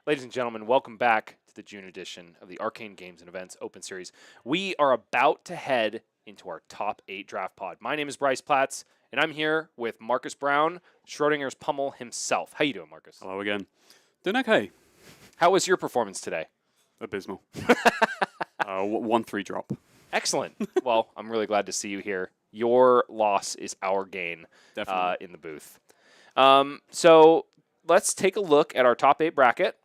Ladies and gentlemen, welcome back to the June edition of the Arcane Games and Events Open Series. We are about to head into our top 8 draft pod. My name is Bryce Platts, and I'm here with Marcus Brown, Schrodinger's Pummel himself. How you doing, Marcus? Hello again. Doing okay. How was your performance today? Abysmal. 1-3 drop. Excellent. Well, I'm really glad to see you here. Your loss is our gain in the booth. So let's take a look at our top 8 bracket.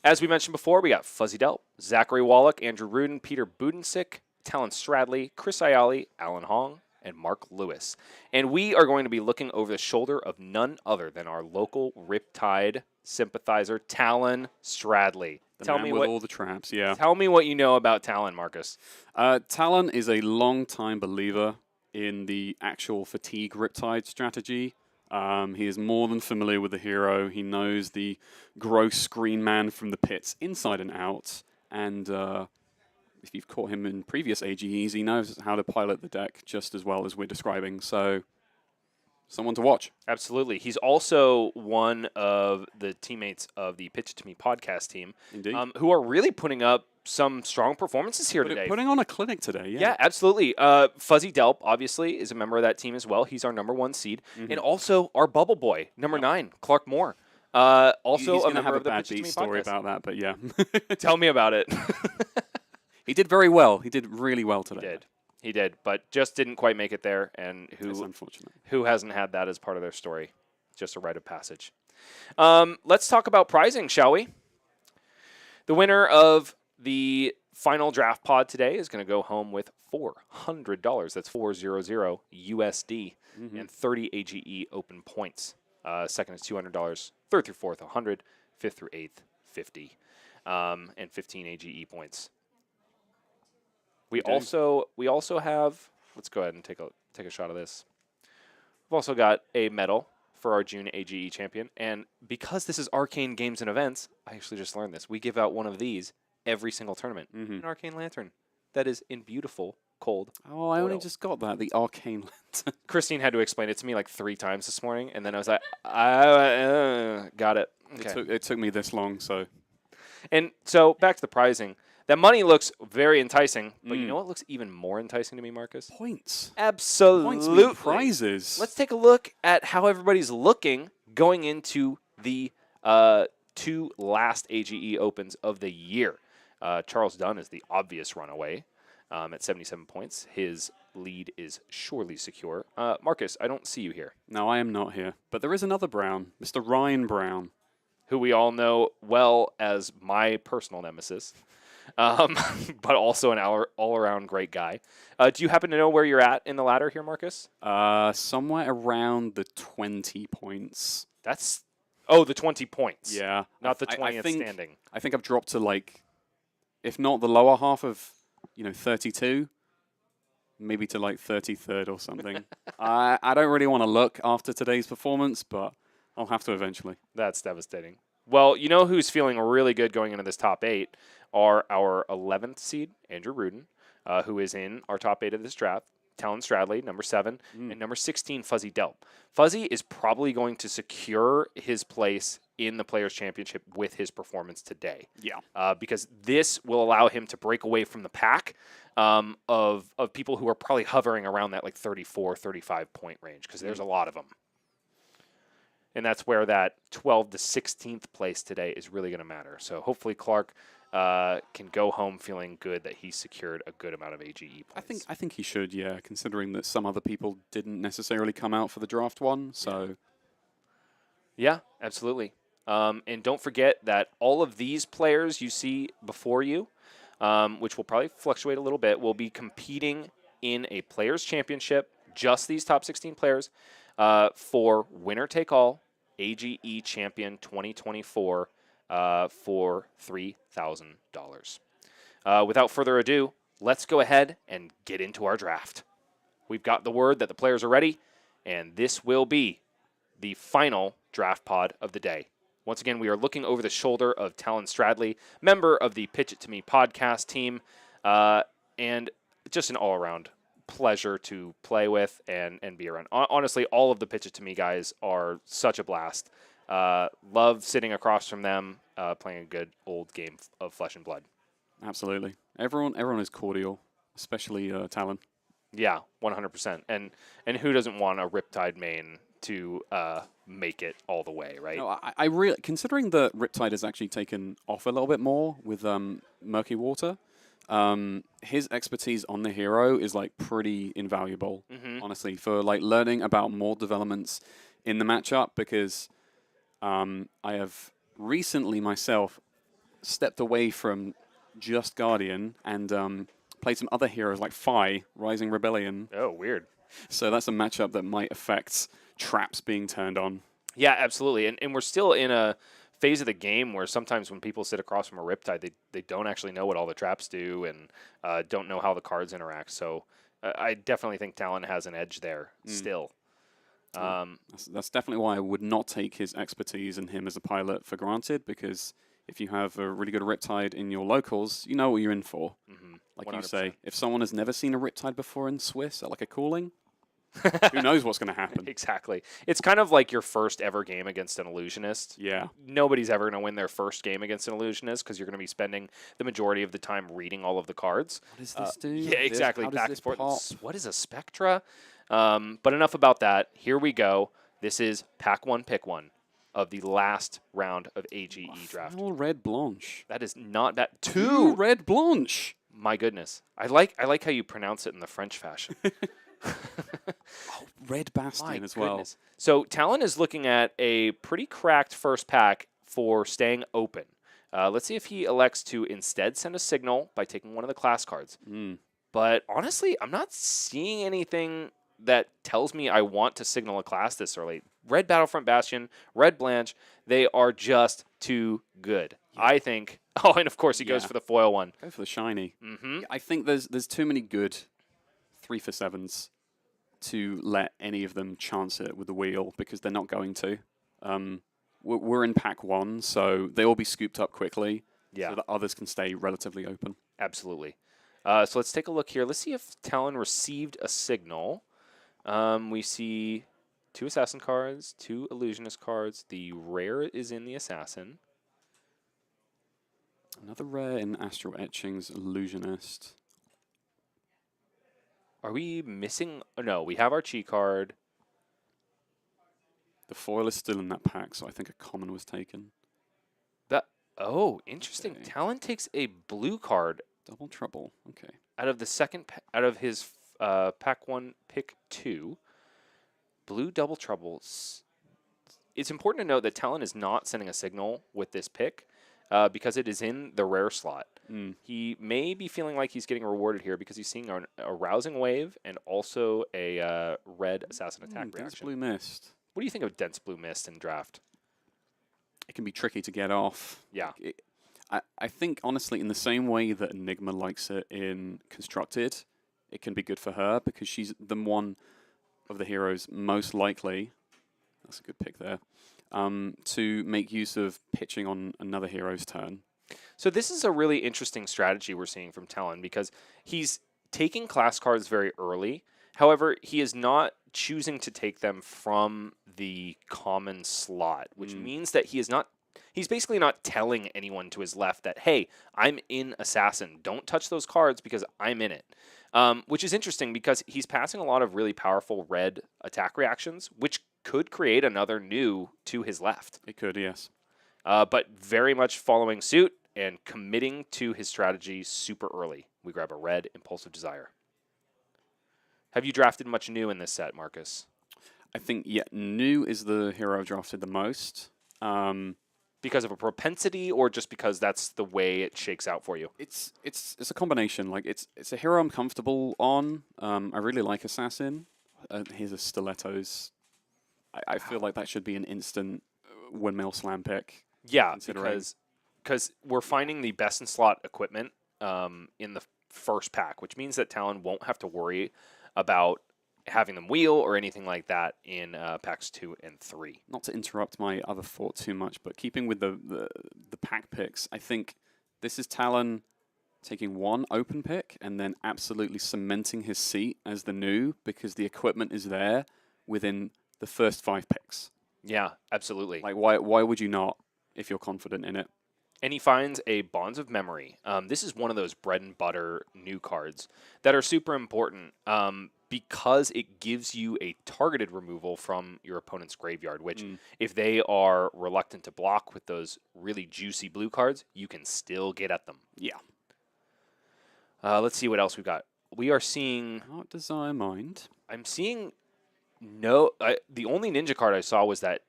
As we mentioned before, we got Fuzzy Delp, Zachary Wallach, Andrew Rudin, Peter Buddensiek, Talon Stradley, Chris Iaali, Alan Hong, and Mark Lewis. And we are going to be looking over the shoulder of none other than our local Riptide sympathizer, Talon Stradley. Tell me what all the traps, yeah. Tell me what you know about Talon, Marcus. Talon is a long-time believer in the actual fatigue Riptide strategy. He is more than familiar with the hero. He knows the gross screen man from the pits inside and out. And if you've caught him in previous AGEs, he knows how to pilot the deck just as well as we're describing. So, someone to watch. Absolutely. He's also one of the teammates of the Pitch It To Me podcast team. Indeed. Who are really putting up some strong performances here today. Putting on a clinic today, yeah. Yeah, absolutely. Fuzzy Delp, obviously, is a member of that team as well. He's our #1 seed. And also our bubble boy, number 9, Clark Moore. Also He's a member have of the a bad Pitch It To Me beat story podcast. about that, but yeah. Tell me about it. He did very well. He did really well today. He did, but just didn't quite make it there. And That's unfortunate. who hasn't had that as part of their story? Just a rite of passage. Let's talk about prizing, shall we? The winner of the final draft pod today is going to go home with $400. That's $400 USD and 30 AGE open points. Second is $200. Third through fourth, 100. Fifth through eighth, 50, and 15 AGE points. We also have. Let's go ahead and take a shot of this. We've also got a medal for our June AGE champion, and because this is Arcane Games and Events, I actually just learned this. We give out one of these every single tournament. An Arcane Lantern that is in beautiful cold. Oh, I only just got that. The Arcane Lantern. Christine had to explain it to me like 3 times this morning, and then I was like, I got it. Okay. It took me this long, so. And so back to the prizing. That money looks very enticing, but you know what looks even more enticing to me, Marcus? Points. Absolutely. Points mean prizes. Let's take a look at how everybody's looking going into the 2 last AGE Opens of the year. Charles Dunn is the obvious runaway at 77 points. His lead is surely secure. Marcus, I don't see you here. No, I am not here. But there is another Brown, Mr. Ryan Brown. Who we all know well as my personal nemesis. But also an all-around great guy. Do you happen to know where you're at in the ladder here, Marcus? Somewhere around the 20 points. That's the 20 points. Yeah, not the 20th standing. I think I've dropped to if not the lower half of 32, maybe to 33rd or something. I don't really want to look after today's performance, but I'll have to eventually. That's devastating. Well, you know who's feeling really good going into this top 8 are our 11th seed, Andrew Rudin, who is in our top 8 of this draft, Talon Stradley, number 7, and number 16, Fuzzy Delp. Fuzzy is probably going to secure his place in the Players' Championship with his performance today. Yeah. Because this will allow him to break away from the pack of people who are probably hovering around that 34, 35 point range, because there's a lot of them. And that's where that 12th to 16th place today is really going to matter. So hopefully Clark can go home feeling good that he secured a good amount of AGE points. I think he should, yeah, considering that some other people didn't necessarily come out for the draft one. So, yeah, absolutely. And don't forget that all of these players you see before you, which will probably fluctuate a little bit, will be competing in a Players' Championship, just these top 16 players, for winner-take-all AGE Champion 2024 for $3,000. Without further ado, let's go ahead and get into our draft. We've got the word that the players are ready, and this will be the final draft pod of the day. Once again, we are looking over the shoulder of Talon Stradley, member of the Pitch It To Me podcast team, and just an all-around pleasure to play with and be around. Honestly, all of the Pitch It To Me guys are such a blast. Love sitting across from them, playing a good old game of Flesh and Blood. Absolutely. Everyone is cordial, especially Talon. Yeah, 100%. And who doesn't want a Riptide main to make it all the way, right? No, I really, considering that Riptide has actually taken off a little bit more with Murky Water, his expertise on the hero is like pretty invaluable, honestly, for like learning about more developments in the matchup, because I have recently myself stepped away from just Guardian and played some other heroes like Phi, Rising Rebellion. Oh, weird. So that's a matchup that might affect traps being turned on. Yeah, absolutely. And we're still in a phase of the game where sometimes when people sit across from a Riptide, they don't actually know what all the traps do and don't know how the cards interact. So I definitely think Talon has an edge there still. That's definitely why I would not take his expertise and him as a pilot for granted, because if you have a really good Riptide in your locals, you know what you're in for. Like 100%. You say, if someone has never seen a Riptide before in Swiss at like a cooling, who knows what's going to happen? Exactly. It's kind of like your first ever game against an illusionist. Yeah. Nobody's ever going to win their first game against an illusionist because you're going to be spending the majority of the time reading all of the cards. What does this do? Yeah, exactly. Back and forth. What is a Spectra? But enough about that. Here we go. This is Pack 1, Pick 1 of the last round of AGE draft. Foul Red Blanche. That is not that. Two Red Blanche. My goodness. I like how you pronounce it in the French fashion. Red Bastion as well. So Talon is looking at a pretty cracked first pack for staying open. Let's see if he elects to instead send a signal by taking one of the class cards. But honestly, I'm not seeing anything that tells me I want to signal a class this early. Red Battlefront Bastion, Red Blanche, they are just too good. Yeah. I think. Oh, and of course he goes for the foil one. Go for the shiny. I think there's too many good 3-for-7s to let any of them chance it with the wheel, because they're not going to. We're in pack 1, so they will be scooped up quickly so that others can stay relatively open. Absolutely. So let's take a look here. Let's see if Talon received a signal. We see 2 Assassin cards, 2 Illusionist cards. The rare is in the Assassin. Another rare in Astral Etchings, Illusionist. Are we missing? Oh, no, we have our Chi card. The foil is still in that pack, so I think a common was taken. Oh, interesting. Okay. Talon takes a blue card. Double trouble. Okay. Out of the second, out of his pack 1, pick 2, blue double troubles. It's important to note that Talon is not sending a signal with this pick because it is in the rare slot. He may be feeling like he's getting rewarded here because he's seeing a rousing wave and also a red assassin attack reaction. Dense blue mist. What do you think of dense blue mist in draft? It can be tricky to get off. Yeah. I think, honestly, in the same way that Enigma likes it in Constructed, it can be good for her because she's the one of the heroes most likely, that's a good pick there, to make use of pitching on another hero's turn. So this is a really interesting strategy we're seeing from Talon because he's taking class cards very early. However, he is not choosing to take them from the common slot, which means that he's basically not telling anyone to his left that, hey, I'm in Assassin. Don't touch those cards because I'm in it. Which is interesting because he's passing a lot of really powerful red attack reactions, which could create another new to his left. It could, yes. But very much following suit and committing to his strategy super early. We grab a red Impulsive Desire. Have you drafted much new in this set, Marcus? I think, new is the hero I've drafted the most. Because of a propensity or just because that's the way it shakes out for you? It's a combination. Like it's a hero I'm comfortable on. I really like Assassin. Here's a Stilettos. I feel like that should be an instant windmill slam pick. Yeah, because we're finding the best in slot equipment in the first pack, which means that Talon won't have to worry about having them wheel or anything like that in packs 2 and 3. Not to interrupt my other thought too much, but keeping with the pack picks, I think this is Talon taking one open pick and then absolutely cementing his seat as the new because the equipment is there within the first 5 picks. Yeah, absolutely. Like, why would you not if you're confident in it? And he finds a Bonds of Memory. This is one of those bread and butter new cards that are super important because it gives you a targeted removal from your opponent's graveyard, which if they are reluctant to block with those really juicy blue cards, you can still get at them. Yeah. Let's see what else we've got. We are seeing... Heart Desire Mind. I'm seeing... No, the only ninja card I saw was that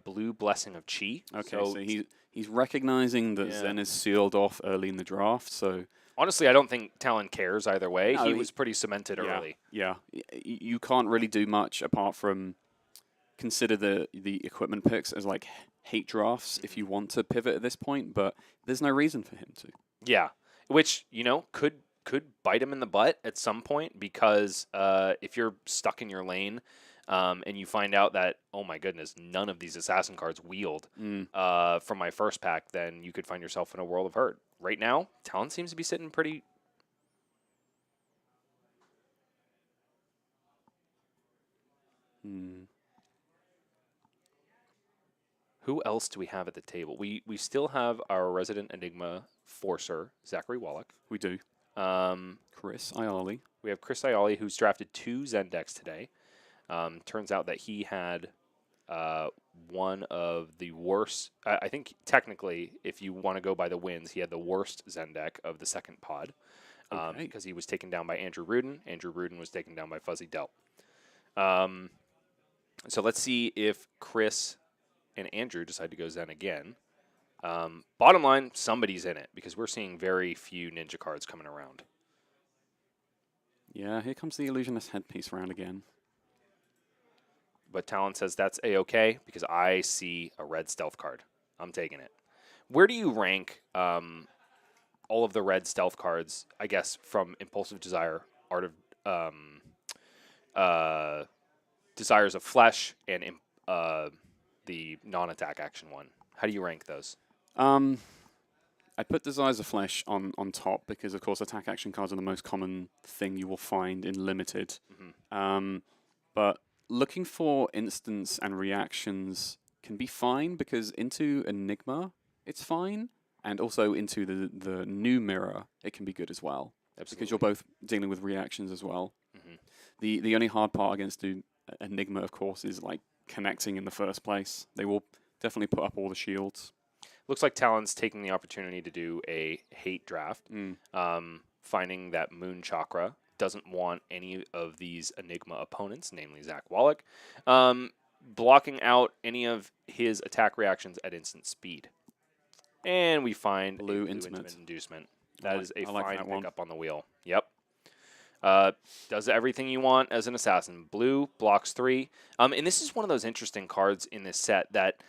blue Blessing of Chi. Okay, so he's recognizing that Zen is sealed off early in the draft, so... Honestly, I don't think Talon cares either way. No, he was pretty cemented early. Yeah, you can't really do much apart from consider the equipment picks as like hate drafts if you want to pivot at this point, but there's no reason for him to. Yeah, which, you know, could bite him in the butt at some point because if you're stuck in your lane and you find out that, oh my goodness, none of these assassin cards wield from my first pack, then you could find yourself in a world of hurt. Right now, Talon seems to be sitting pretty... Who else do we have at the table? We still have our resident Enigma Forcer, Zachary Wallach. We do. Chris Iaali. We have Chris Iaali, who's drafted 2 Zen decks today. Turns out that he had one of the worst... I think technically, if you want to go by the wins, he had the worst Zen deck of the second pod because he was taken down by Andrew Rudin. Andrew Rudin was taken down by Fuzzy Delt. So let's see if Chris and Andrew decide to go Zen again. Bottom line, somebody's in it because we're seeing very few ninja cards coming around. Yeah, here comes the Illusionist Headpiece round again. But Talon says that's A-okay because I see a red stealth card. I'm taking it. Where do you rank all of the red stealth cards, I guess, from Impulsive Desire, Art of Desires of Flesh, and the non-attack action one? How do you rank those? I put Desires of Flesh on top because, of course, attack action cards are the most common thing you will find in Limited. But looking for instants and reactions can be fine because into Enigma, it's fine. And also into the new mirror, it can be good as well. Absolutely. Because you're both dealing with reactions as well. The only hard part against the Enigma, of course, is like connecting in the first place. They will definitely put up all the shields. Looks like Talon's taking the opportunity to do a hate draft, finding that Moon Chakra doesn't want any of these Enigma opponents, namely Zach Wallach, blocking out any of his attack reactions at instant speed. And we find Blue a Intimate Inducement. That is a like fine that pickup on the wheel. Yep. Does everything you want as an assassin. Blue, blocks 3. And this is one of those interesting cards in this set that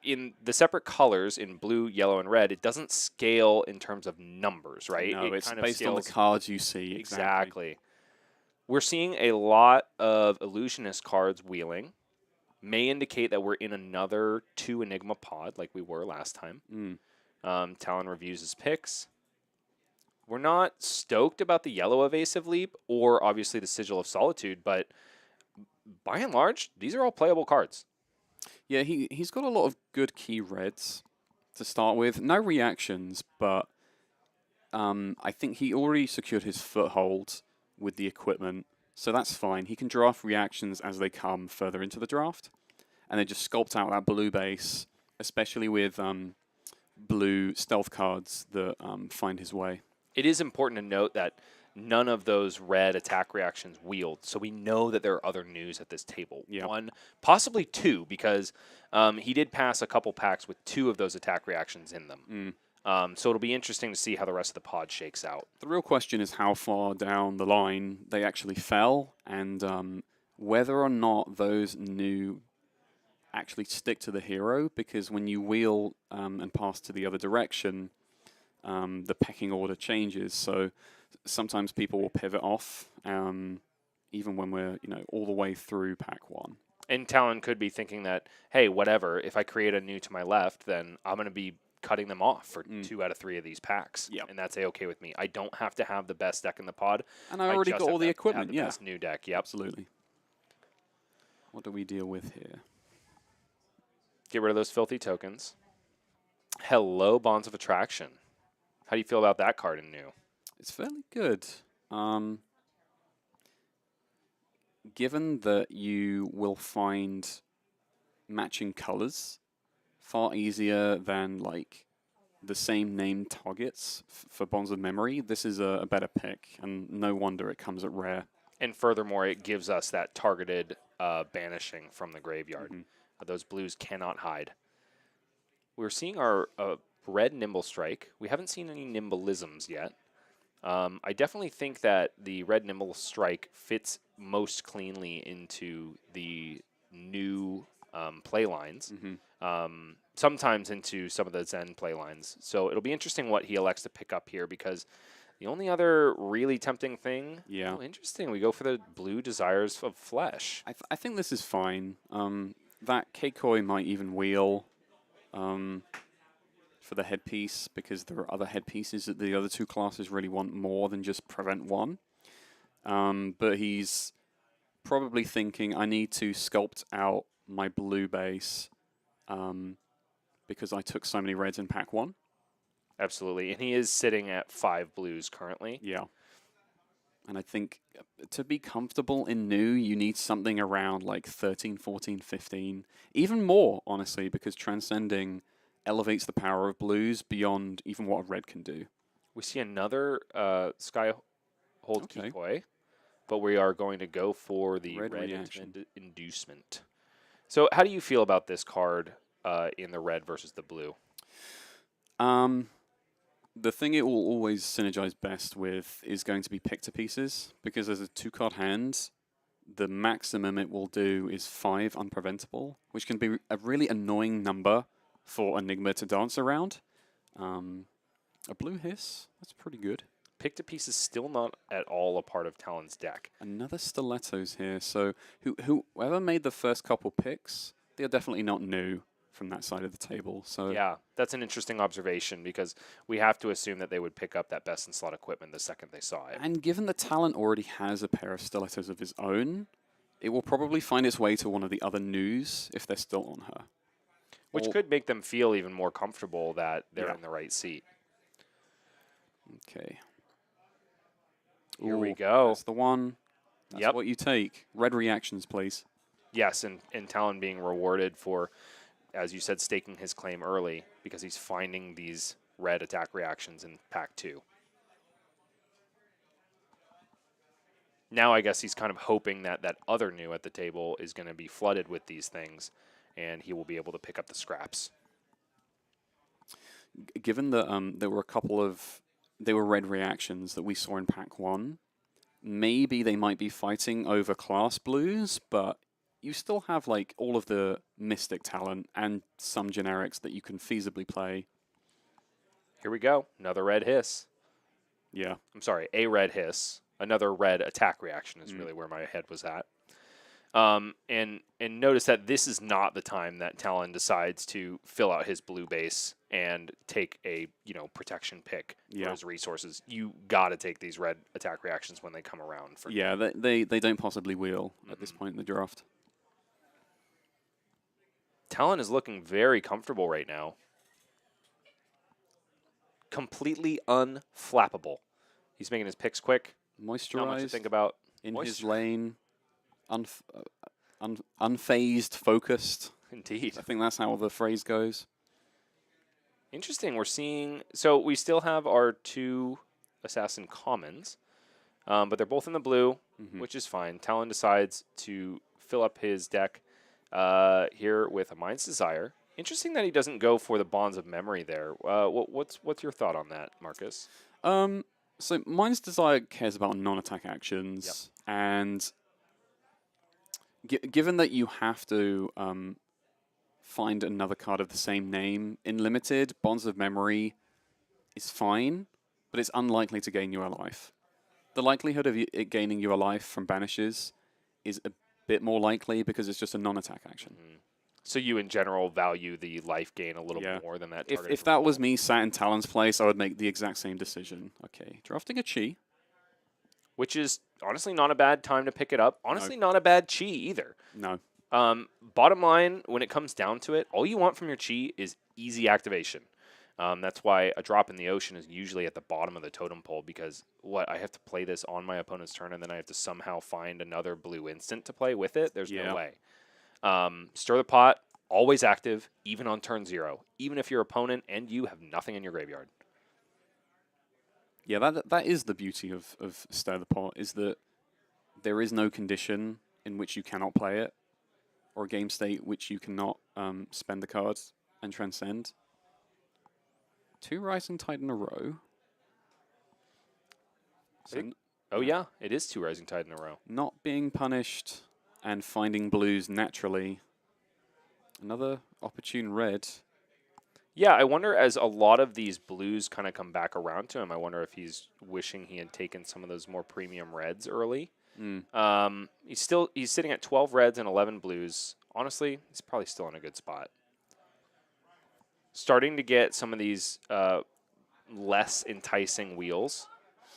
in the separate colors, in blue, yellow, and red, it doesn't scale in terms of numbers, right? No, it it's kind of based on the cards you see. Exactly. We're seeing a lot of Illusionist cards wheeling. May indicate that we're in another 2 Enigma pod like we were last time. Talon reviews his picks. We're not stoked about the yellow Evasive Leap or obviously the Sigil of Solitude, but by and large, these are all playable cards. Yeah, he's got a lot of good key reds to start with. No reactions, but I think he already secured his foothold with the equipment, so that's fine. He can draft reactions as they come further into the draft, and then just sculpt out that blue base, especially with blue stealth cards that find his way. It is important to note that none of those red attack reactions wield, so we know that there are other news at this table. Yep. 1, possibly 2, because he did pass a couple packs with 2 of those attack reactions in them. So it'll be interesting to see how the rest of the pod shakes out. The real question is how far down the line they actually fell, and whether or not those new actually stick to the hero, because when you wheel and pass to the other direction, the pecking order changes. So sometimes people will pivot off, even when we're all the way through pack 1. And Talon could be thinking that, hey, whatever, if I create a new to my left, then I'm going to be cutting them off for 2 out of 3 of these packs. Yep. And that's A-okay with me. I don't have to have the best deck in the pod. And I already got all the equipment, the best new deck. Yep. Absolutely. What do we deal with here? Get rid of those filthy tokens. Hello, Bonds of Attraction. How do you feel about that card in new? It's fairly good. Given that you will find matching colors far easier than like the same name targets for Bonds of Memory, this is a better pick, and no wonder it comes at rare. And furthermore, it gives us that targeted banishing from the graveyard. Those blues cannot hide. We're seeing our red Nimble Strike. We haven't seen any Nimbleisms yet. I definitely think that the red Nimble Strike fits most cleanly into the new play lines. Sometimes into some of the Zen play lines. So it'll be interesting what he elects to pick up here, because the only other really tempting thing... Yeah. Oh, interesting. We go for the blue Desires of Flesh. I think this is fine. That Keikoi might even wheel for the headpiece, because there are other headpieces that the other two classes really want more than just prevent one. But he's probably thinking, I need to sculpt out my blue base because I took so many reds in pack 1. Absolutely. And he is sitting at 5 blues currently. Yeah. And I think to be comfortable in new, you need something around like 13, 14, 15. Even more, honestly, because Transcending elevates the power of blues beyond even what a red can do. We see another Skyhold Keikoi, but we are going to go for the red inducement. So how do you feel about this card in the red versus the blue? The thing it will always synergize best with is going to be pick-to-pieces, because as a 2-card hand, the maximum it will do is 5 unpreventable, which can be a really annoying number for Enigma to dance around. A blue hiss, that's pretty good. Pick-to-piece is still not at all a part of Talon's deck. Another stilettos here, so whoever made the first couple picks, they're definitely not new from that side of the table. So yeah, that's an interesting observation, because we have to assume that they would pick up that best in slot equipment the second they saw it. And given that Talon already has a pair of stilettos of his own, it will probably find its way to one of the other news if they're still on her. Which could make them feel even more comfortable that they're in the right seat. Okay. Here we go. That's the one. That's what you take. Red reactions, please. Yes, and Talon being rewarded for, as you said, staking his claim early, because he's finding these red attack reactions in pack 2. Now I guess he's kind of hoping that that other new at the table is going to be flooded with these things, and he will be able to pick up the scraps. Given that there were a couple of red reactions that we saw in pack 1, maybe they might be fighting over class blues, but you still have like all of the Mystic talent and some generics that you can feasibly play. Here we go. Another red hiss. Yeah. I'm sorry, a red hiss. Another red attack reaction is really where my head was at. And notice that this is not the time that Talon decides to fill out his blue base and take a protection pick for his resources. You got to take these red attack reactions when they come around. They don't possibly wheel at this point in the draft. Talon is looking very comfortable right now. Completely unflappable. He's making his picks quick. Moisturized. Not much to think about. In his lane. Unfazed, focused. Indeed. I think that's how the phrase goes. Interesting. We're seeing... So we still have our 2 Assassin Commons, but they're both in the blue, which is fine. Talon decides to fill up his deck here with a Mind's Desire. Interesting that he doesn't go for the Bonds of Memory there. What's your thought on that, Marcus? So Mind's Desire cares about non-attack actions, and given that you have to find another card of the same name in Limited, Bonds of Memory is fine, but it's unlikely to gain you a life. The likelihood of it gaining you a life from banishes is a bit more likely because it's just a non-attack action. So you, in general, value the life gain a little more than that. If that was me sat in Talon's place, I would make the exact same decision. Okay, drafting a Chi. Which is honestly not a bad time to pick it up. Honestly, not a bad Chi either. No. Bottom line, when it comes down to it, all you want from your chi is easy activation. That's why a drop in the ocean is usually at the bottom of the totem pole, because I have to play this on my opponent's turn, and then I have to somehow find another blue instant to play with it. There's no way. Stir the Pot, always active, even on turn 0, even if your opponent and you have nothing in your graveyard. Yeah, that is the beauty of Stir the Pot, is that there is no condition in which you cannot play it, or a game state which you cannot spend the cards and transcend. 2 Rising Tide in a row. So yeah, it is 2 Rising Tide in a row. Not being punished and finding blues naturally. Another opportune red. Yeah, I wonder, as a lot of these blues kind of come back around to him, I wonder if he's wishing he had taken some of those more premium reds early. He's sitting at 12 reds and 11 blues. Honestly, he's probably still in a good spot. Starting to get some of these less enticing wheels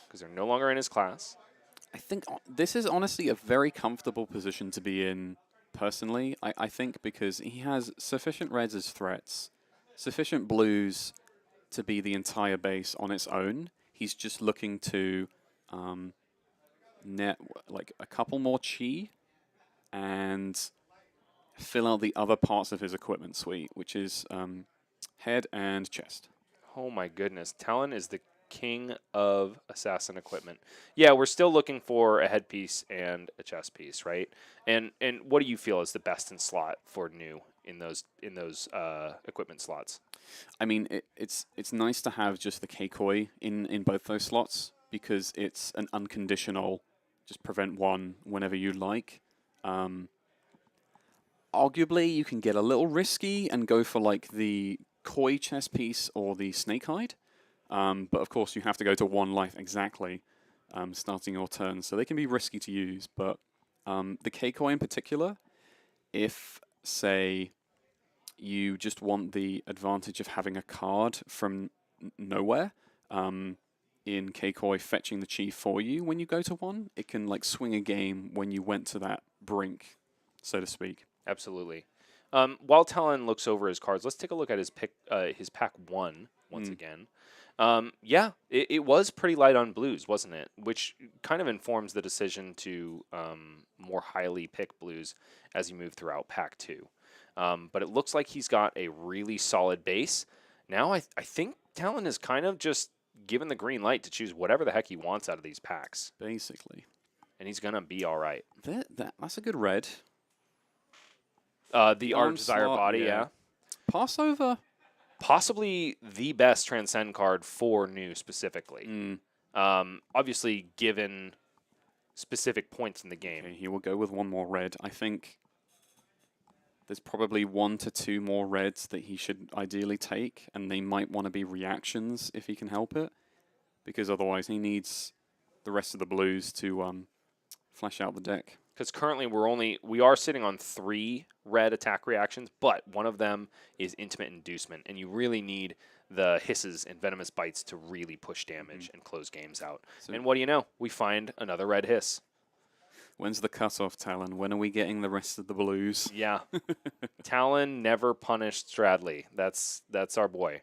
because they're no longer in his class. I think this is honestly a very comfortable position to be in, personally. I think because he has sufficient reds as threats, sufficient blues to be the entire base on its own. He's just looking to net like a couple more chi and fill out the other parts of his equipment suite, which is head and chest. Oh my goodness. Talon is the king of assassin equipment. Yeah, we're still looking for a headpiece and a chest piece, right? And what do you feel is the best in slot for new in those equipment slots? I mean, it's nice to have just the K-Koi in both those slots, because it's an unconditional, just prevent 1 whenever you like. Arguably, you can get a little risky and go for like the Koi chest piece or the Snake Hide. But of course, you have to go to 1 life exactly, starting your turn. So they can be risky to use. But the K-Koi in particular, if, say, you just want the advantage of having a card from nowhere, in K-Koi fetching the chi for you when you go to 1, it can like swing a game when you went to that brink, so to speak. Absolutely. While Talon looks over his cards, let's take a look at his pack 1 once again. Yeah, it was pretty light on blues, wasn't it? Which kind of informs the decision to more highly pick blues as you move throughout pack 2. But it looks like he's got a really solid base. Now I think Talon is kind of just given the green light to choose whatever the heck he wants out of these packs. Basically. And he's going to be all right. That's a good red. The Art of Desire Body, yeah. Passover? Possibly the best Transcend card for new specifically. Obviously, given specific points in the game. Okay, he will go with 1 more red. I think there's probably 1 to 2 more reds that he should ideally take, and they might want to be reactions if he can help it, because otherwise he needs the rest of the blues to flesh out the deck. Because currently we are sitting on 3 red attack reactions, but one of them is Intimate Inducement, and you really need the hisses and venomous bites to really push damage and close games out. So, and what do you know? We find another red hiss. When's the cutoff, Talon? When are we getting the rest of the blues? Yeah. Talon never punished Stradley. That's our boy.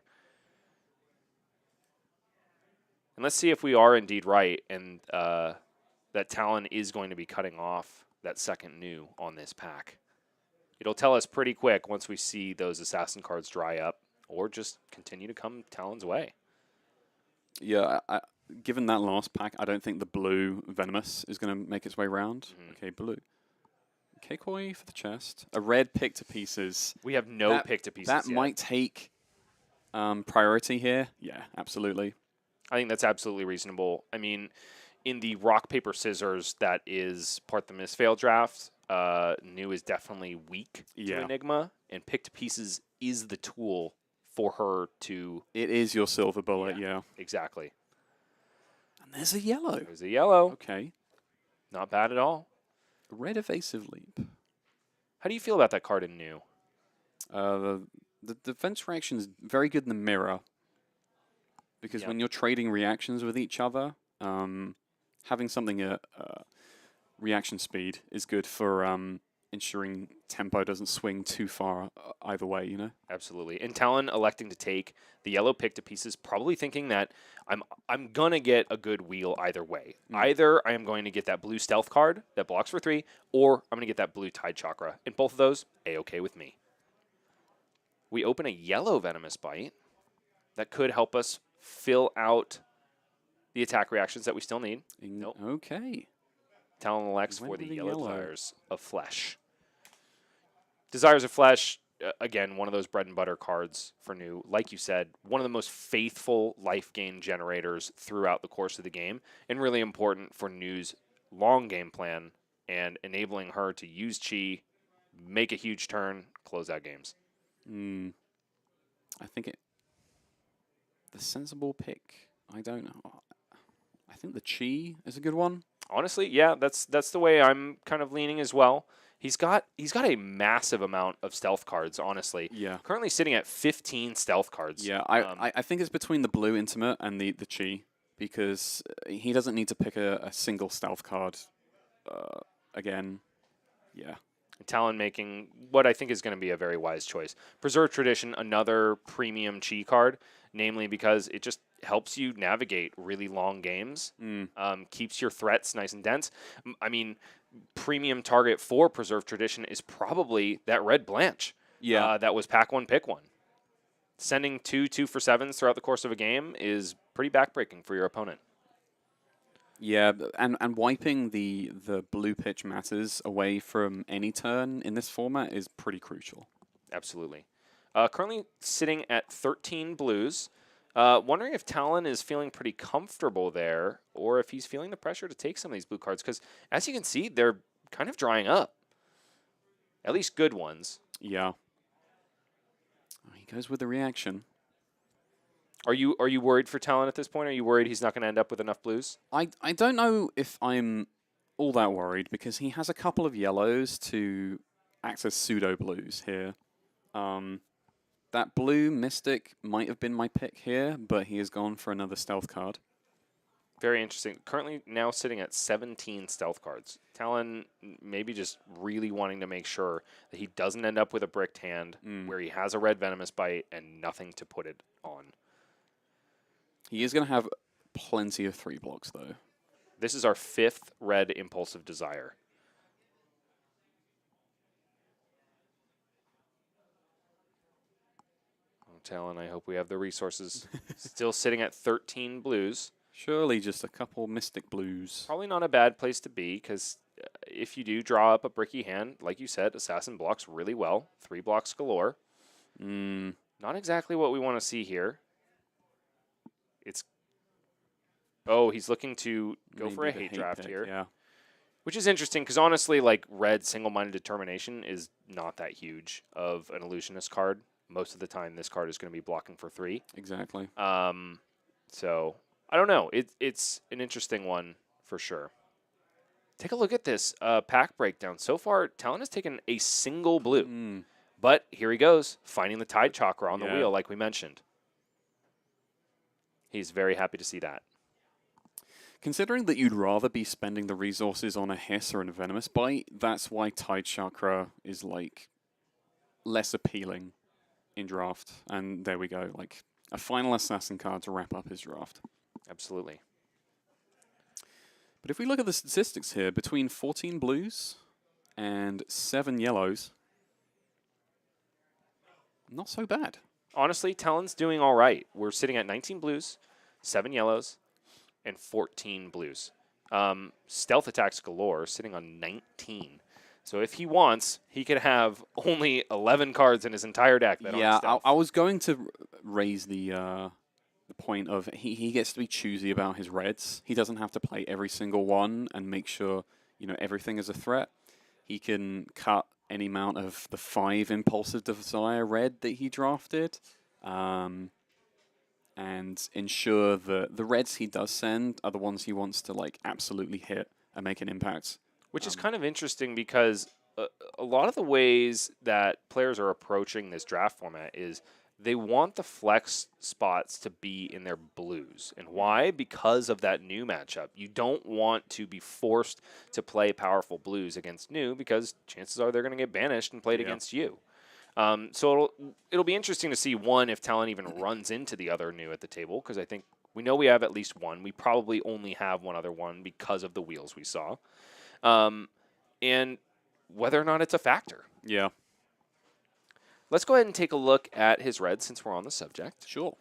And let's see if we are indeed right, and that Talon is going to be cutting off that second new on this pack. It'll tell us pretty quick once we see those assassin cards dry up, or just continue to come Talon's way. Yeah, given that last pack, I don't think the blue Venomous is going to make its way around. Okay, blue. K-Koi for the chest. A red pick to pieces. We have no pick to pieces That yet. might take priority here. Yeah, absolutely. I think that's absolutely reasonable. I mean, in the rock, paper, scissors that is part of the misfail draft, new is definitely weak to Enigma, and pick to pieces is the tool for her to... It is your silver bullet, yeah. Exactly. And there's a yellow. There's a yellow. Okay. Not bad at all. Red evasive leap. How do you feel about that card in new? The defense reaction is very good in the mirror, because when you're trading reactions with each other, having something at reaction speed is good for ensuring tempo doesn't swing too far either way, you know? Absolutely. And Talon electing to take the yellow pick to pieces, probably thinking that I'm gonna get a good wheel either way. Either I am going to get that blue stealth card that blocks for 3, or I'm gonna get that blue tide chakra. And both of those, A-okay with me. We open a yellow venomous bite that could help us fill out the attack reactions that we still need. Nope. Okay. Talon elects Went for the with the yellow yellow. desires of flesh. Desires of Flesh, again, one of those bread and butter cards for new. Like you said, one of the most faithful life gain generators throughout the course of the game, and really important for New's long game plan and enabling her to use Chi, make a huge turn, close out games. I think the sensible pick, I don't know. I think the Chi is a good one. Honestly, yeah, that's the way I'm kind of leaning as well. He's got a massive amount of stealth cards, honestly. Yeah. Currently sitting at 15 stealth cards. Yeah, I think it's between the blue intimate and the Chi, because he doesn't need to pick a single stealth card again. Yeah. Talon making what I think is going to be a very wise choice. Preserve Tradition, another premium Chi card, namely because it just helps you navigate really long games, keeps your threats nice and dense. I mean, premium target for Preserve Tradition is probably that red Blanche. Yeah. That was pack 1, pick 1. Sending 2 2-for-7s throughout the course of a game is pretty backbreaking for your opponent. Yeah, and wiping the blue pitch matters away from any turn in this format is pretty crucial. Absolutely. Currently sitting at 13 blues. Wondering if Talon is feeling pretty comfortable there, or if he's feeling the pressure to take some of these blue cards, because as you can see, they're kind of drying up. At least good ones. Yeah. He goes with the reaction. Are you worried for Talon at this point? Are you worried he's not going to end up with enough blues? I don't know if I'm all that worried, because he has a couple of yellows to act as pseudo blues here. That blue Mystic might have been my pick here, but he has gone for another stealth card. Very interesting. Currently now sitting at 17 stealth cards. Talon maybe just really wanting to make sure that he doesn't end up with a bricked hand where he has a red venomous bite and nothing to put it on. He is going to have plenty of 3 blocks, though. This is our 5th red Impulsive Desire. Oh, Talon, I hope we have the resources. Still sitting at 13 blues. Surely just a couple Mystic blues. Probably not a bad place to be, because if you do draw up a bricky hand, like you said, Assassin blocks really well. 3 blocks galore. Not exactly what we want to see here. Oh, he's looking to go for a hate draft pick, here. Yeah. Which is interesting, because honestly, like, red single-minded determination is not that huge of an illusionist card. Most of the time, this card is going to be blocking for 3. Exactly. So, I don't know. It's an interesting one for sure. Take a look at this pack breakdown. So far, Talon has taken a single blue. But here he goes, finding the Tide Chakra on the wheel, like we mentioned. He's very happy to see that. Considering that you'd rather be spending the resources on a Hiss or a Venomous Bite, that's why Tide Chakra is, like, less appealing in draft. And there we go, like, a final Assassin card to wrap up his draft. Absolutely. But if we look at the statistics here, between 14 blues and 7 yellows, not so bad. Honestly, Talon's doing all right. We're sitting at 19 blues, 7 yellows, and 14 blues. Stealth attacks galore, sitting on 19. So if he wants, he could have only 11 cards in his entire deck that aren't stealth. I was going to raise the point of he gets to be choosy about his reds. He doesn't have to play every single one and make sure, you know, everything is a threat. He can cut any amount of the 5 Impulsive Desire red that he drafted, and ensure that the reds he does send are the ones he wants to, like, absolutely hit and make an impact. Which is kind of interesting, because a lot of the ways that players are approaching this draft format is they want the flex spots to be in their blues. And why? Because of that new matchup. You don't want to be forced to play powerful blues against new because chances are they're going to get banished and played against you. So it'll be interesting to see, one, if Talon even runs into the other new at the table, because I think we know we have at least one. We probably only have one other one because of the wheels we saw. And whether or not it's a factor. Yeah. Let's go ahead and take a look at his red since we're on the subject. Sure.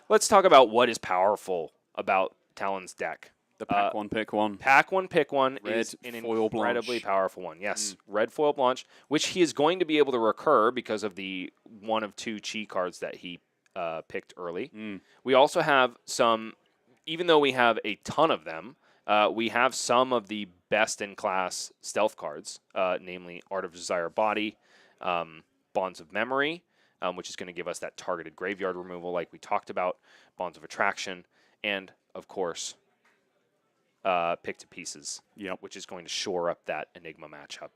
Let's talk about what is powerful about Talon's deck. The pack one, pick one. Pack one, pick one Red is an foil incredibly blanche. powerful one. Yes, red foil blanche, which he is going to be able to recur because of the one of two chi cards that he picked early. We also have some, even though we have a ton of them, we have some of the best-in-class stealth cards, namely Art of Desire Body, Bonds of Memory, which is going to give us that targeted graveyard removal like we talked about, Bonds of Attraction, and, of course, Pick to Pieces, which is going to shore up that Enigma matchup.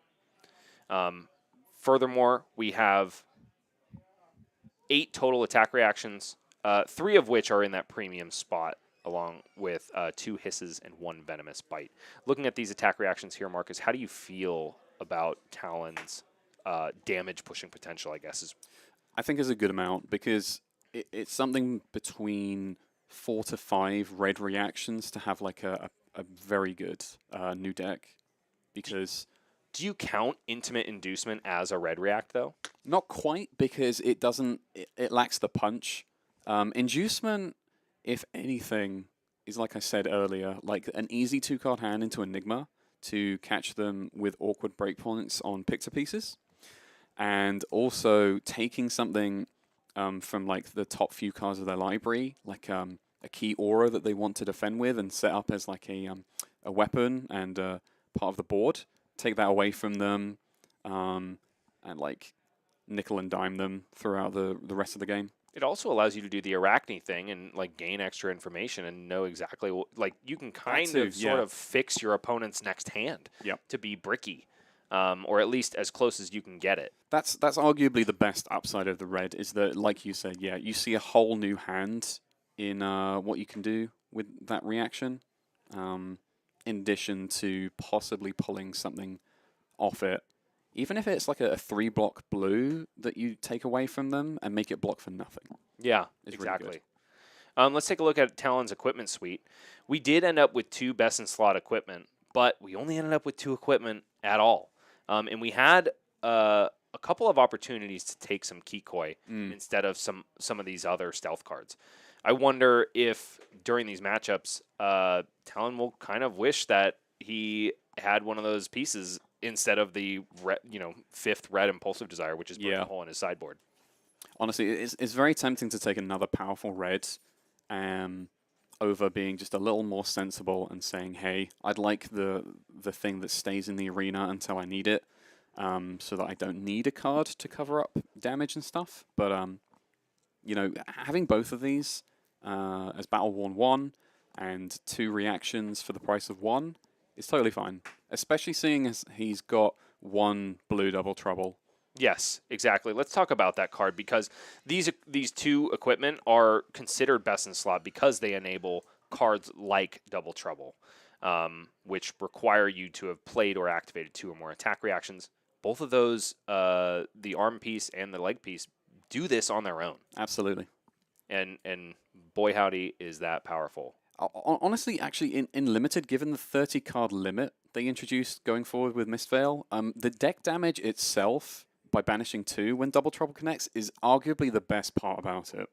Furthermore, we have 8 total attack reactions, 3 of which are in that premium spot, along with 2 hisses and 1 venomous bite. Looking at these attack reactions here, Marcus, how do you feel about Talon's damage pushing potential, I guess? I think is a good amount because it's something between 4 to 5 red reactions to have like a very good new deck. Because do you count Intimate Inducement as a red react, though? Not quite, because it doesn't. It lacks the punch. Inducement, if anything, is, like I said earlier, like an easy 2-card hand into Enigma to catch them with awkward breakpoints on picture pieces. And also taking something from like the top few cards of their library, like a key aura that they want to defend with and set up as like a weapon and part of the board. Take that away from them and like nickel and dime them throughout the rest of the game. It also allows you to do the Aracne thing and like gain extra information and know exactly what, like you can sort of fix your opponent's next hand to be bricky. Or at least as close as you can get it. That's arguably the best upside of the red, is that, like you said, you see a whole new hand in what you can do with that reaction, in addition to possibly pulling something off it. Even if it's like a 3-block blue that you take away from them and make it block for nothing. Yeah, exactly. Really let's take a look at Talon's equipment suite. We did end up with 2 best-in-slot equipment, but we only ended up with 2 equipment at all. And we had a couple of opportunities to take some Kikoi instead of some of these other stealth cards. I wonder if during these matchups, Talon will kind of wish that he had one of those pieces instead of the 5th red Impulsive Desire, which is burning a hole in his sideboard. Honestly, it's very tempting to take another powerful red over being just a little more sensible and saying, hey, I'd like the thing that stays in the arena until I need it, so that I don't need a card to cover up damage and stuff. But, having both of these as Battle Worn 1 and 2 reactions for the price of 1 is totally fine, especially seeing as he's got 1 blue Double Trouble. Yes, exactly. Let's talk about that card because these 2 equipment are considered best in slot because they enable cards like Double Trouble, which require you to have played or activated 2 or more attack reactions. Both of those, the arm piece and the leg piece, do this on their own. Absolutely. And boy howdy, is that powerful. Honestly, actually, in Limited, given the 30-card limit they introduced going forward with Mistveil, the deck damage itself by banishing 2 when Double Trouble connects is arguably the best part about it.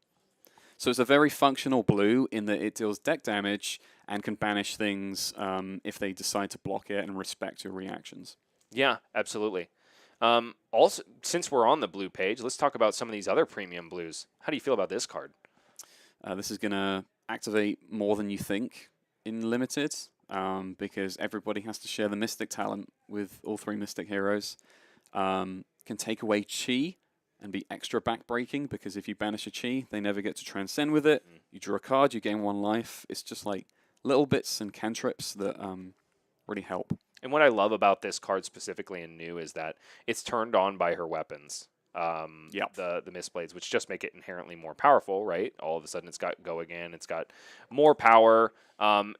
So it's a very functional blue in that it deals deck damage and can banish things if they decide to block it and respect your reactions. Yeah, absolutely. Also, since we're on the blue page, let's talk about some of these other premium blues. How do you feel about this card? This is going to activate more than you think in Limited, because everybody has to share the Mystic talent with all 3 Mystic heroes. Can take away Chi and be extra backbreaking, because if you banish a Chi, they never get to transcend with it. You draw a card, you gain 1 life. It's just like little bits and cantrips that really help. And what I love about this card specifically in new is that it's turned on by her weapons. the Mistblades, which just make it inherently more powerful, right? All of a sudden it's got Go Again, it's got more power.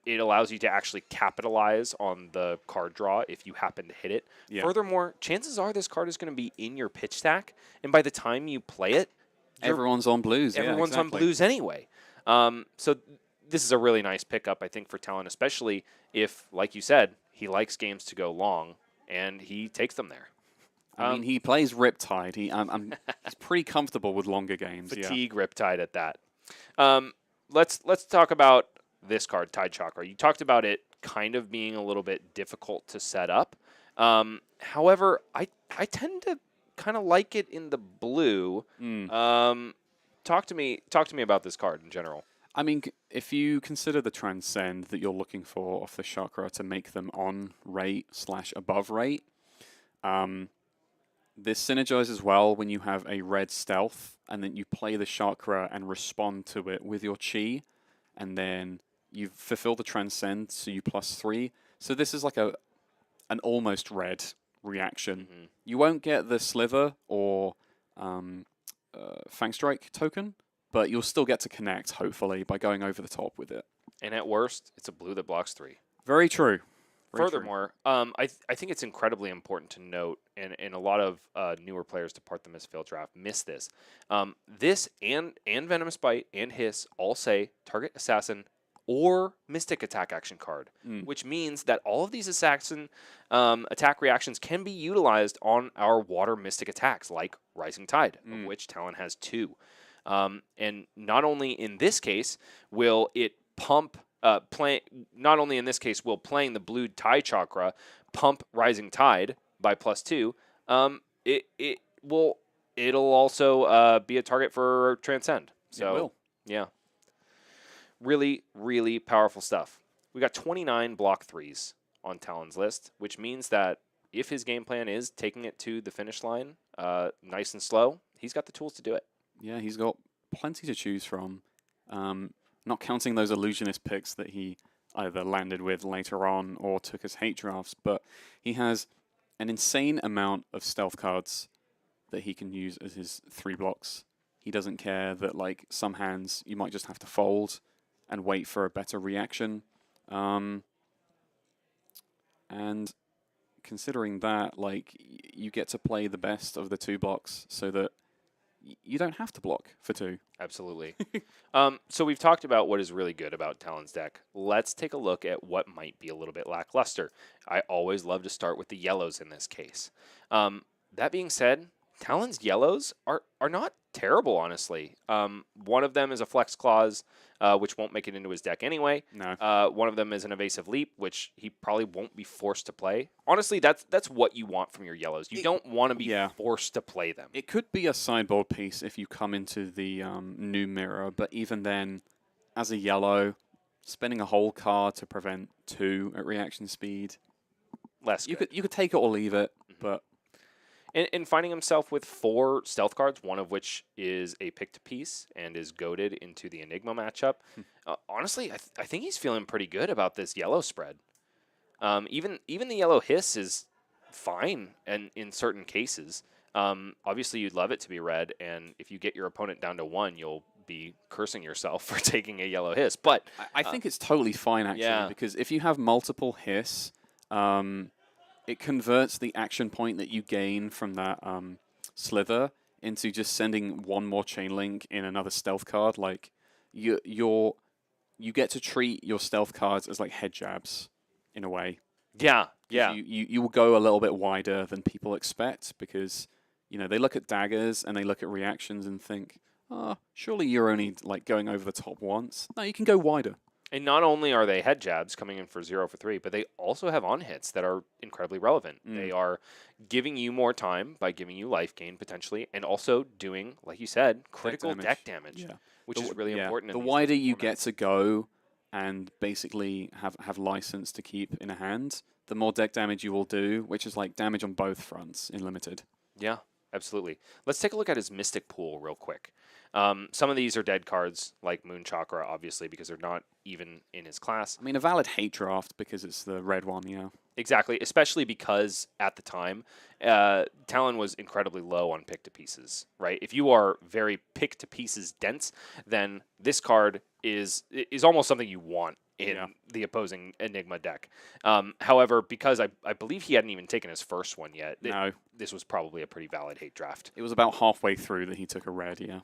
It allows you to actually capitalize on the card draw if you happen to hit it. Yeah. Furthermore, chances are this card is going to be in your pitch stack, and by the time you play it, everyone's on blues. Everyone's on blues anyway. So this is a really nice pickup, I think, for Talon, especially if, like you said, he likes games to go long, and he takes them there. I mean, he plays Riptide. He's pretty comfortable with longer games. Fatigue Riptide at that. Let's talk about this card, Tide Chakra. You talked about it kind of being a little bit difficult to set up. However, I tend to kind of like it in the blue. Talk to me about this card in general. I mean, if you consider the transcend that you're looking for off the chakra to make them on rate / above rate, this synergizes well when you have a red stealth and then you play the chakra and respond to it with your chi, and then you fulfill the transcend, so you +3. So this is like an almost red reaction. You won't get the Sliver or Fang Strike token, but you'll still get to connect, hopefully, by going over the top with it. And at worst, it's a blue that blocks 3. Very true. Furthermore, I think it's incredibly important to note, and a lot of newer players to part the Mistfield draft miss this. This and Venomous Bite and Hiss all say target assassin or mystic attack action card, which means that all of these assassin attack reactions can be utilized on our water mystic attacks, like Rising Tide, of which Talon has 2. And not only in this case will it pump. Not only in this case will playing the blue Tide Chakra pump Rising Tide by +2. It'll also be a target for Transcend. So it will. Yeah, really, really powerful stuff. We got 29 block 3s on Talon's list, which means that if his game plan is taking it to the finish line, nice and slow, he's got the tools to do it. Yeah, he's got plenty to choose from. Not counting those illusionist picks that he either landed with later on or took as hate drafts, but he has an insane amount of stealth cards that he can use as his 3 blocks. He doesn't care that, like, some hands you might just have to fold and wait for a better reaction. And considering that, like, you get to play the best of the 2 blocks so that you don't have to block for 2. Absolutely. So we've talked about what is really good about Talon's deck. Let's take a look at what might be a little bit lackluster. I always love to start with the yellows in this case. That being said, Talon's yellows are not terrible, honestly. One of them is a Flex Clause, which won't make it into his deck anyway. No. One of them is an Evasive Leap, which he probably won't be forced to play. Honestly, that's what you want from your yellows. You don't want to be forced to play them. It could be a sideboard piece if you come into the new mirror, but even then, as a yellow, spending a whole card to prevent 2 at reaction speed, less you good. could take it or leave it, but... And finding himself with 4 stealth cards, one of which is a picked piece and is goaded into the Enigma matchup. Honestly, I think he's feeling pretty good about this yellow spread. Even the yellow Hiss is fine and in certain cases. Obviously, you'd love it to be red, and if you get your opponent down to 1, you'll be cursing yourself for taking a yellow Hiss. But I think it's totally fine, actually, because if you have multiple Hiss... it converts the action point that you gain from that Slither into just sending 1 more chain link in another stealth card. Like, you get to treat your stealth cards as like head jabs, in a way. Yeah. You will go a little bit wider than people expect because, you know, they look at daggers and they look at reactions and think, oh, surely you're only like going over the top once. No, you can go wider. And not only are they head jabs coming in for 0 for 3, but they also have on hits that are incredibly relevant. They are giving you more time by giving you life gain potentially, and also doing, like you said, critical deck damage, which is really important. The wider you get to go and basically have license to keep in a hand, the more deck damage you will do, which is like damage on both fronts in limited. Yeah, absolutely. Let's take a look at his Mystic Pool real quick. Some of these are dead cards, like Moon Chakra, obviously, because they're not even in his class. I mean, a valid hate draft because it's the red one, yeah. Exactly, especially because at the time, Talon was incredibly low on pick to pieces, right? If you are very pick to pieces dense, then this card is almost something you want in the opposing Enigma deck. However, because I believe he hadn't even taken his first one yet, No. This was probably a pretty valid hate draft. It was about halfway through that he took a red, yeah.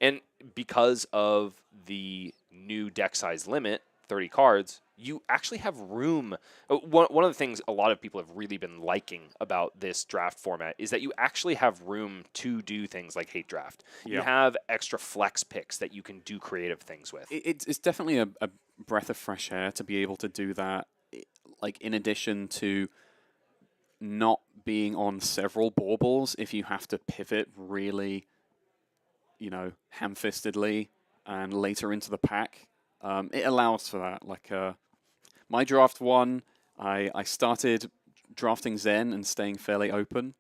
And because of the new deck size limit, 30 cards, you actually have room. One of the things a lot of people have really been liking about this draft format is that you actually have room to do things like hate draft. Yeah. You have extra flex picks that you can do creative things with. It's definitely a breath of fresh air to be able to do that, like in addition to not being on several baubles if you have to pivot really, ham-fistedly and later into the pack. It allows for that. Like my draft one, I started drafting Zen and staying fairly open.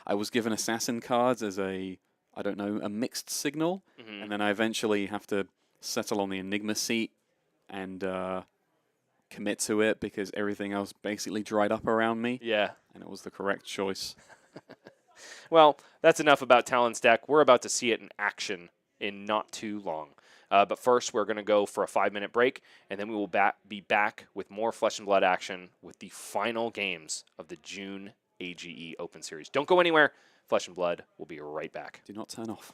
I was given Assassin cards as a mixed signal, and then I eventually have to settle on the Enigma seat and commit to it because everything else basically dried up around me. Yeah. And it was the correct choice. Well, that's enough about Talon's deck. We're about to see it in action in not too long. But first, we're going to go for a 5-minute break, and then we will be back with more Flesh and Blood action with the final games of the June AGE Open Series. Don't go anywhere. Flesh and Blood will be right back. Do not turn off.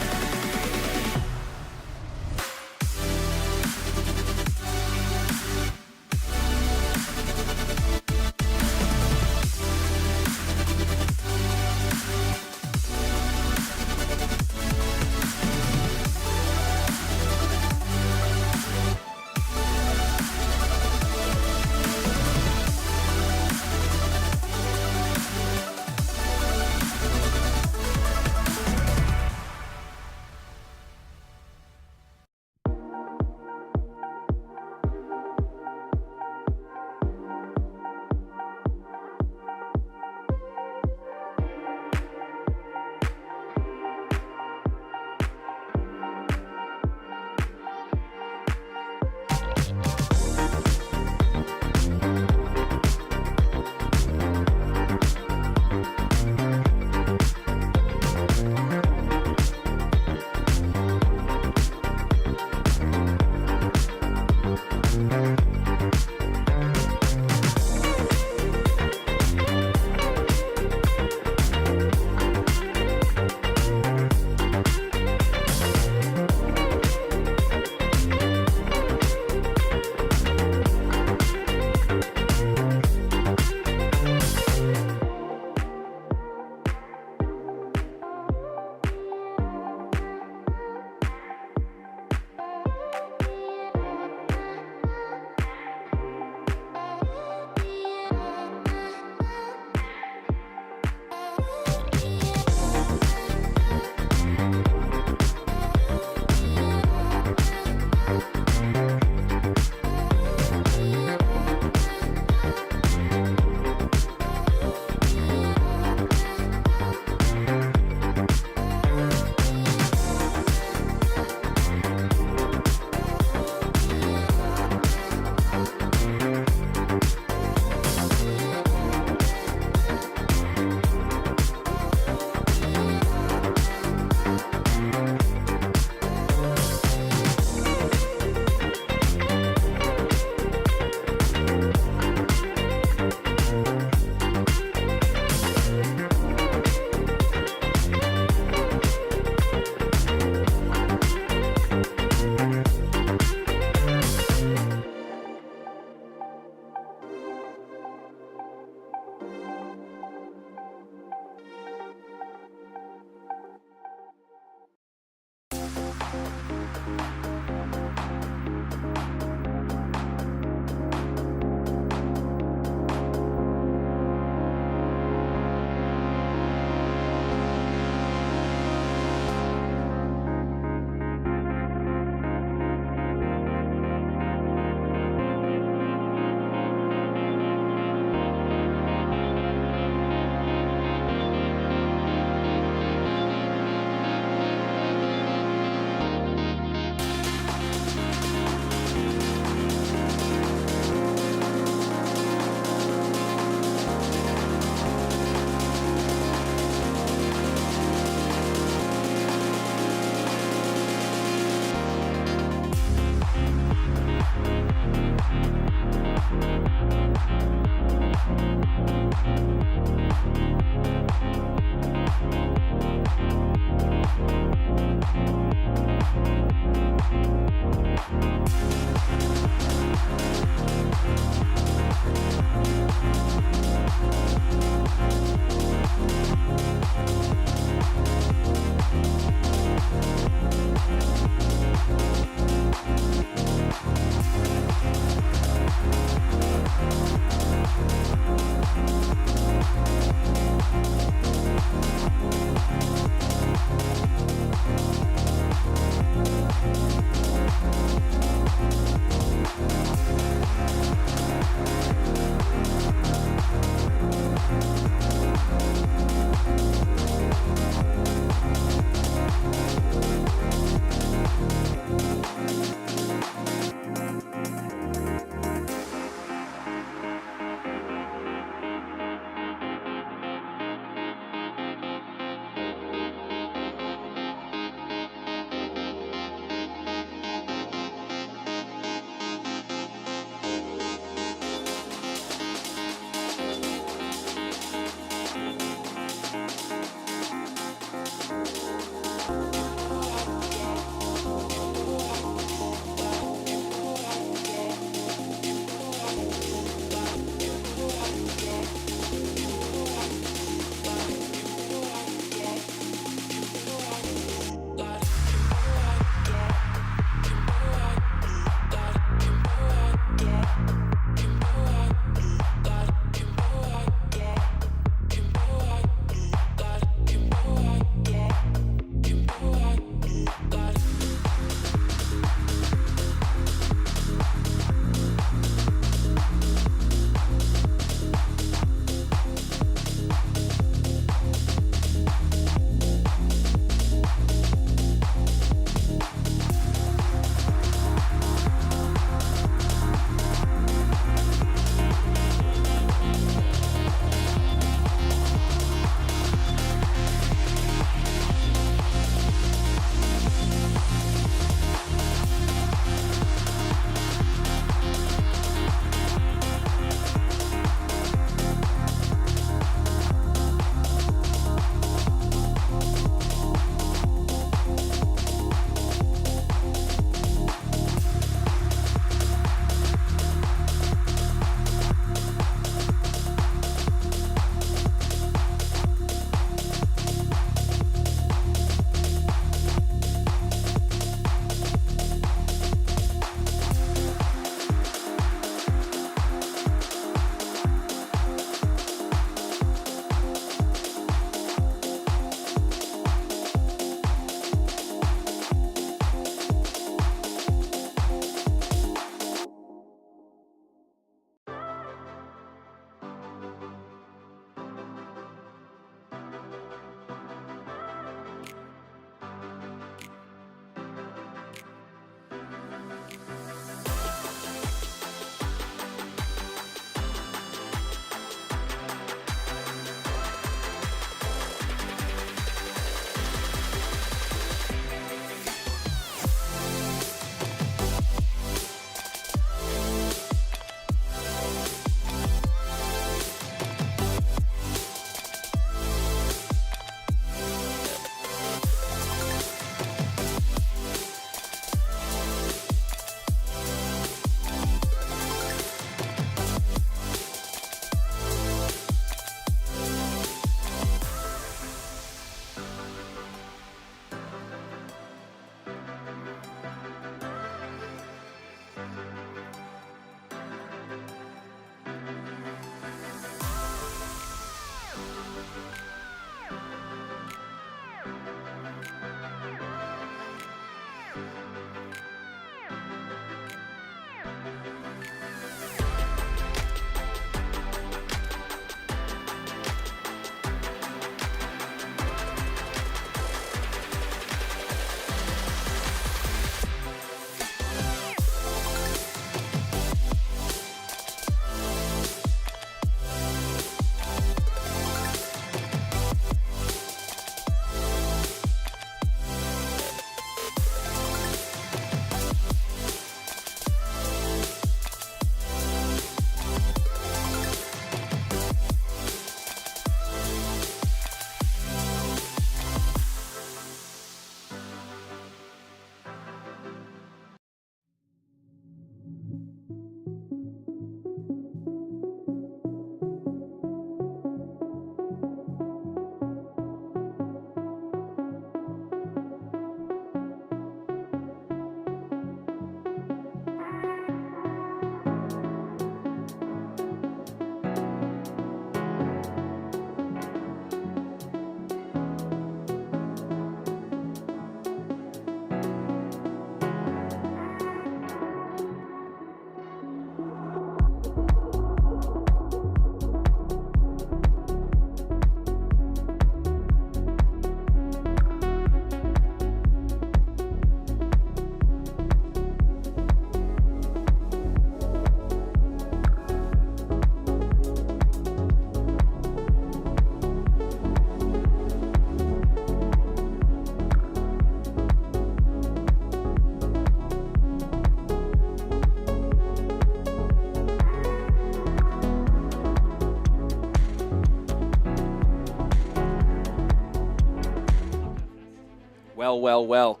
Well, well, well.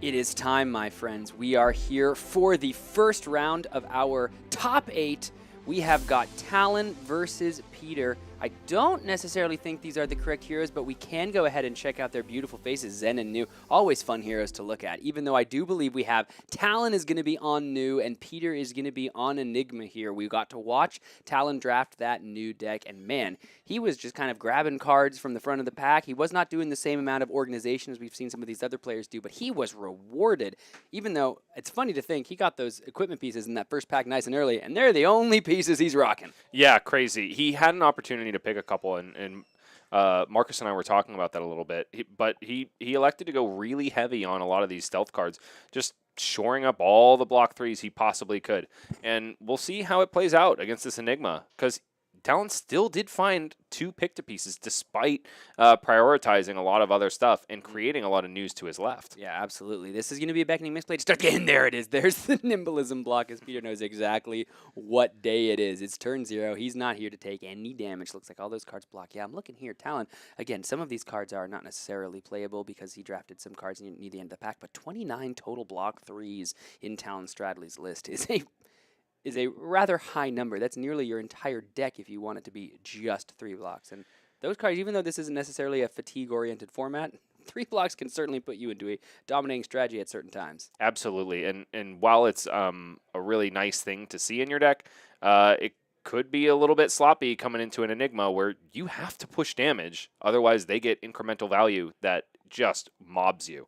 It is time, my friends. We are here for the first round of our top 8. We have got Talon versus Peter. I don't necessarily think these are the correct heroes, but we can go ahead and check out their beautiful faces. Zen and New, always fun heroes to look at, even though I do believe we have Talon is going to be on New and Peter is going to be on Enigma here. We got to watch Talon draft that New deck, and man, he was just kind of grabbing cards from the front of the pack. He was not doing the same amount of organization as we've seen some of these other players do, but he was rewarded, even though it's funny to think he got those equipment pieces in that first pack nice and early, and they're the only pieces he's rocking. Yeah, crazy. He had an opportunity to pick a couple, and Marcus and I were talking about that a little bit. But he elected to go really heavy on a lot of these stealth cards, just shoring up all the block 3s he possibly could. And we'll see how it plays out against this Enigma, because Talon still did find 2 pick-to-pieces despite prioritizing a lot of other stuff and creating a lot of news to his left. Yeah, absolutely. This is going to be a beckoning misplay to start again. There it is. There's the Nimblism block, as Peter knows exactly what day it is. It's turn 0. He's not here to take any damage. Looks like all those cards block. Yeah, I'm looking here. Talon, again, some of these cards are not necessarily playable because he drafted some cards near the end of the pack, but 29 total block 3s in Talon Stradley's list is a rather high number. That's nearly your entire deck if you want it to be just 3 blocks. And those cards, even though this isn't necessarily a fatigue-oriented format, 3 blocks can certainly put you into a dominating strategy at certain times. Absolutely. And while it's a really nice thing to see in your deck, it could be a little bit sloppy coming into an Enigma where you have to push damage. Otherwise, they get incremental value that just mobs you.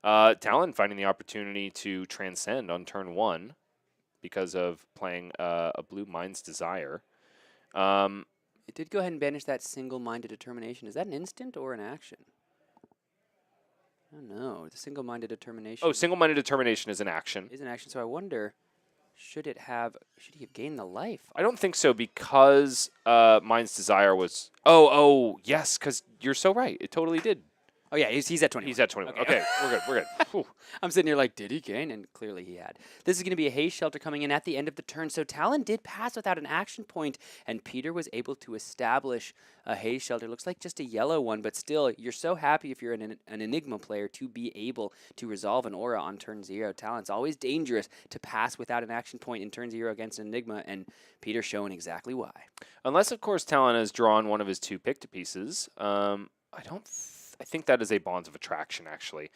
Talon finding the opportunity to transcend on turn 1 because of playing a blue Mind's Desire. It did go ahead and banish that single-minded determination. Is that an instant or an action? I don't know. The single-minded determination. Oh, single-minded determination is an action. Is an action. So I wonder, should he have gained the life? I don't think so because Mind's Desire was... Oh, yes, because you're so right. It totally did. Oh, yeah, he's at 21. He's at 21. Okay, we're good. I'm sitting here like, did he gain? And clearly he had. This is going to be a haze shelter coming in at the end of the turn. So Talon did pass without an action point, and Peter was able to establish a haze shelter. Looks like just a yellow one, but still, you're so happy if you're an Enigma player to be able to resolve an aura on turn 0. Talon's always dangerous to pass without an action point in turn 0 against an Enigma, and Peter's showing exactly why. Unless, of course, Talon has drawn one of his 2 pick-to-pieces. I think that is a Bonds of Attraction, actually.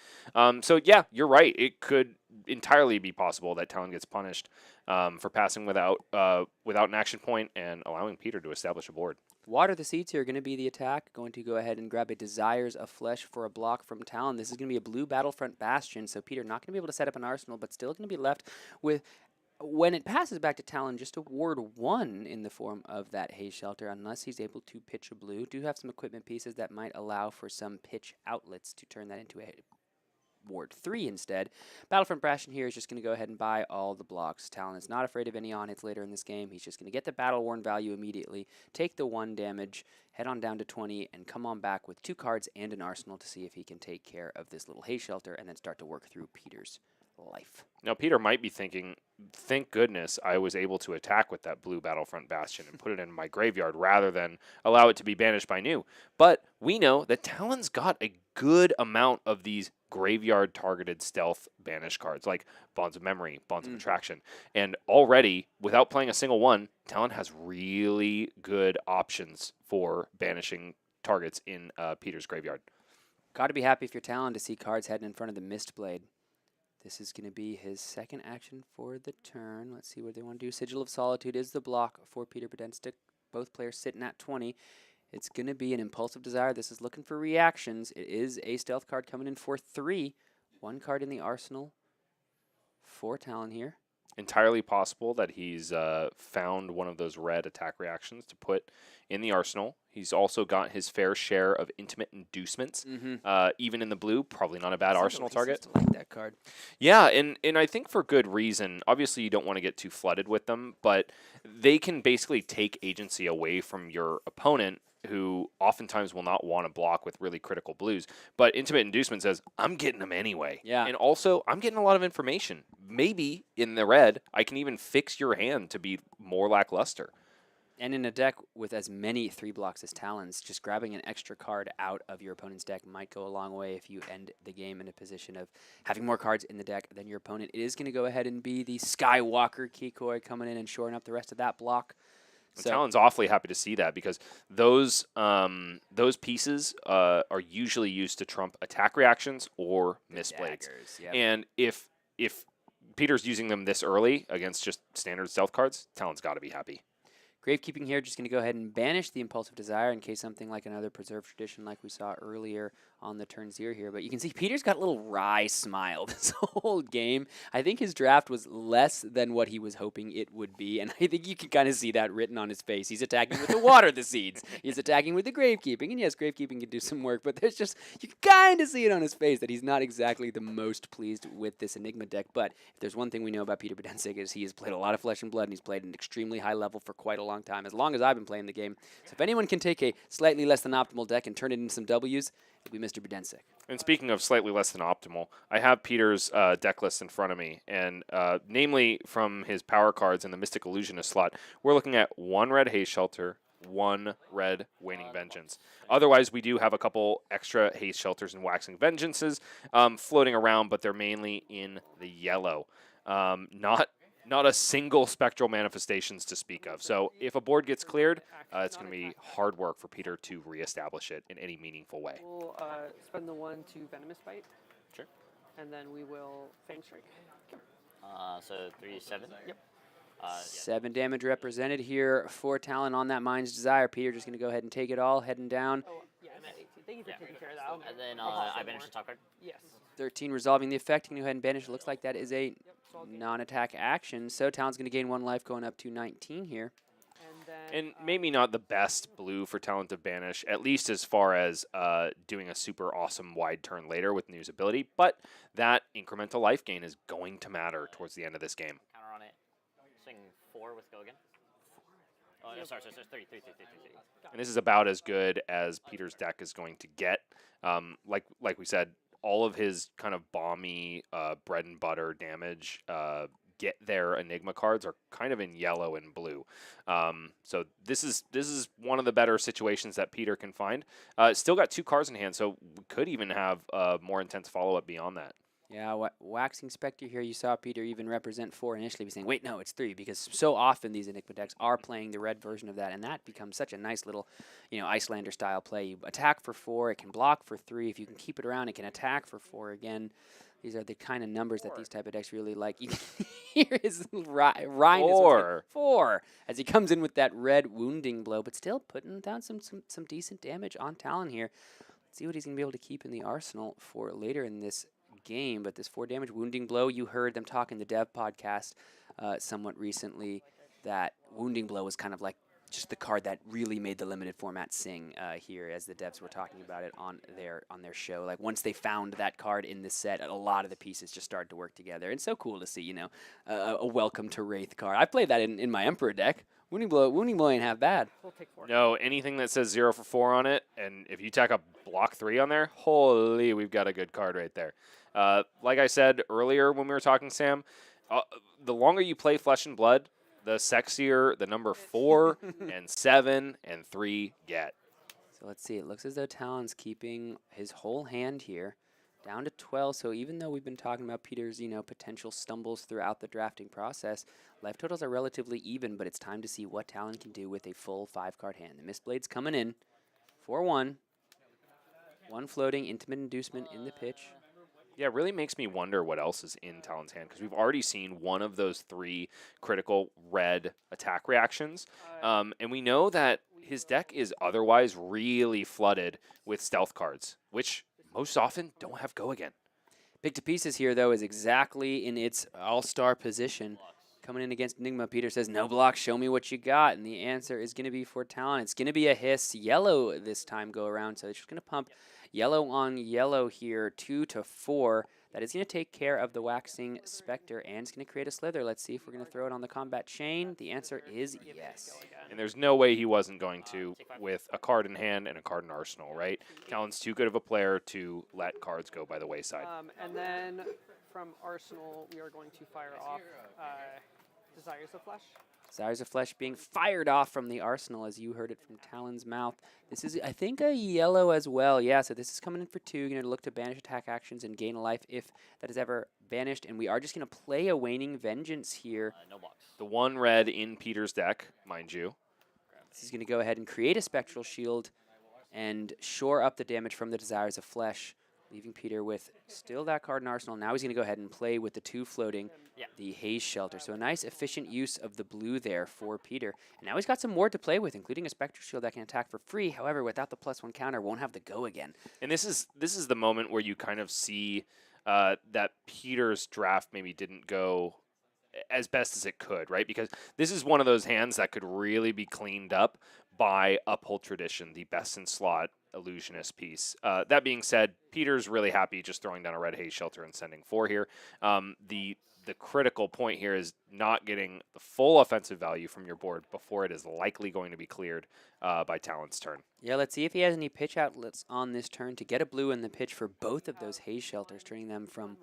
So, yeah, you're right. It could entirely be possible that Talon gets punished for passing without an action point and allowing Peter to establish a board. Water the Seeds here are going to be the attack. Going to go ahead and grab a Desires of Flesh for a block from Talon. This is going to be a blue Battlefront Bastion, so Peter not going to be able to set up an arsenal, but still going to be left with... When it passes back to Talon, just a ward 1 in the form of that haze shelter, unless he's able to pitch a blue. Do have some equipment pieces that might allow for some pitch outlets to turn that into a ward 3 instead. Battlefront Bastion here is just going to go ahead and buy all the blocks. Talon is not afraid of any on-hits later in this game. He's just going to get the battle-worn value immediately, take the 1 damage, head on down to 20, and come on back with 2 cards and an arsenal to see if he can take care of this little haze shelter and then start to work through Peter's life. Now, Peter might be thinking, thank goodness I was able to attack with that blue Battlefront Bastion and put it in my graveyard rather than allow it to be banished by New. But we know that Talon's got a good amount of these graveyard-targeted stealth banish cards, like Bonds of Memory, Bonds of Attraction. And already, without playing a single one, Talon has really good options for banishing targets in Peter's graveyard. Got to be happy if you're Talon to see cards heading in front of the Mistblade. This is going to be his second action for the turn. Let's see what they want to do. Sigil of Solitude is the block for Peter Buddensiek. Both players sitting at 20. It's going to be an Impulsive Desire. This is looking for reactions. It is a stealth card coming in for 3. 1 card in the arsenal for Talon here. Entirely possible that he's found one of those red attack reactions to put in the arsenal. He's also got his fair share of Intimate Inducements. Even in the blue, probably not a bad arsenal target. I like that card. Yeah, and I think for good reason. Obviously, you don't want to get too flooded with them, but they can basically take agency away from your opponent, who oftentimes will not want to block with really critical blues. But Intimate Inducement says, I'm getting them anyway. Yeah. And also, I'm getting a lot of information. Maybe in the red, I can even fix your hand to be more lackluster. And in a deck with as many 3 blocks as Talons, just grabbing an extra card out of your opponent's deck might go a long way if you end the game in a position of having more cards in the deck than your opponent. It is going to go ahead and be the Skywalker Kikoi coming in and shoring up the rest of that block. So Talon's awfully happy to see that because those pieces are usually used to trump attack reactions or misplays. Yep. And if Peter's using them this early against just standard stealth cards, Talon's got to be happy. Gravekeeping here, just going to go ahead and banish the Impulsive Desire in case something like another Preserved Tradition like we saw earlier on the turn 0 here. But you can see Peter's got a little wry smile this whole game. I think his draft was less than what he was hoping it would be, and I think you can kind of see that written on his face. He's attacking with the Water the Seeds. He's attacking with the Gravekeeping, and yes, Gravekeeping can do some work, but there's just, you can kind of see it on his face that he's not exactly the most pleased with this Enigma deck. But if there's one thing we know about Peter Buddensiek is he has played a lot of Flesh and Blood, and he's played at an extremely high level for quite a long time, as long as I've been playing the game. So if anyone can take a slightly less than optimal deck and turn it into some W's, it'll be Mr. Buddensiek. And speaking of slightly less than optimal, I have Peter's deck list in front of me, and namely from his power cards in the Mystic Illusionist slot, we're looking at 1 red Haze Shelter, 1 red Waning Vengeance. Otherwise, we do have a couple extra Haze Shelters and Waxing Vengeances floating around, but they're mainly in the yellow. Not a single Spectral Manifestations to speak of. So if a board gets cleared, it's going to be hard work for Peter to reestablish it in any meaningful way. We'll spend the 1 to Venomous Bite. Sure. And then we will Fang Strike. So 3, 7? Yep. 7 damage represented here for Talon on that Mind's Desire. Peter just going to go ahead and take it all, heading down. Oh, yeah, I meant 18. Thank you for taking care of that. And then I'll cost I it banish more. the top card. Yes. 13 resolving the effect. You can go ahead and banish. It looks like that is a So I'll get non-attack action. So Talon's going to gain 1 life, going up to 19 here. and then And maybe not the best blue for Talon to banish, at least as far as doing a super awesome wide turn later with News ability, but that incremental life gain is going to matter towards the end of this game. Counter on it. Swing 4 with go again. Oh, no, sorry, 3. And this is about as good as Peter's deck is going to get. Like we said, all of his kind of bomby bread and butter damage get their Enigma cards are kind of in yellow and blue. So this is one of the better situations that Peter can find. Still got 2 cards in hand, so we could even have a more intense follow-up beyond that. Yeah, Waxing Spectre here, you saw Peter even represent 4 initially, be saying, wait, no, it's 3, because so often these Enigma decks are playing the red version of that, and that becomes such a nice little, Icelander-style play. You attack for 4, it can block for 3. If you can keep it around, it can attack for 4 again. These are the kind of numbers that these type of decks really like. You can hear his Ryan is 4 as he comes in with that red wounding blow, but still putting down some decent damage on Talon here. Let's see what he's going to be able to keep in the arsenal for later in this game. But this 4 damage wounding blow, you heard them talk in the dev podcast somewhat recently that wounding blow was kind of like just the card that really made the limited format sing here, as the devs were talking about it on their show. Like once they found that card in the set, a lot of the pieces just started to work together. And so cool to see, a welcome to Wraith card. I played that in my Emperor deck. Wounding blow ain't half bad. we'll take 4. No, anything that says 0 for 4 on it, and if you tack a block 3 on there, holy, we've got a good card right there. Like I said earlier when we were talking, Sam, the longer you play Flesh and Blood, the sexier the number 4 and 7 and 3 get. So let's see. It looks as though Talon's keeping his whole hand here down to 12. So even though we've been talking about Peter's, potential stumbles throughout the drafting process, life totals are relatively even, but it's time to see what Talon can do with a full 5-card hand. The Mistblade's coming in. 4-1. 1 floating, Intimate Inducement in the pitch. Yeah, it really makes me wonder what else is in Talon's hand, because we've already seen one of those 3 critical red attack reactions, and we know that his deck is otherwise really flooded with stealth cards, which most often don't have go again. Pick to Pieces here, though, is exactly in its all-star position. Coming in against Enigma, Peter says, no block, show me what you got. And the answer is going to be for Talon. It's going to be a hiss yellow this time go around. So it's just going to pump yellow on yellow here, 2 to 4. That is going to take care of the Waxing Spectre, and it's going to create a Slither. Let's see if we're going to throw it on the combat chain. The answer is yes. And there's no way he wasn't going to with a card in hand and a card in arsenal, right? Talon's too good of a player to let cards go by the wayside. And then from Arsenal, we are going to fire off Desires of Flesh. Desires of Flesh being fired off from the arsenal as you heard it from Talon's mouth. This is, I think, a yellow as well. Yeah, so this is coming in for 2. You're going to look to banish attack actions and gain a life if that is ever banished. And we are just going to play a Waning Vengeance here. No blocks. The 1 red in Peter's deck, mind you. This is going to go ahead and create a Spectral Shield and shore up the damage from the Desires of Flesh, leaving Peter with still that card in arsenal. Now he's going to go ahead and play with the 2 floating, the Haze Shelter. So a nice efficient use of the blue there for Peter. And now he's got some more to play with, including a Spectral Shield that can attack for free. However, without the +1 counter, won't have the go again. And this is the moment where you kind of see that Peter's draft maybe didn't go as best as it could, right? Because this is one of those hands that could really be cleaned up by Uphold Tradition, the best in slot illusionist piece. That being said, Peter's really happy just throwing down a red Haze Shelter and sending 4 here. The critical point here is not getting the full offensive value from your board before it is likely going to be cleared by Talon's turn. Yeah, let's see if he has any pitch outlets on this turn to get a blue in the pitch for both of those Haze Shelters, turning them from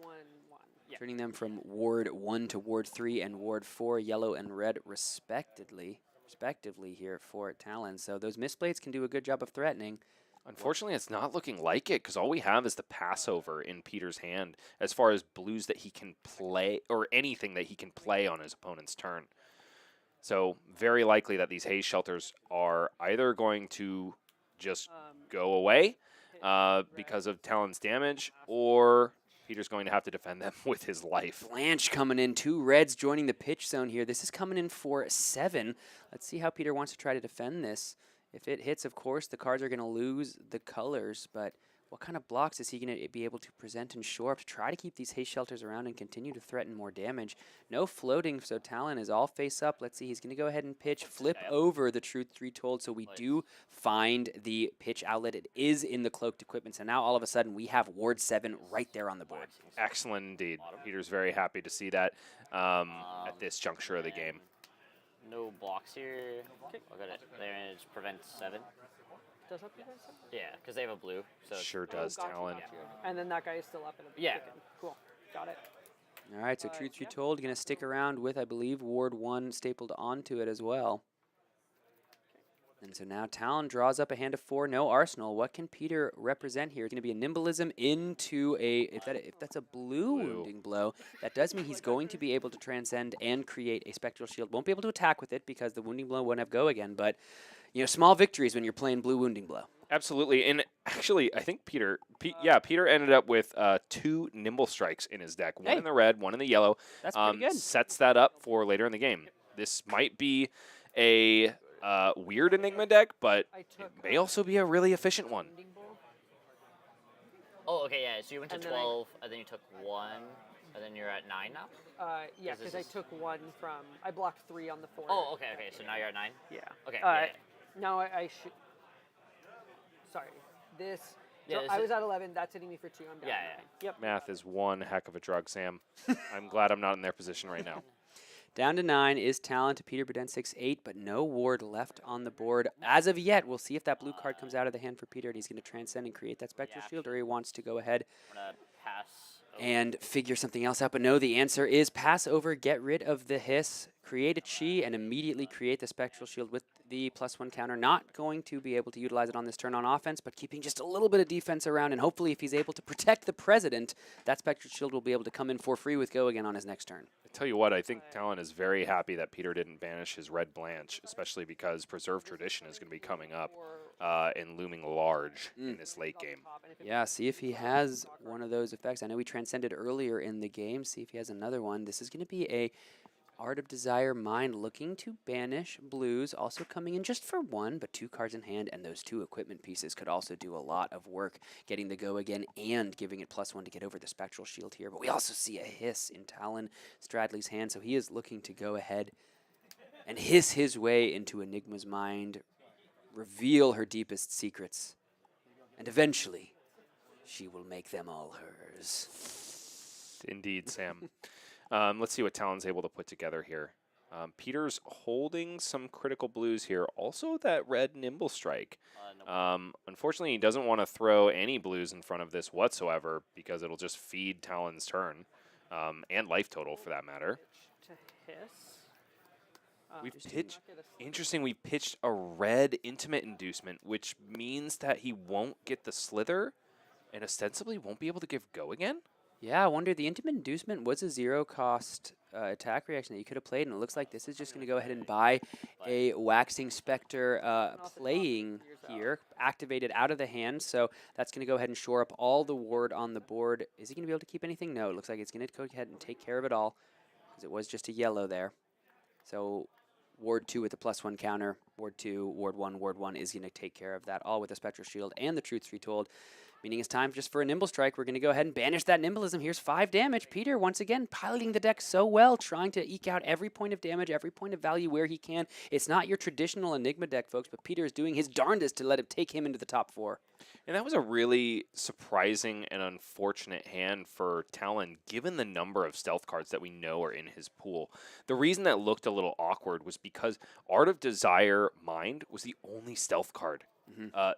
Ward 1 to Ward 3 and Ward 4, yellow and red respectively here for Talon. So those Mistblades can do a good job of threatening. Unfortunately, it's not looking like it because all we have is the passover in Peter's hand as far as blues that he can play or anything that he can play on his opponent's turn. So very likely that these Haze Shelters are either going to just go away because of Talon's damage, or Peter's going to have to defend them with his life. Blanche coming in, 2 reds joining the pitch zone here. This is coming in for 7. Let's see how Peter wants to try to defend this. If it hits, of course, the cards are going to lose the colors, but what kind of blocks is he going to be able to present and shore up to try to keep these Haze Shelters around and continue to threaten more damage? No floating, so Talon is all face up. Let's see, he's going to go ahead and pitch, flip over the Truth Retold, so we do find the pitch outlet. It is in the cloaked equipment, so now all of a sudden we have Ward 7 right there on the board. Excellent indeed. Peter's very happy to see that at this juncture of the game. No blocks here. Look at it. There it prevents 7. Does that prevent 7? Yeah, because they have a blue. So Sure does, gotcha, Talon. gotcha. And then that guy is still up in a Yeah. chicken. Cool. Got it. All right, so Truth Retold going to stick around with, I believe, Ward 1 stapled onto it as well. And so now Talon draws up a hand of 4, no arsenal. What can Peter represent here? It's going to be a Nimblism into a, if that's a blue wounding blow, that does mean he's going to be able to transcend and create a Spectral Shield. Won't be able to attack with it because the wounding blow won't have go again, but you know, small victories when you're playing blue wounding blow. Absolutely, and actually, I think Peter ended up with 2 Nimble Strikes in his deck, one in the red, one in the yellow. That's pretty good. Sets that up for later in the game. This might be a weird Enigma deck, but it may also be a really efficient one. Oh, okay, yeah. So you went to And then 12, and then you took 1, and then you're at 9 now? Yeah, Is this because I just- took 1 from, I blocked 3 on the 4. Oh, okay, okay. So now you're at 9? Yeah. Okay, yeah. Now I should, sorry, this, Yeah, so this I is- was at 11, that's hitting me for 2, I'm down Yeah, to yeah. 9. Yep. Math is one heck of a drug, Sam. I'm glad I'm not in their position right now. Down to 9 is Talon to Peter Buddensiek's 8, but no Ward left on the board as of yet. We'll see if that blue card comes out of the hand for Peter, and he's going to transcend and create that Spectral Shield, or he wants to go ahead I'm going to pass over. and figure something else out. But no, the answer is pass over, get rid of the hiss, create a chi, and immediately create the Spectral Shield with the +1 counter. Not going to be able to utilize it on this turn on offense, but keeping just a little bit of defense around, and hopefully if he's able to protect the President, that Spectral Shield will be able to come in for free with go again on his next turn. I tell you what, I think Talon is very happy that Peter didn't banish his red Blanche, especially because Preserved Tradition is going to be coming up and looming large in this late game. Yeah, see if he has one of those effects. I know he transcended earlier in the game. See if he has another one. This is going to be a Art of Desire Mind looking to banish blues, also coming in just for 1, but 2 cards in hand, and those 2 equipment pieces could also do a lot of work getting the go again and giving it +1 to get over the Spectral Shield here. But we also see a hiss in Talon Stradley's hand, so he is looking to go ahead and hiss his way into Enigma's mind, reveal her deepest secrets, and eventually she will make them all hers. Indeed, Sam. Let's see what Talon's able to put together here. Peter's holding some critical blues here. Also that red Nimble Strike. Unfortunately, he doesn't want to throw any blues in front of this whatsoever because it'll just feed Talon's turn and life total for that matter. To hiss. We've Interesting. pitched. Interesting. We pitched a red intimate inducement, which means that he won't get the slither, and ostensibly won't be able to give go again. Yeah, I wonder, the Intimate Inducement was a zero-cost attack reaction that you could have played, and it looks like this is just going to go ahead and buy a Waxing Spectre playing here, activated out of the hand, so that's going to go ahead and shore up all the ward on the board. Is he going to be able to keep anything? No, it looks like it's going to go ahead and take care of it all, because it was just a yellow there. So Ward 2 with the +1 counter, Ward 2, Ward 1 is going to take care of that, all with the Spectral Shield and the Truth Retold. Meaning it's time just for a Nimble Strike. We're going to go ahead and banish that Nimbleism. Here's 5 damage. Peter, once again, piloting the deck so well, trying to eke out every point of damage, every point of value where he can. It's not your traditional Enigma deck, folks, but Peter is doing his darndest to let it take him into the top 4. And that was a really surprising and unfortunate hand for Talon, given the number of stealth cards that we know are in his pool. The reason that looked a little awkward was because Art of Desire Mind was the only stealth card.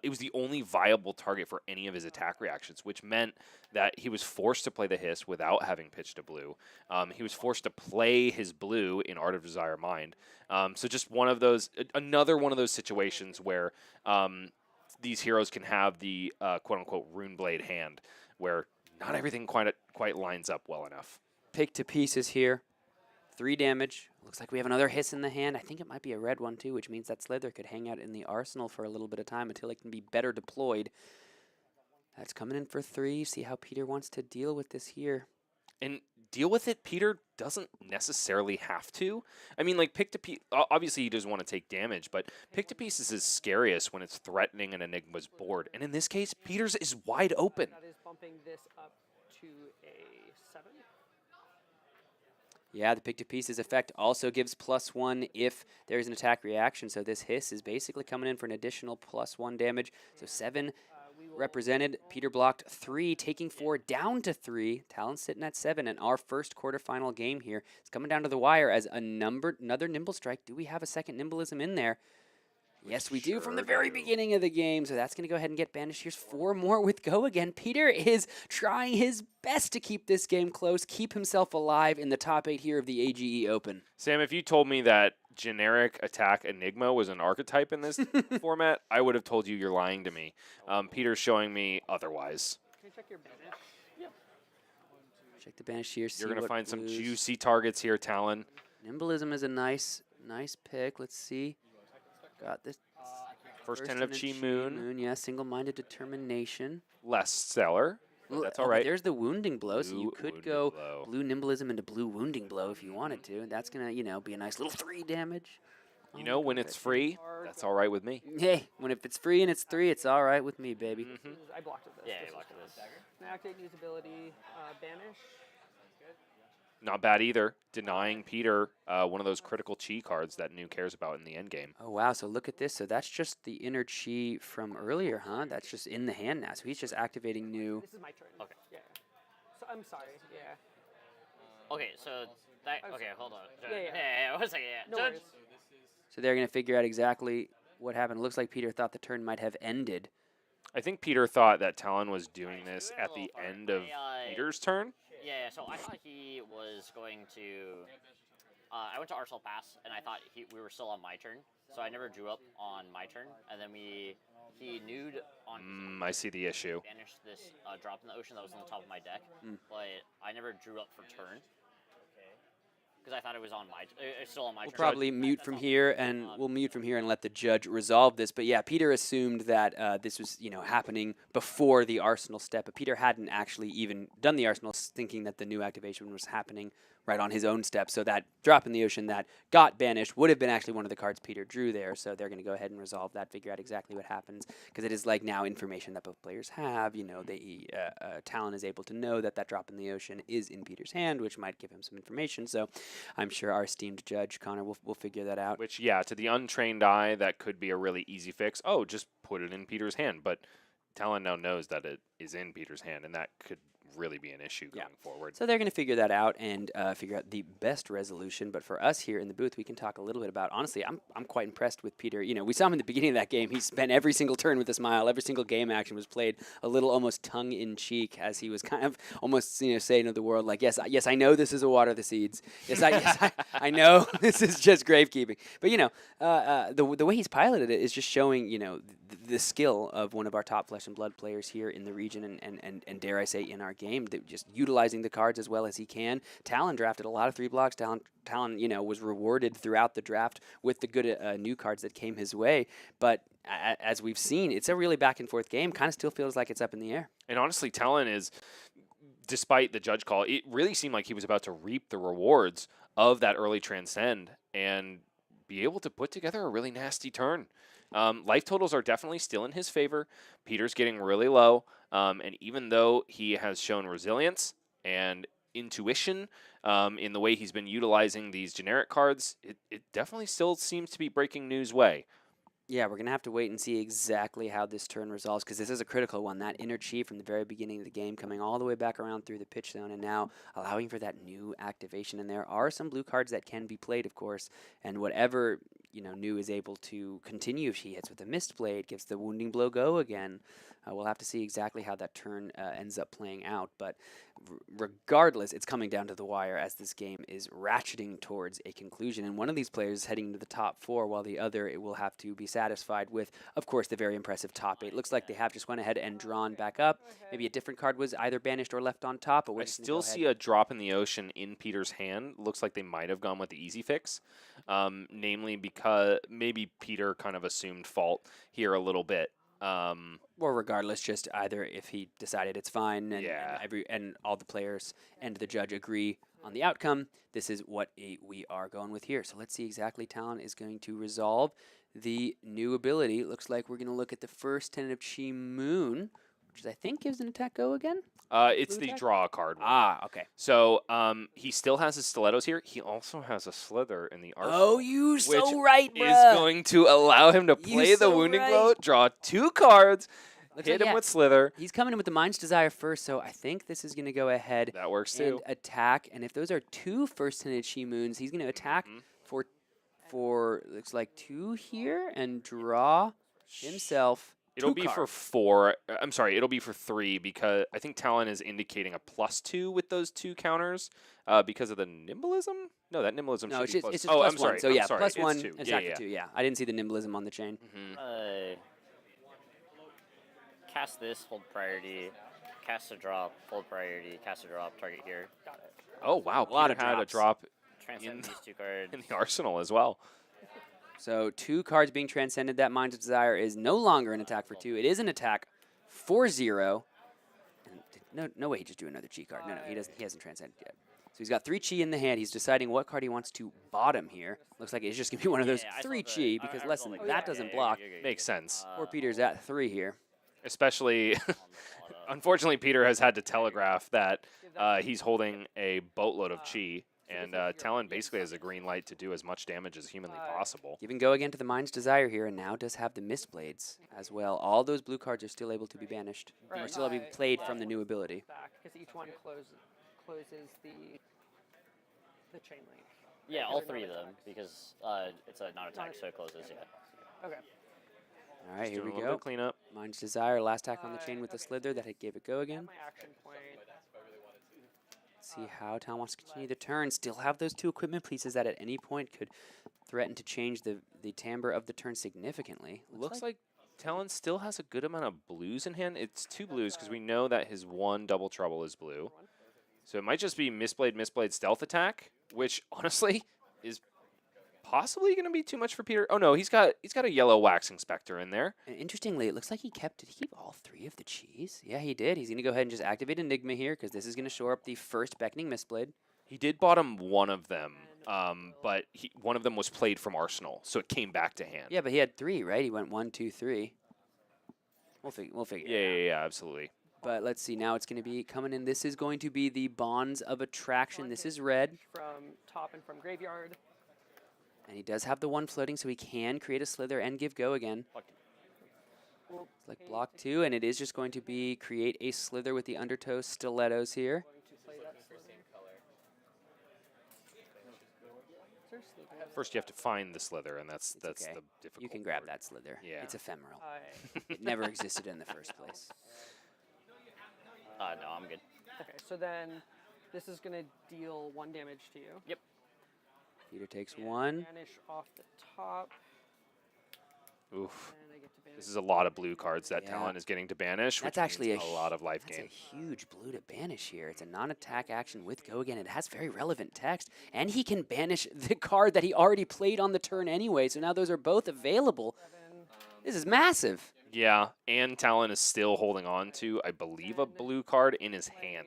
It was the only viable target for any of his attack reactions, which meant that he was forced to play the Hiss without having pitched a blue. He was forced to play his blue in Art of Desire Mind. So just one of those, another one of those situations where these heroes can have the quote-unquote Rune Blade hand, where not everything quite lines up well enough. Pick to pieces here. 3 damage. Looks like we have another Hiss in the hand. I think it might be a red one too, which means that Slither could hang out in the arsenal for a little bit of time until it can be better deployed. That's coming in for 3. See how Peter wants to deal with this here. And deal with it, Peter doesn't necessarily have to. I mean, like, pick to piece, obviously he doesn't want to take damage, but pick to pieces is scariest when it's threatening an Enigma's board. And in this case, Peter's is wide open. That is bumping this up to a 7. Yeah, the pick to pieces effect also gives +1 if there's an attack reaction. So this Hiss is basically coming in for an additional +1 damage. So 7 represented. Peter blocked 3, taking 4 down to 3. Talon sitting at 7, and our first quarterfinal game here is coming down to the wire as another Nimble Strike. Do we have a second Nimbleism in there? Yes, we do from the very beginning of the game. So that's going to go ahead and get banished. Here's 4 more with go again. Peter is trying his best to keep this game close, keep himself alive in the top 8 here of the AGE Open. Sam, if you told me that generic attack Enigma was an archetype in this format, I would have told you you're lying to me. Peter's showing me otherwise. Can you check your banish? Yep. Check the banish here. You're going to find some blues. juicy targets here, Talon. Nimbleism is a nice pick. Let's see. Got this. First tenant of Chi Moon. Yeah, single-minded determination. Less stellar. But that's all but right. There's the wounding blow, so you Blue could wounding go blow. blue nimbleism into blue wounding blow if you wanted to. And that's gonna, be a nice little 3 damage. You know, when it's free, that's all right with me. Hey, if it's free and it's 3, it's all right with me, baby. I blocked it this. Yeah, This you is blocked fine. this. Now activate use ability, banish. Not bad either. Denying Peter one of those critical chi cards that New cares about in the end game. Oh, wow. So look at this. So that's just the inner chi from earlier, huh? That's just in the hand now. So he's just activating new. This is my turn. Okay. Yeah. So I'm sorry. Yeah. Okay, so that. Okay, hold on. Yeah. One second. Yeah. No Judge. worries. So they're going to figure out exactly what happened. It looks like Peter thought the turn might have ended. I think Peter thought that Talon was doing Alright, this so we went at a the little far. end of I, Peter's turn. Yeah, so I thought he was going to. I went to Arsenal Pass, and I thought we were still on my turn, so I never drew up on my turn. And then he nude on. I see the issue. Banished this drop in the ocean that was on the top of my deck, but I never drew up for turn because I thought it was on my. It's still on my We'll turn. probably mute from here, and we'll mute from here and let the judge resolve this. But yeah, Peter assumed that this was, happening before the Arsenal step. But Peter hadn't actually even done the Arsenal, thinking that the new activation was happening right on his own step. So that drop in the ocean that got banished would have been actually one of the cards Peter drew there. So they're going to go ahead and resolve that, figure out exactly what happens, because it is like now information that both players have. Talon is able to know that that drop in the ocean is in Peter's hand, which might give him some information. So I'm sure our esteemed judge, Connor, will figure that out. Which, yeah, to the untrained eye, that could be a really easy fix. Oh, just put it in Peter's hand. But Talon now knows that it is in Peter's hand, and that could really be an issue Yeah. going forward. So they're going to figure that out and figure out the best resolution. But for us here in the booth, we can talk a little bit about, honestly, I'm quite impressed with Peter. You know, we saw him in the beginning of that game. He spent every single turn with a smile. Every single game action was played a little almost tongue-in-cheek as he was kind of almost, you know, saying to the world, like, yes, I know this is a water the seeds. I know this is just gravekeeping. But, you know, the way he's piloted it is just showing, you know, the skill of one of our top Flesh and Blood players here in the region and dare I say in our game, that just utilizing the cards as well as he can. Talon drafted a lot of 3 blocks. Talon, you know, was rewarded throughout the draft with the good new cards that came his way. But as we've seen, it's a really back and forth game. Kind of still feels like it's up in the air. And honestly, Talon is, despite the judge call, it really seemed like he was about to reap the rewards of that early transcend and be able to put together a really nasty turn. Life totals are definitely still in his favor. Peter's getting really low, and even though he has shown resilience and intuition in the way he's been utilizing these generic cards, it definitely still seems to be breaking news way. Yeah, we're going to have to wait and see exactly how this turn resolves, because this is a critical one. That inner chi from the very beginning of the game coming all the way back around through the pitch zone and now allowing for that new activation. And there are some blue cards that can be played, of course, and whatever, you know, New is able to continue if she hits with a Mist Blade, gives the Wounding Blow go again. We'll have to see exactly how that turn ends up playing out. But regardless, it's coming down to the wire as this game is ratcheting towards a conclusion. And one of these players is heading to the top 4, while the other it will have to be satisfied with, of course, the very impressive top 8. Looks like they have just went ahead and drawn back up. Maybe a different card was either banished or left on top. But I still see a drop in the ocean in Peter's hand. Looks like they might have gone with the easy fix, namely because maybe Peter kind of assumed fault here a little bit. Or regardless, just either if he decided it's fine Yeah. and all the players and the judge agree on the outcome, this is what we are going with here. So let's see exactly Talon is going to resolve the new ability. Looks like we're going to look at the first tentative Chi Moon, which I think gives an attack go again. It's Blue the attack? draw card one. Ah, okay. So he still has his stilettos here. He also has a slither in the arsenal. Oh, you so which right, is bruh. going to allow him to You play the so wounding right. blow, draw 2 cards, Looks hit like, him yeah, with slither. he's coming in with the Mind's Desire first, so I think this is going to go ahead That works and too. attack. And if those are 2 first tentative Chi Moons, he's going to attack for looks like 2 here and draw himself. It'll 2 be for cards. 4. I'm sorry, it'll be for 3 because I think Talon is indicating a +2 with those 2 counters because of the nimblism. No, that nimblism No, should it's be just, plus. it's just oh, plus I'm sorry. 1. So I'm yeah, sorry. plus It's 1 2. attack Yeah, for 2. Yeah, I didn't see the nimblism on the chain. Cast this, hold priority. Cast a drop, hold priority. Cast a drop, target here. Got it. Oh wow, A lot Peter of had a drops. drop Transcend In these 2 cards. in the arsenal as well. So 2 cards being transcended. That Mind's Desire is no longer an attack for 2. It is an attack for 0. And no way he just drew another Chi card. No, he doesn't. He hasn't transcended yet. So he's got 3 Chi in the hand. He's deciding what card he wants to bottom here. Looks like it's just gonna be one of those Yeah, I saw 3 the- Chi I- because I less saw than the- that yeah, doesn't yeah, block. you're good, Makes you're good. sense. Poor Peter's at 3 here. Especially, unfortunately, Peter has had to telegraph that he's holding a boatload of chi, and Talon basically has a green light to do as much damage as humanly possible. Give and go again to the Mind's Desire here, and now does have the Mist Blades as well. All those blue cards are still able to be banished, or Right. still able to be played from the new ability. Back because each one closes the chain link. Yeah, Right, all they're 3 of not them because it's a non-attack, so it closes. Yeah. Okay. All right, here Doing we a little bit go. of cleanup. Mind's Desire, last attack on the chain with the Slither. That it gave it go At again. my action point. See how Talon wants to continue the turn. Still have those 2 equipment pieces that at any point could threaten to change the timbre of the turn significantly. Looks like Talon still has a good amount of blues in hand. It's 2 blues because we know that his 1 double trouble is blue. So it might just be Mistblade stealth attack, which honestly is possibly going to be too much for Peter. Oh no, he's got a yellow waxing specter in there. And interestingly, it looks like did he keep all 3 of the Chis? Yeah, he did. He's going to go ahead and just activate Enigma here because this is going to shore up the first Beckoning Mistblade. He did bottom 1 of them, but one of them was played from Arsenal, so it came back to hand. Yeah, but he had 3, right? He went 1, 2, 3. We'll figure it out. Yeah, absolutely. But let's see. Now it's going to be coming in. This is going to be the Bonds of Attraction. This is red. From top and from graveyard. And he does have the 1 floating, so he can create a Slither and give go again. It's like block 2, and it is just going to be create a slither with the undertow stilettos here. First, you have to find the slither, and that's okay. the difficult You can grab part. that slither. Yeah. It's ephemeral. I, It never existed in the first place. No, I'm good. okay, so then this is going to deal 1 damage to you. Yep. Peter takes 1. Banish off the top. Oof. And I get to banish. This is a lot of blue cards that Yeah. Talon is getting to banish, That's which actually means a lot of life that's gain. a huge blue to banish here. It's a non-attack action with go again. It has very relevant text, and he can banish the card that he already played on the turn anyway. So now those are both available. This is massive. Yeah, and Talon is still holding on to, I believe, a blue card in his hand.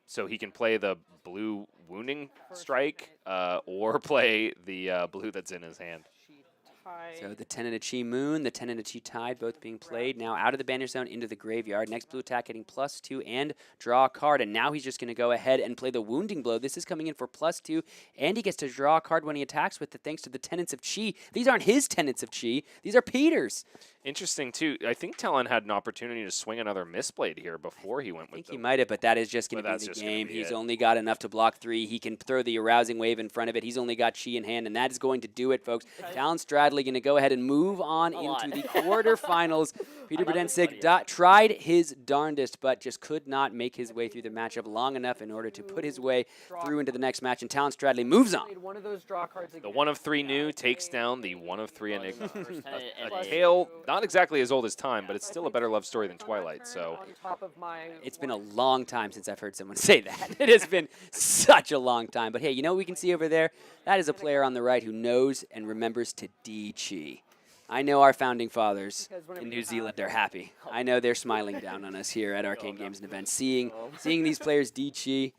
So he can play the blue wounding strike or play the blue that's in his hand. She tied. So the Tenenochi Moon, the Tenenochi Tide both being played now out of the banish zone into the graveyard. Next blue attack getting +2 and draw a card. And now he's just going to go ahead and play the Wounding Blow. This is coming in for +2, and he gets to draw a card when he attacks with it thanks to the Tenets of Chi. These aren't his Tenets of Chi. These are Peter's. Interesting, too. I think Talon had an opportunity to swing another Mistblade here before he went I think with he the... might have, but that is just going But to that's be the just gonna game. be He's it. only got enough to block 3. He can throw the Arousing Wave in front of it. He's only got Chi in hand, and that is going to do it, folks. Talon Stradley going to go ahead and move on A into lot. the quarterfinals. Peter love this Buddensiek one, yeah. tried his darndest, but just could not make his way through the matchup long enough in order to put his way through into the next match, and Talon Stradley moves on. Played one of those draw cards again. The 1 of 3 new takes down the 1 of 3 Enigma. First tenant A and tale not exactly as old as time, but it's still a better love story than Twilight, so... On top of my It's been a long time since I've heard someone say that. It has been such a long time. But hey, you know what we can see over there? That is a player on the right who knows and remembers to D-Chi. I know our founding fathers in New Zealand are happy. I know they're smiling down on us here at Arcane Games and Events. Seeing these players D-Chi,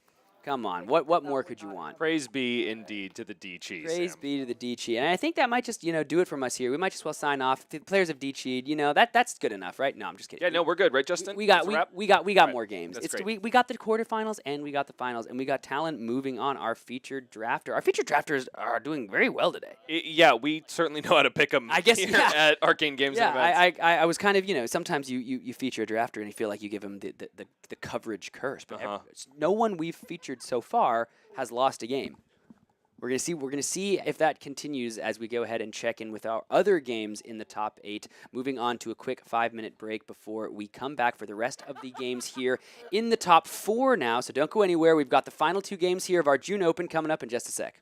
come on, what more could you want? Praise be indeed to the D-Chi, Praise Sam. be to the D-Chi. And I think that might just, do it from us here. We might just well sign off. The players of D-Chi, that's good enough, right? No, I'm just kidding. Yeah, no, we're good, right, Justin? We got That's a wrap? we got Right. more games. That's It's great. we got the quarterfinals and we got the finals, and we got Talon moving on. Our featured drafter. Our featured drafters are doing very well today. Yeah, we certainly know how to pick them I guess, here yeah. at Arcane Games and Events. I was kind of, sometimes you feature a drafter and you feel like you give him the coverage curse, but no one we've featured so far has lost a game. We're gonna see if that continues as we go ahead and check in with our other games in the top 8. Moving on to a quick 5-minute break before we come back for the rest of the games here in the top 4 now. So don't go anywhere. We've got the final 2 games here of our June Open coming up in just a sec.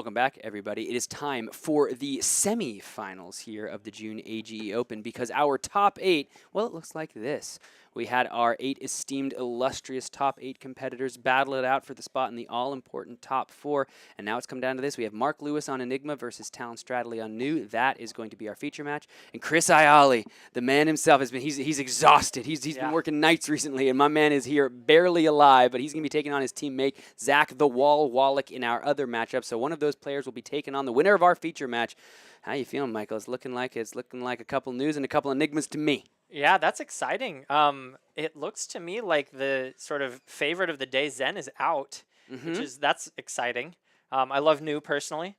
Welcome back, everybody. It is time for the semifinals here of the June AGE Open because our top 8, well, it looks like this. We had our 8 esteemed, illustrious top 8 competitors battle it out for the spot in the all-important top 4. And now it's come down to this. We have Mark Lewis on Enigma versus Talon Stradley on New. That is going to be our feature match. And Chris Iaali, the man himself, he's exhausted. He's been working nights recently, and my man is here barely alive, but he's going to be taking on his teammate, Zach the Wall Wallach, in our other matchup. So one of those players will be taking on the winner of our feature match. How you feeling, Michael? It's looking like a couple news and a couple enigmas to me. Yeah, that's exciting. It looks to me like the sort of favorite of the day, Zen, is out, that's exciting. I love New personally.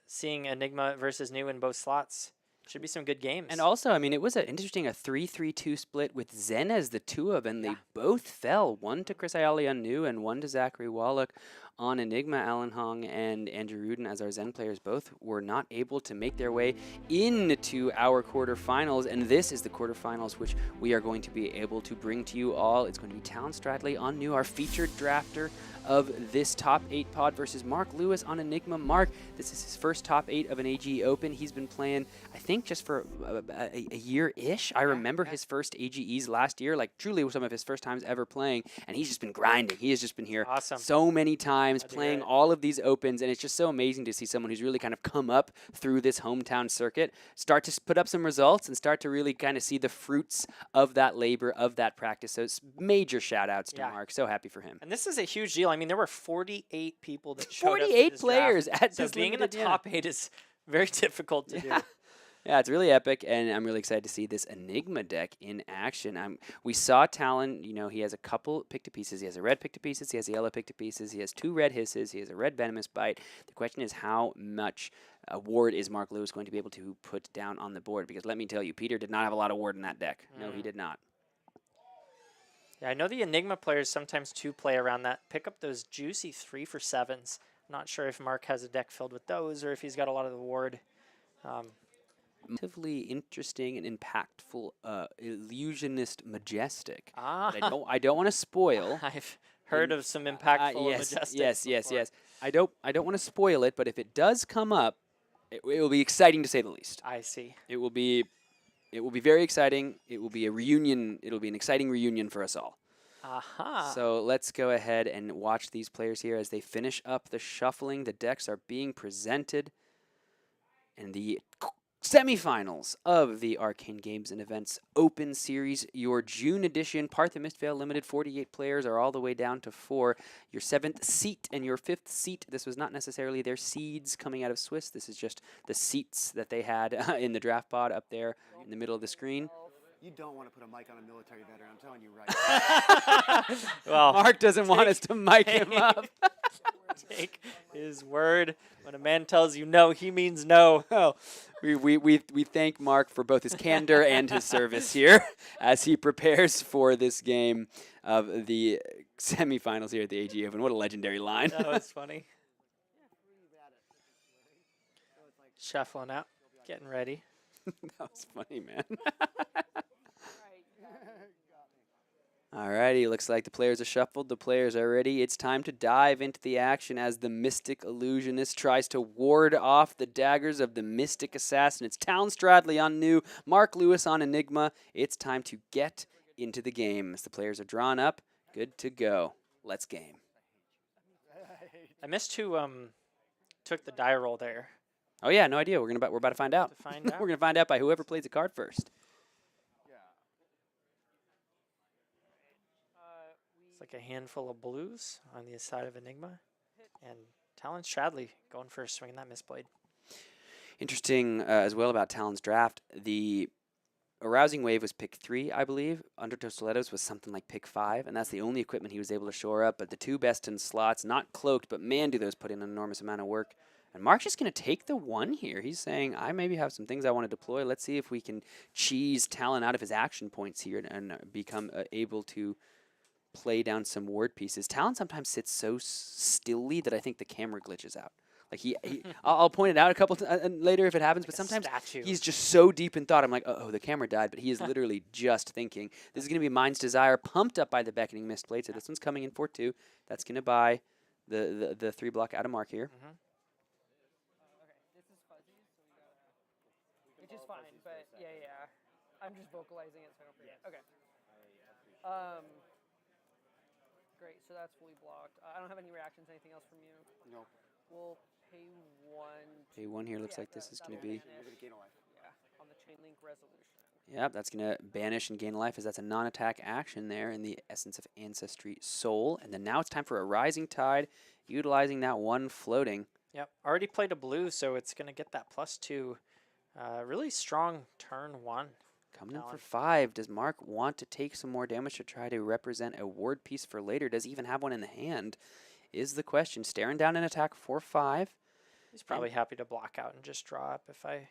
Seeing Enigma versus New in both slots should be some good games. And also, I mean, it was a 3-3-2 split with Zen as the 2 of, and they both fell. One to Chris Iaali on New and one to Zachary Wallach on Enigma. Alan Hong and Andrew Rudin, as our Zen players, both were not able to make their way into our quarterfinals, and this is the quarterfinals which we are going to be able to bring to you all. It's going to be Talon Stradley on New, our featured drafter of this top 8 pod, versus Mark Lewis on Enigma. Mark, this is his first top 8 of an AGE Open. He's been playing, I think, just for a year-ish. I remember his first AGEs last year, like truly some of his first times ever playing, and he's just been grinding. He has just been here so many times, playing all of these Opens, and it's just so amazing to see someone who's really kind of come up through this hometown circuit, start to put up some results, and start to really kind of see the fruits of that labor, of that practice. So it's major shout-outs to Mark. So happy for him. And this is a huge deal. I mean, there were 48 people that showed up. 48 players draft. at so this being in the top 8 is very difficult to do. Yeah, it's really epic, and I'm really excited to see this Enigma deck in action. We saw Talon, you know, he has a couple pick-to-pieces. He has a red pick-to-pieces, he has a yellow pick-to-pieces, he has 2 red hisses, he has a red venomous bite. The question is how much ward is Mark Lewis going to be able to put down on the board? Because let me tell you, Peter did not have a lot of ward in that deck. No, he did not. Yeah, I know the Enigma players sometimes too play around that, pick up those juicy 3-for-7s. Not sure if Mark has a deck filled with those or if he's got a lot of the ward. Relatively interesting and impactful, illusionist majestic. I don't want to spoil. I've heard of some impactful yes, yes. I don't want to spoil it, but if it does come up, it will be exciting to say the least. I see. It will be very exciting. It will be a reunion. It'll be an exciting reunion for us all. So let's go ahead and watch these players here as they finish up the shuffling. The decks are being presented, and the semifinals of the Arcane Games and Events Open Series, your June edition. Partha Mistveil Limited, 48 players are all the way down to 4. Your 7th seat and your 5th seat. This was not necessarily their seeds coming out of Swiss. This is just the seats that they had in the draft pod up there in the middle of the screen. You don't want to put a mic on a military veteran, I'm telling you right now. Well, Mark doesn't want us to mic him up. Take his word. When a man tells you no, he means no. Well, we thank Mark for both his candor and his service here as he prepares for this game of the semifinals here at the AGE Open. What a legendary line. That was funny. Shuffling out, getting ready. That was funny, man. Alrighty, looks like the players are shuffled, the players are ready. It's time to dive into the action as the Mystic Illusionist tries to ward off the daggers of the Mystic Assassin. It's Talon Stradley on New, Mark Lewis on Enigma. It's time to get into the game. As the players are drawn up, good to go. Let's game. I missed who took the die roll there. Oh yeah, no idea. We're about to find out. We're gonna find out by whoever plays a card first. It's like a handful of blues on the side of Enigma, and Talon Stradley going for a swing in that misblade. Interesting as well about Talon's draft. The Arousing Wave was pick 3, I believe. Undertow Stilettos was something like pick 5, and that's the only equipment he was able to shore up. But the 2 best in slots, not cloaked, but man, do those put in an enormous amount of work. And Mark's just going to take the 1 here. He's saying, I maybe have some things I want to deploy. Let's see if we can cheese Talon out of his action points here and become able to play down some ward pieces. Talon sometimes sits so stilly that I think the camera glitches out. Like I'll point it out a couple later if it happens, but sometimes he's just so deep in thought. I'm like, oh, the camera died, but he is literally just thinking. This is going to be Mind's Desire, pumped up by the Beckoning Mist Blade. So this one's coming in for 2. That's going to buy the 3 block out of Mark here. which is fine, but yeah. I'm just vocalizing it so I don't forget. Okay. Great, so that's fully blocked. I don't have any reactions, anything else from you? No. We'll pay 1. Pay 1 here. Looks Yeah, like this is going to that'll be. banish. You're going to gain a life. Yeah, on the chain link resolution. Yep, that's going to banish and gain life as that's a non-attack action there in the Essence of Ancestry Soul. And then now it's time for a Rising Tide, utilizing that 1 floating. Yep, already played a blue, so it's going to get that +2. Really strong turn 1. Coming in for Talon. 5. Does Mark want to take some more damage to try to represent a ward piece for later? Does he even have one in the hand? Is the question. Staring down an attack for 5. He's probably happy to block out and just draw up if I...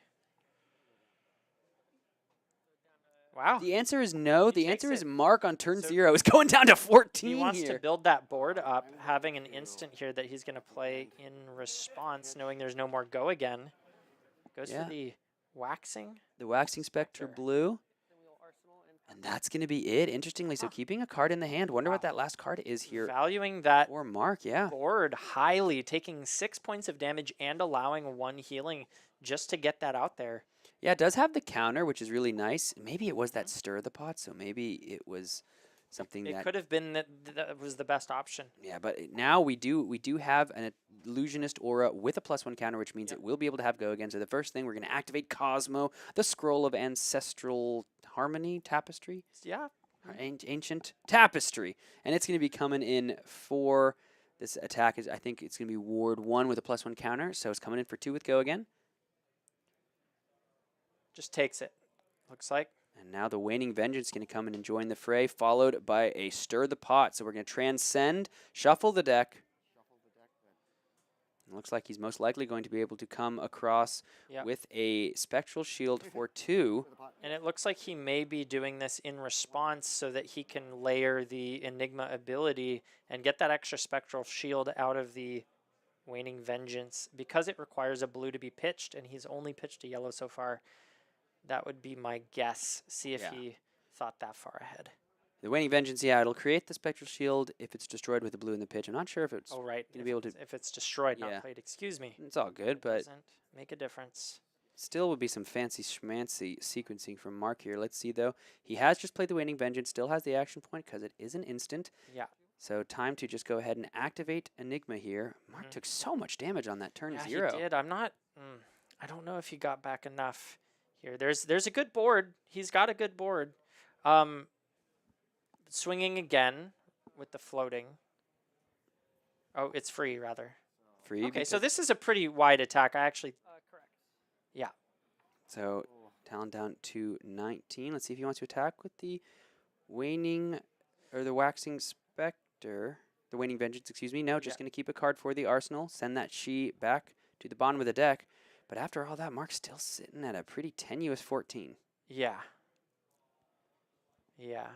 Wow. The answer is no. The takes answer is it. Mark on turn So 0 is going down to 14 He wants here. to build that board up, having an instant here that he's going to play in response, knowing there's no more go again. Goes Yeah. for the waxing. The Waxing Spectre Spectre. blue. Then we'll arsenal and And that's going to be it. Interestingly, so keeping a card in the hand. Wonder what that last card is here Valuing that for Mark. Yeah. board highly, taking 6 points of damage and allowing 1 healing just to get that out there. Yeah, it does have the counter, which is really nice. Maybe it was that Stir the Pot, so maybe it was something It that... could have been that was the best option. Yeah, but now we do have an Illusionist Aura with a +1 counter, which means it will be able to have go again. So the first thing, we're going to activate Cosmo, the Scroll of Ancestral Harmony Tapestry. Yeah. Ancient Tapestry. And it's going to be coming in for this attack. I think it's going to be Ward 1 with a +1 counter. So it's coming in for 2 with go again. Just takes it, looks like. And now the Waning Vengeance is going to come in and join the fray, followed by a Stir the Pot. So we're going to transcend, shuffle the deck. It looks like he's most likely going to be able to come across with a Spectral Shield for 2. And it looks like he may be doing this in response so that he can layer the Enigma ability and get that extra Spectral Shield out of the Waning Vengeance. Because it requires a blue to be pitched, and he's only pitched a yellow so far, that would be my guess. See if he thought that far ahead. The Waning Vengeance, yeah, it'll create the Spectral Shield if it's destroyed with the blue in the pitch. I'm not sure if it's going to be able to... If it's destroyed, not played, excuse me. It's all good, but... Doesn't make a difference. Still would be some fancy schmancy sequencing from Mark here. Let's see, though. He has just played the Waning Vengeance, still has the action point because it is an instant. Yeah. So time to just go ahead and activate Enigma here. Mark took so much damage on that turn 0. He did. I'm not... I don't know if he got back enough here. There's a good board. He's got a good board. Swinging again with the floating. Oh, it's free, rather. Free. Okay, so this is a pretty wide attack. I actually... correct. Yeah. So Talon down to 19. Let's see if he wants to attack with the Waning... Or the Waxing Spectre. The Waning Vengeance, excuse me. No, just going to keep a card for the arsenal. Send that She back to the bottom of the deck. But after all that, Mark's still sitting at a pretty tenuous 14. Yeah. Yeah.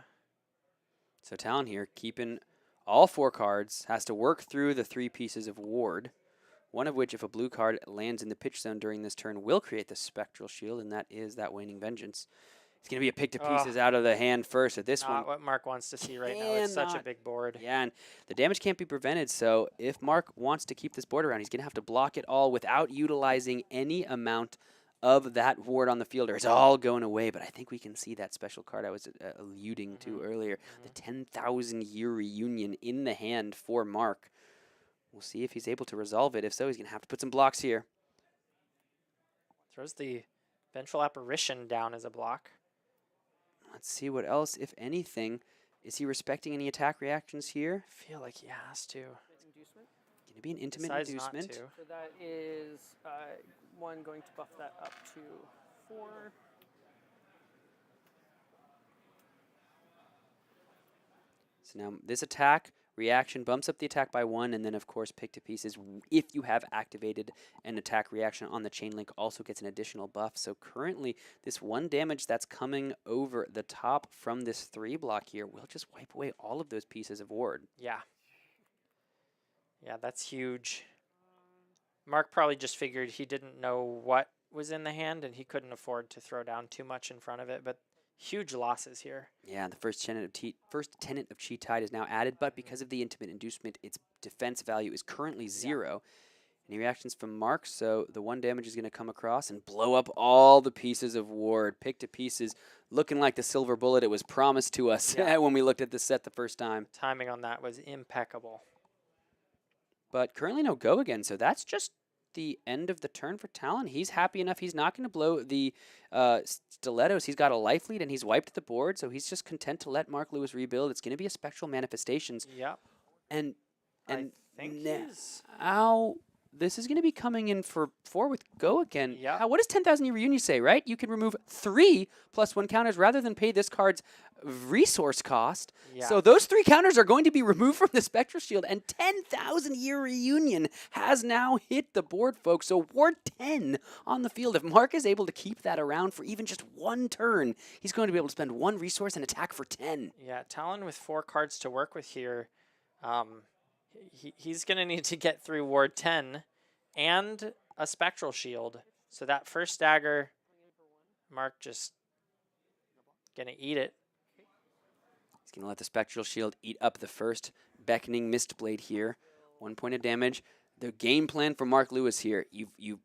So Talon here, keeping all 4 cards, has to work through the 3 pieces of ward, one of which, if a blue card lands in the pitch zone during this turn, will create the Spectral Shield, and that is that Waning Vengeance. It's going to be a pick to pieces out of the hand first. So this Not what Mark wants to see right now. It's such a big board. Yeah, and the damage can't be prevented, so if Mark wants to keep this board around, he's going to have to block it all without utilizing any amount of that ward on the field, or it's all going away. But I think we can see that special card I was alluding to earlier, the 10,000-year reunion in the hand for Mark. We'll see if he's able to resolve it. If so, he's going to have to put some blocks here. Throws the Vengeful Apparition down as a block. Let's see what else, if anything. Is he respecting any attack reactions here? I feel like he has to. Inducement. Going to be an intimate Decides not inducement. to. So that is 1 going to buff that up to 4. So now this attack reaction bumps up the attack by 1, and then of course pick to pieces. If you have activated an attack reaction on the chain link, also gets an additional buff. So currently this 1 damage that's coming over the top from this 3 block here will just wipe away all of those pieces of ward. Yeah. Yeah, that's huge. Mark probably just figured he didn't know what was in the hand, and he couldn't afford to throw down too much in front of it, but huge losses here. Yeah, the first tenet of Chi Tide is now added, but because of the intimate inducement, its defense value is currently 0. Any reactions from Mark? So the 1 damage is going to come across and blow up all the pieces of ward. Pick to pieces, looking like the silver bullet it was promised to us when we looked at this set the first time. Timing on that was impeccable. But currently no go again, so that's just the end of the turn for Talon. He's happy enough. He's not going to blow the stilettos. He's got a life lead, and he's wiped the board, so he's just content to let Mark Lewis rebuild. It's going to be a Spectral Manifestations. Yep. And I think he's... now this is going to be coming in for 4 with go again. Yeah. What does 10,000 Year Reunion say, right? You can remove 3 +1 counters rather than pay this card's resource cost. Yeah. So those 3 counters are going to be removed from the Spectral Shield, and 10,000 Year Reunion has now hit the board, folks. So Ward 10 on the field. If Mark is able to keep that around for even just 1 turn, he's going to be able to spend 1 resource and attack for 10. Yeah, Talon with 4 cards to work with here. He's going to need to get through Ward 10 and a Spectral Shield. So that first dagger, Mark just going to eat it. He's going to let the Spectral Shield eat up the first Beckoning Mistblade here. 1 point of damage. The game plan for Mark Lewis here, you've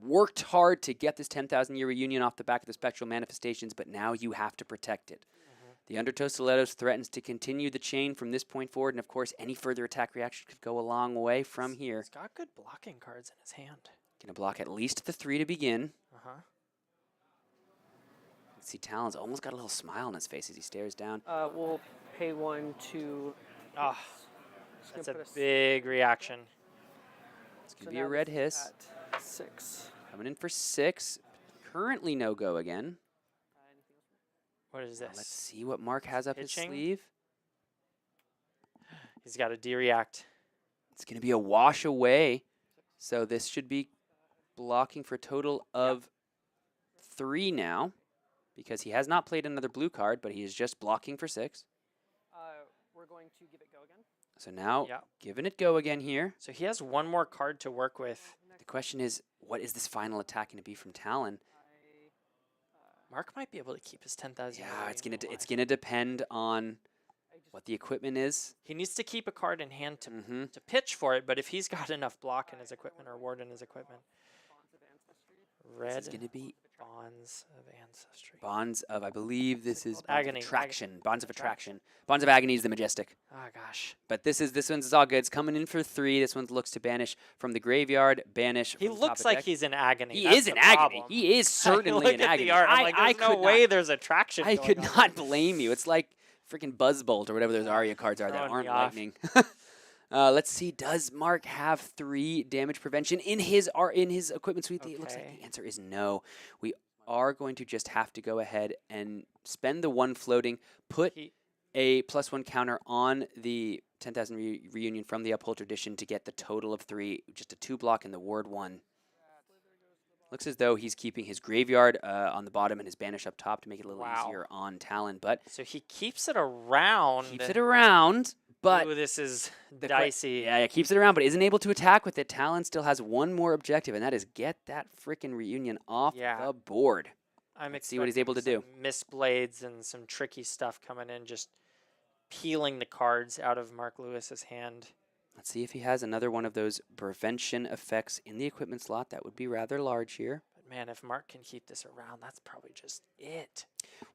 worked hard to get this 10,000 Year Reunion off the back of the Spectral Manifestations, but now you have to protect it. The Undertow Stilettos threatens to continue the chain from this point forward, and of course, any further attack reaction could go a long way from here. He's got good blocking cards in his hand. Going to block at least the 3 to begin. Uh-huh. Let's see, Talon's almost got a little smile on his face as he stares down. We'll pay 1 to. Ah, Just that's gonna a put big reaction. It's going to be a red hiss. At 6. Coming in for 6. Currently no go again. What is Now this? let's see what Mark has up Pitching? his sleeve. He's got a D-react. It's going to be a wash away. So this should be blocking for a total of 3 now, because he has not played another blue card, but he is just blocking for 6. We're going to give it go again. So now, Yeah. giving it go again here. So he has 1 more card to work with. The question is, what is this final attack going to be from Talon? Mark might be able to keep his 10,000. Yeah, it's gonna depend on what the equipment is. He needs to keep a card in hand to Mm-hmm. to pitch for it, but if he's got enough block in his equipment or ward in his equipment. Red This is gonna be Bonds of Ancestry. Bonds of, I believe this is called? Bonds Agony. of Attraction. Bonds of Attraction. Attraction. Bonds of Agony is the Majestic. Oh, gosh. But this one's all good. It's coming in for 3. This one looks to banish from the graveyard, banish He from the top looks of like deck. he's in agony. He That's is the in agony. problem. He is certainly I look in at agony. the art, I'm like, there's no could way not, there's attraction I going could on. not blame you. It's like freaking Buzzbolt or whatever those Arya cards are that Throwing aren't me off. lightning. Let's see. Does Mark have 3 damage prevention in his equipment suite? It looks like Okay. the answer is no. We are going to just have to go ahead and spend the 1 floating, put a +1 counter on the 10,000 reunion from the Uphold Tradition to get the total of 3, just a 2 block in the Ward 1. Looks as though he's keeping his graveyard on the bottom and his banish up top to make it a little easier on Talon, but So he keeps it around. keeps it around. But Ooh, this is the dicey. yeah, keeps it around, but isn't able to attack with it. Talon still has 1 more objective, and that is get that frickin' reunion off Yeah. the board. I'm Let's see what he's able to do. expecting some Mistblades and some tricky stuff coming in, just peeling the cards out of Mark Lewis's hand. Let's see if he has another one of those prevention effects in the equipment slot. That would be rather large here. But man, if Mark can keep this around, that's probably just it.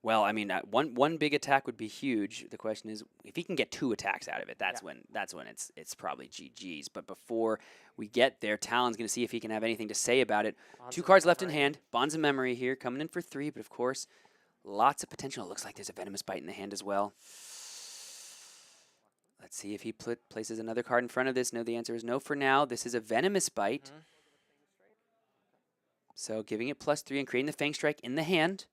Well, I mean, one big attack would be huge. The question is, if he can get 2 attacks out of it, that's when it's probably GG's. But before we get there, Talon's going to see if he can have anything to say about it. Bonds 2 of cards left in Memory. hand. Bonds of Memory here, coming in for 3, but of course, lots of potential. It looks like there's a Venomous Bite in the hand as well. Let's see if he places another card in front of this. No, the answer is no for now. This is a Venomous Bite. So giving it +3 and creating the Fang Strike in the hand.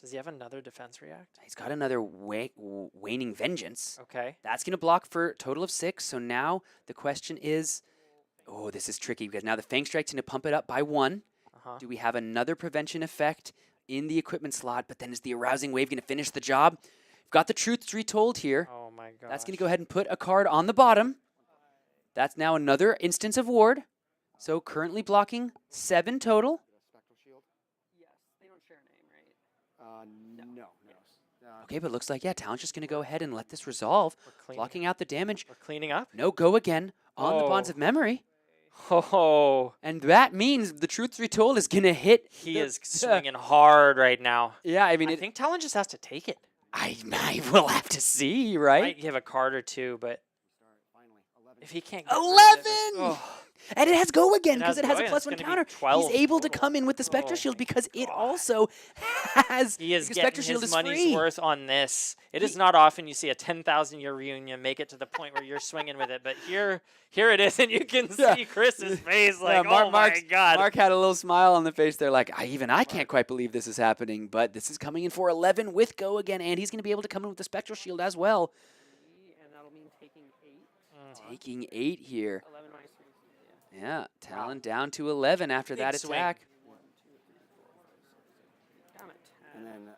Does he have another defense react? He's got another Waning Vengeance. Okay. That's going to block for a total of 6. So now the question is, oh, this is tricky because now the Fang Strike's going to pump it up by 1. Uh-huh. Do we have another prevention effect in the equipment slot? But then is the Arousing Wave going to finish the job? We've got the Truths Retold here. Oh my god. That's going to go ahead and put a card on the bottom. That's now another instance of ward. So currently blocking 7 total. Spectral Shield? Yes, they don't share a name, right? No. Okay, but it looks like, yeah, Talon's just going to go ahead and let this resolve. We're cleaning, Blocking out the damage. we're cleaning up. No go again. on the Bonds Oh. of Memory. Oh, And that means the truth be told is going to hit. he the- is swinging hard right now. Yeah, I mean, I think Talon just has to take it. I will have to see, right? Might give a card or two, but Start finally. 11. if he can't get 11! rid of it, And it has go again It because has it has go a again. plus It's one gonna be counter. 12 He's able to total. come in with the Spectral Oh Shield my because it God. also has he is the getting Spectral Shield his is money's free. worth on this. It is not often you see a 10,000-year reunion make it to the point where you're swinging with it, but here it is, and you can Yeah. see Chris's face Yeah, like, oh my God. Mark had a little smile on the face there, like even I can't quite believe this is happening, but this is coming in for 11 with go again, and he's going to be able to come in with the Spectral Shield as well. And that'll mean taking 8. Taking 8 here. 11 minus 3. Yeah, Talon down to 11 after Big that swing. attack. 1, 2, 3, 4, 5, 6. Down at 10. And then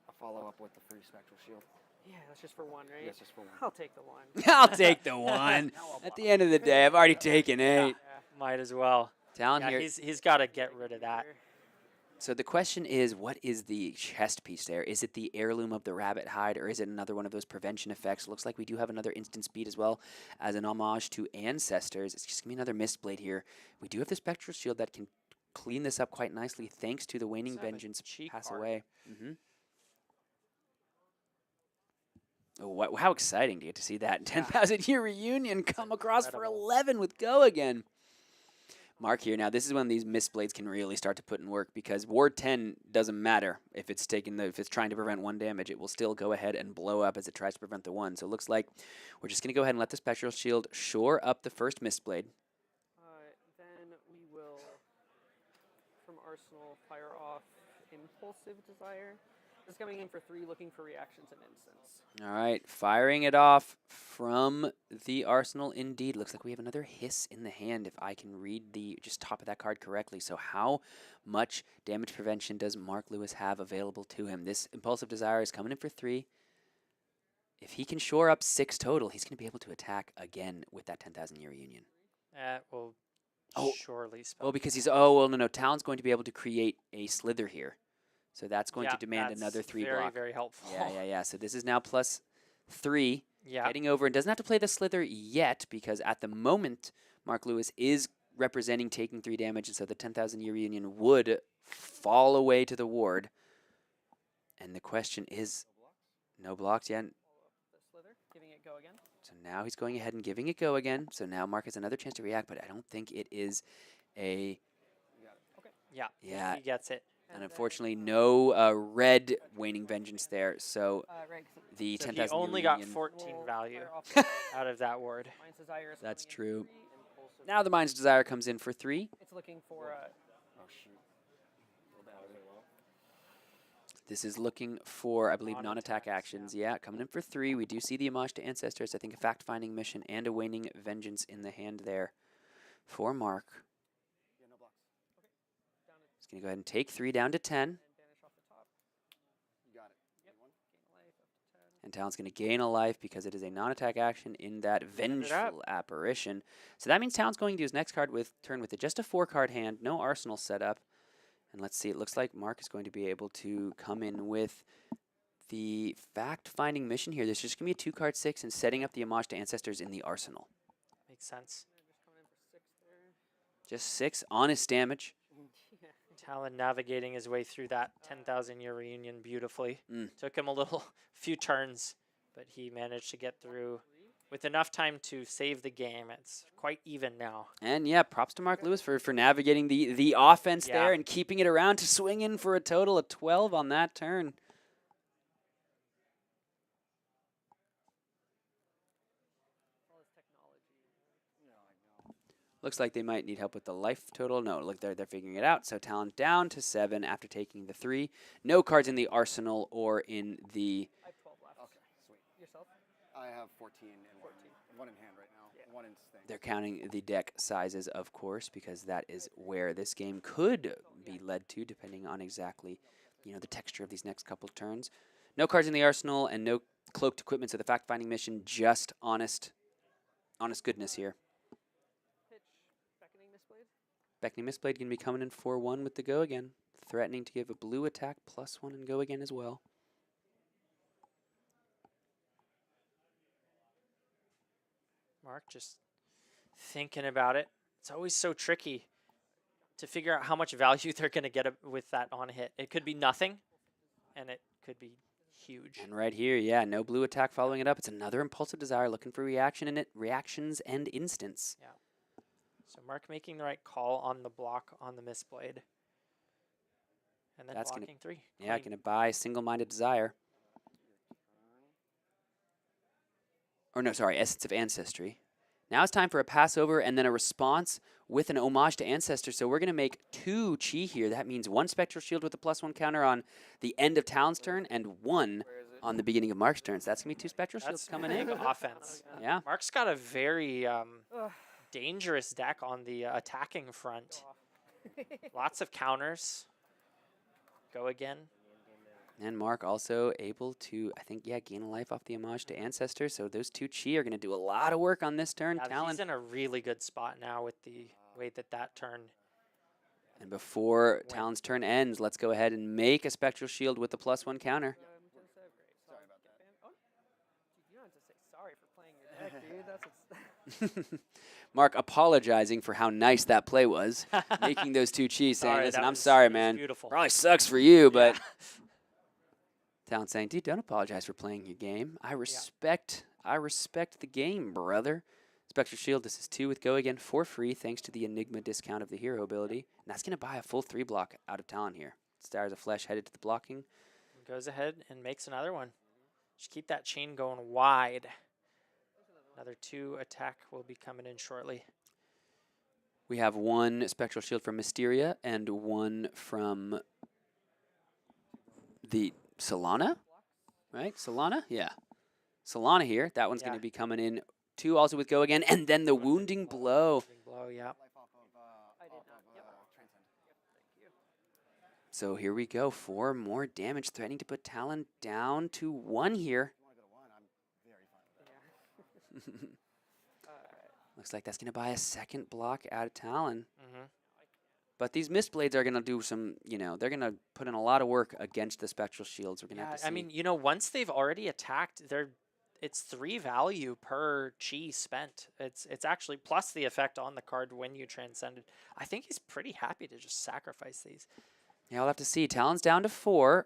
a follow up with the free Spectral Shield. Yeah, that's just for 1, right? Yes, just for 1. I'll take the 1. I'll take the 1. At the end of the day, I've already taken 8. Yeah. Might as well. Talon Yeah, here. he's got to get rid of that. So the question is, what is the chest piece there? Is it the heirloom of the rabbit hide, or is it another one of those prevention effects? Looks like we do have another instant speed as well as an homage to ancestors. It's just going to be another Mistblade here. We do have the Spectral Shield that can clean this up quite nicely thanks to the Waning Let's have a Vengeance cheek pass card. away. Oh, how exciting to get to see that 10,000-year reunion come across for incredible. 11 with go again. Mark here. Now, this is when these Mistblades can really start to put in work because Ward 10 doesn't matter if it's trying to prevent 1 damage. It will still go ahead and blow up as it tries to prevent the 1. So it looks like we're just going to go ahead and let the Spectral Shield shore up the first Mistblade. Then we will, from Arsenal, fire off Impulsive Desire. This is coming in for 3, looking for reactions and instants. All right, firing it off from the Arsenal indeed. Looks like we have another hiss in the hand if I can read the just top of that card correctly. So how much damage prevention does Mark Lewis have available to him? This Impulsive Desire is coming in for 3. If he can shore up 6 total, he's going to be able to attack again with that 10,000-year reunion. That will Oh. surely spell. Well, because no, Talon's going to be able to create a Slither here. So that's going to demand that's another 3 very, block. very helpful. Yeah. So this is now plus 3. Yeah. Getting over and doesn't have to play the Slither yet because at the moment, Mark Lewis is representing taking 3 damage, and so the 10,000-year reunion would fall away to the ward. And the question is, no blocks yet. The Slither, giving it go again. So now he's going ahead and giving it go again. So now Mark has another chance to react, but I don't think it is a... Yeah. Yeah. He gets it. And unfortunately, no red Waning Vengeance there. So Right. the So he 10,000 only got 14 value out of that ward. Mind's Desire is That's coming in true. for 3, Impulsive. Now the Mind's Desire comes in for 3. It's looking for Oh, shoot. This is looking for, I believe, non-attack Non-attacks, actions. Yeah, coming in for 3. We do see the homage to ancestors. I think a fact-finding mission and a Waning Vengeance in the hand there for Mark. Yeah, no blocks. He's going to go ahead and take 3 down to 10. and banish off the top. You got it. Yep. One. Gain a life up to 10. And Talon's going to gain a life because it is a non-attack action in that it up. Vengeful Apparition. So that means Talon's going to use next card with turn with just a 4-card hand, no arsenal set up. And let's see, it looks like Mark is going to be able to come in with the fact-finding mission here. There's just going to be a 2-card 6 and setting up the homage to ancestors in the arsenal. Makes sense. Just coming in for 6 there. Just 6 honest damage. Talon navigating his way through that 10,000-year reunion beautifully. Mm. Took him few turns, but he managed to get through with enough time to save the game. It's quite even now. And yeah, props to Mark Lewis for navigating the offense Yeah. there and keeping it around to swing in for a total of 12 on that turn. All this technology. No, I know. Looks like they might need help with the life total. No, look, they're figuring it out. So Talon down to 7 after taking the 3. No cards in the arsenal or in the... I have 12 left. Okay, sweet. Yourself? I have 14 and 1 in hand right now. Yeah. 1 in thing. They're counting the deck sizes, of course, because that is where this game could be led to, depending on exactly, the texture of these next couple of turns. No cards in the arsenal and no cloaked equipment, so the fact-finding mission, just honest goodness here. Pitch. Beckoning Mistblade. Beckoning Mistblade going to be coming in 4-1 with the go again, threatening to give a blue attack +1 and go again as well. Mark just thinking about it. It's always so tricky to figure out how much value they're going to get with that on hit. It could be nothing, and it could be huge. And right here, yeah, no blue attack following it up. It's another Impulsive Desire looking for reaction in it, reactions and instants. Yeah. So Mark making the right call on the block on the Mistblade. And then That's blocking 3. Yeah, Clean. going to buy Single-Minded Desire. Or no, sorry, Essence of Ancestry. Now it's time for a Passover and then a response with an homage to Ancestor. So we're going to make 2 Chi here. That means 1 Spectral Shield with a +1 counter on the end of Talon's turn and 1 on the beginning of Mark's turn. So that's going to be 2 Spectral Shields That's coming big in. offense. Yeah. Mark's got a very dangerous deck on the attacking front. Lots of counters. Go again. And Mark also able to, I think, yeah, gain a life off the homage to Ancestor. So those 2 Chi are going to do a lot of work on this turn. Yeah, Talon. he's in a really good spot now with the way that turn. And before Talon's turn ends, let's go ahead and make a Spectral Shield with the +1 counter. Sorry about that. Oh, you don't have to say sorry for playing your deck, dude. That's Mark apologizing for how nice that play was, making those 2 Chi, saying, Sorry, listen, that I'm was- sorry, that was man. beautiful. Probably sucks for you, but Yeah. Talon saying, dude, don't apologize for playing your game. I respect the game, brother. Spectral Shield, this is 2 with Go Again for free, thanks to the Enigma discount of the hero ability. And that's going to buy a full 3 block out of Talon here. Stars of Flesh headed to the blocking. Goes ahead and makes another one. Just keep that chain going wide. Another 2 attack will be coming in shortly. We have 1 Spectral Shield from Mysteria and 1 from the Solana, right? Solana? Yeah. Solana here. That one's going Yeah. to be coming in. 2 also with Go Again. And then the Wounding Blow. Blow, yeah. So here we go. 4 more damage, threatening to put Talon down to 1 here. Looks like that's going to buy a second block out of Talon. Mm-hmm. But these Mistblades are going to do some, you know, they're going to put in a lot of work against the Spectral Shields. We're going to have to see. I mean, you know, once they've already attacked, it's 3 value per Chi spent. It's actually plus the effect on the card when you transcended. I think he's pretty happy to just sacrifice these. Yeah, we'll have to see. Talon's down to 4.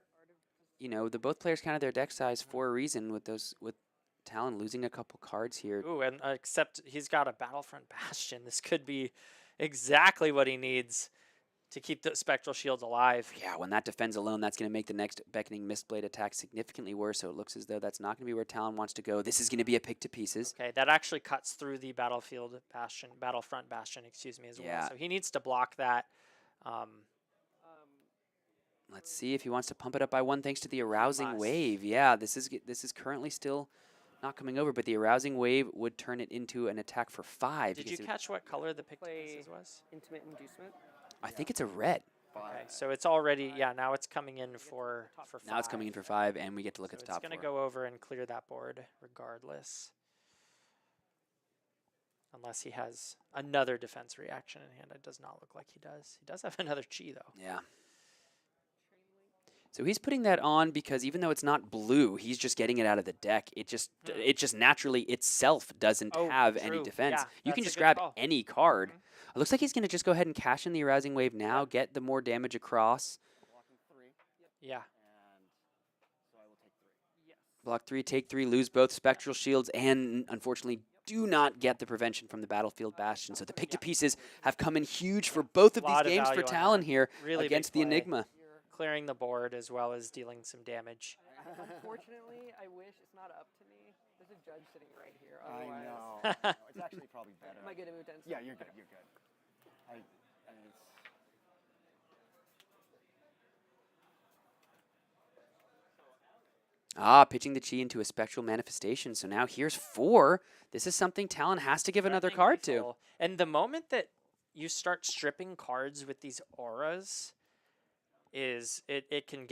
You know, both players counted their deck size for a reason with Talon losing a couple cards here. Ooh, and except he's got a Battlefront Bastion. This could be exactly what he needs to keep the Spectral Shields alive. Yeah, when that defends alone, that's going to make the next Beckoning Mistblade attack significantly worse, so it looks as though that's not going to be where Talon wants to go. This is going to be a pick to pieces. Okay, that actually cuts through the Battlefront Bastion, excuse me, as Yeah. well. So he needs to block that. Let's see if he wants to pump it up by 1 thanks to the Arousing Must. Wave. Yeah, this is currently still not coming over, but the Arousing Wave would turn it into an attack for 5. Did because you it- catch what color the pick to Play- pieces was? Intimate Inducement. I think it's a red. Okay, so it's already, yeah, now it's coming in for 5. Now it's coming in for 5, and we get to look at the So top it's going to 4. go over and clear that board regardless. Unless he has another defense reaction in hand. It does not look like he does. He does have another Chi, though. Yeah. So he's putting that on because even though it's not blue, he's just getting it out of the deck. It just naturally itself doesn't Oh, have any true. defense. Yeah, You can that's a just good grab call. any card. It looks like he's going to just go ahead and cash in the Arousing Wave now, get the more damage across. Yeah. Block 3, take 3, lose both Spectral Shields, and unfortunately do not get the prevention from the Battlefield Bastion. So the pick to pieces have come in huge for both of these Lot of games for value on Talon that. here Really big against the play. Enigma. Clearing the board as well as dealing some damage. Unfortunately, I wish it's not up to me. There's a judge sitting right here. I Otherwise, know. I know. It's actually probably better. Am I good at move 10? Yeah, you're good. You're good. I it's, Pitching the Chi into a Spectral Manifestation. So now here's 4. This is something Talon has to give another Threatening card to. lethal. And the moment that you start stripping cards with these auras, it can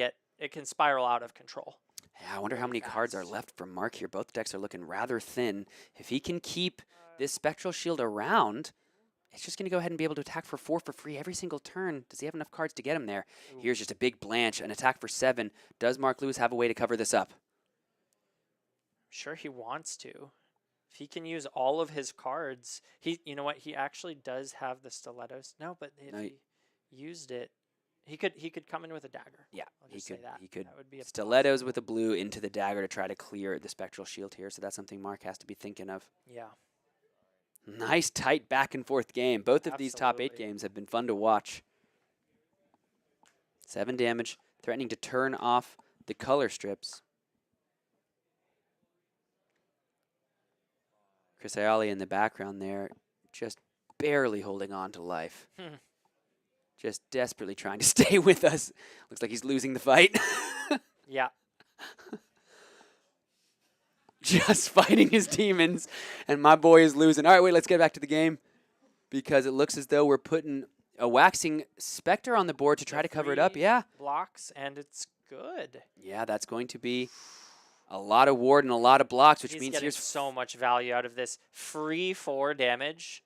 spiral out of control. Yeah, I wonder how many cards are left for Mark here. Both decks are looking rather thin. If he can keep this Spectral Shield around, it's just going to go ahead and be able to attack for 4 for free every single turn. Does he have enough cards to get him there? Ooh. Here's just a big Blanche, an attack for 7. Does Mark Lewis have a way to cover this up? Sure, he wants to. If he can use all of his cards, you know what? He actually does have the stilettos. No, but if No, he used it, he could come in with a dagger. Yeah, I'll he just say could. that. He could That would be a stilettos with a blue into the dagger to try to clear the spectral shield here. So that's something Mark has to be thinking of. Yeah. Nice, tight back and forth game. Both of these top 8 Absolutely. games have been fun to watch. 7 damage, threatening to turn off the color strips. Chris Iaali in the background there, just barely holding on to life. Just desperately trying to stay with us. Looks like he's losing the fight. Yeah. Just fighting his demons, and my boy is losing. All right, wait, let's get back to the game because it looks as though we're putting a waxing specter on the board to try to cover it up. 3 Yeah. blocks, and it's good. Yeah, that's going to be a lot of ward and a lot of blocks, which He's means getting here's so much value out of this. Free 4 damage.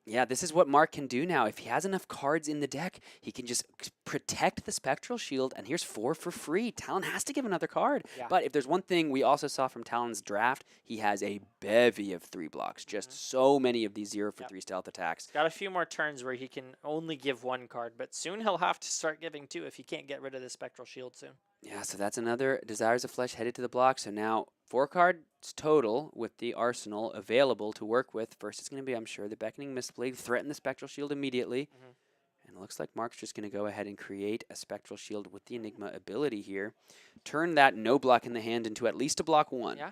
yeah, this is what Mark can do now. If he has enough cards in the deck, he can just protect the spectral shield, and here's 4 for free. Talon has to give another card. Yeah. But if there's one thing we also saw from Talon's draft, he has a bevy of 3 blocks. Just so many of these 0 for 3 stealth attacks. Got a few more turns where he can only give 1 card, but soon he'll have to start giving 2 if he can't get rid of the spectral shield soon. Yeah, so that's another Desires of Flesh headed to the block. So now 4 cards total with the arsenal available to work with. First, it's going to be, I'm sure, the Beckoning Mistblade. Threaten the Spectral Shield immediately. And it looks like Mark's just going to go ahead and create a Spectral Shield with the Enigma ability here. Turn that no block in the hand into at least a block 1. Yeah.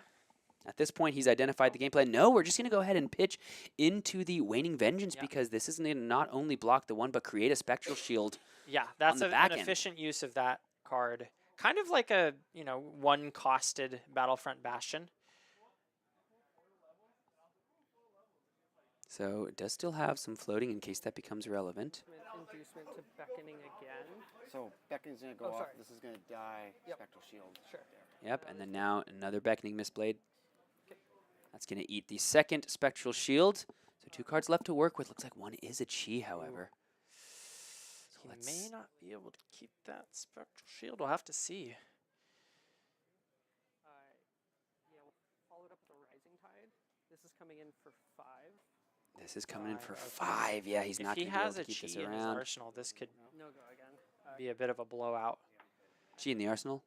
At this point, he's identified the game plan. No, we're just going to go ahead and pitch into the Waning Vengeance Yeah. because this is going to not only block the 1, but create a Spectral Shield. Yeah, that's the an back end. efficient use of that card. Kind of like a, 1-costed Battlefront Bastion. So it does still have some floating in case that becomes relevant. Inducement to beckoning again. So Beckoning's gonna go Oh, off. sorry. This is gonna die. Yep. Spectral shield. Sure. Yep, and then now another Beckoning Mistblade. That's going to eat the second Spectral Shield. So 2 cards left to work with. Looks like 1 is a Chi, however. So He let's may not be able to keep that spectral shield. We'll have to see. Yeah, we'll follow it up with a Rising Tide. This is coming in for 5. This is coming in for 5, okay. 5. Yeah, he's If not he going to be able has to a keep this Chi in his around. arsenal, this could No go again. be a bit of a blowout. Chi in the arsenal?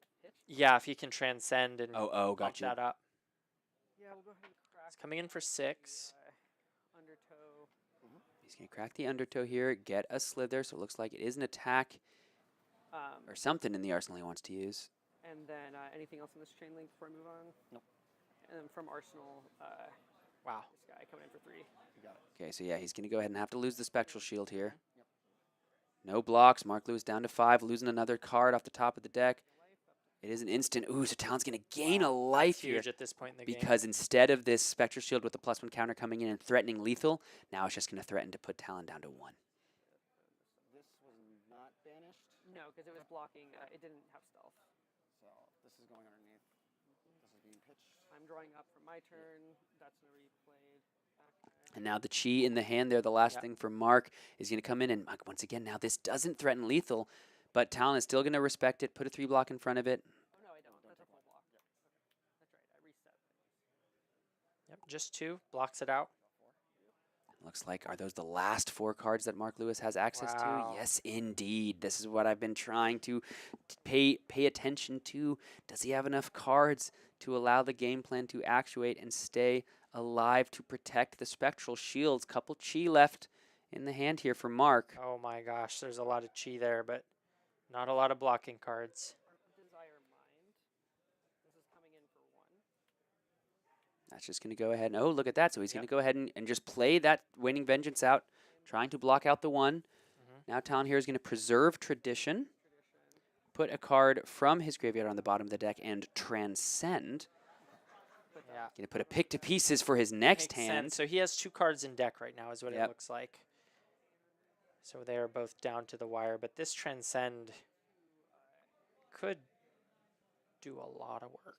Yeah, if he can transcend and Oh, bump gotcha. that up. Yeah, we'll go ahead and crack. It's coming in for 6. Undertow. He's going to crack the Undertow here, get a Slither. So it looks like it is an attack Um, or something in the arsenal he wants to use. and then anything else in this chain link before I move on? Nope. And then from Arsenal, Wow. this guy coming in for 3. You got it. Okay, so yeah, he's going to go ahead and have to lose the Spectral Shield here. No blocks. Mark Lewis down to 5, losing another card off the top of the deck. It is an instant. Ooh, so Talon's going to gain a life It's here. huge at this point in the game. Because instead of this Spectral Shield with the +1 counter coming in and threatening lethal, now it's just going to threaten to put Talon down to 1. This was not banished. No, because it was blocking. It didn't have stealth. So this is going underneath. This is being pitched. I'm drawing up for my turn. That's going to be played. And now the Chi in the hand there, the last Yep. thing for Mark, is going to come in. And once again, now this doesn't threaten lethal, but Talon is still going to respect it, put a 3 block in front of it. Oh, no, I don't. That's a full block. Okay. That's right. I reset. Yep, just 2. Blocks it out. Looks like, are those the last 4 cards that Mark Lewis has access Wow. to? Yes, indeed. This is what I've been trying to pay attention to. Does he have enough cards to allow the game plan to actuate and stay alive to protect the Spectral Shields? Couple Chi left in the hand here for Mark. Oh my gosh, there's a lot of Chi there, but not a lot of blocking cards. Desire Mind. This is coming in for 1. That's just going to go ahead. And, oh, look at that. So he's going Yep. to go ahead and just play that Waning Vengeance out, trying to block out the 1. Now Talon here is going to preserve Tradition, put a card from his graveyard on the bottom of the deck, and Transcend. Yeah. Going to put a Pick to Pieces for his next Makes hand. sense. So he has 2 cards in deck right now is what it Yep. looks like. So they are both down to the wire, but this Transcend could do a lot of work.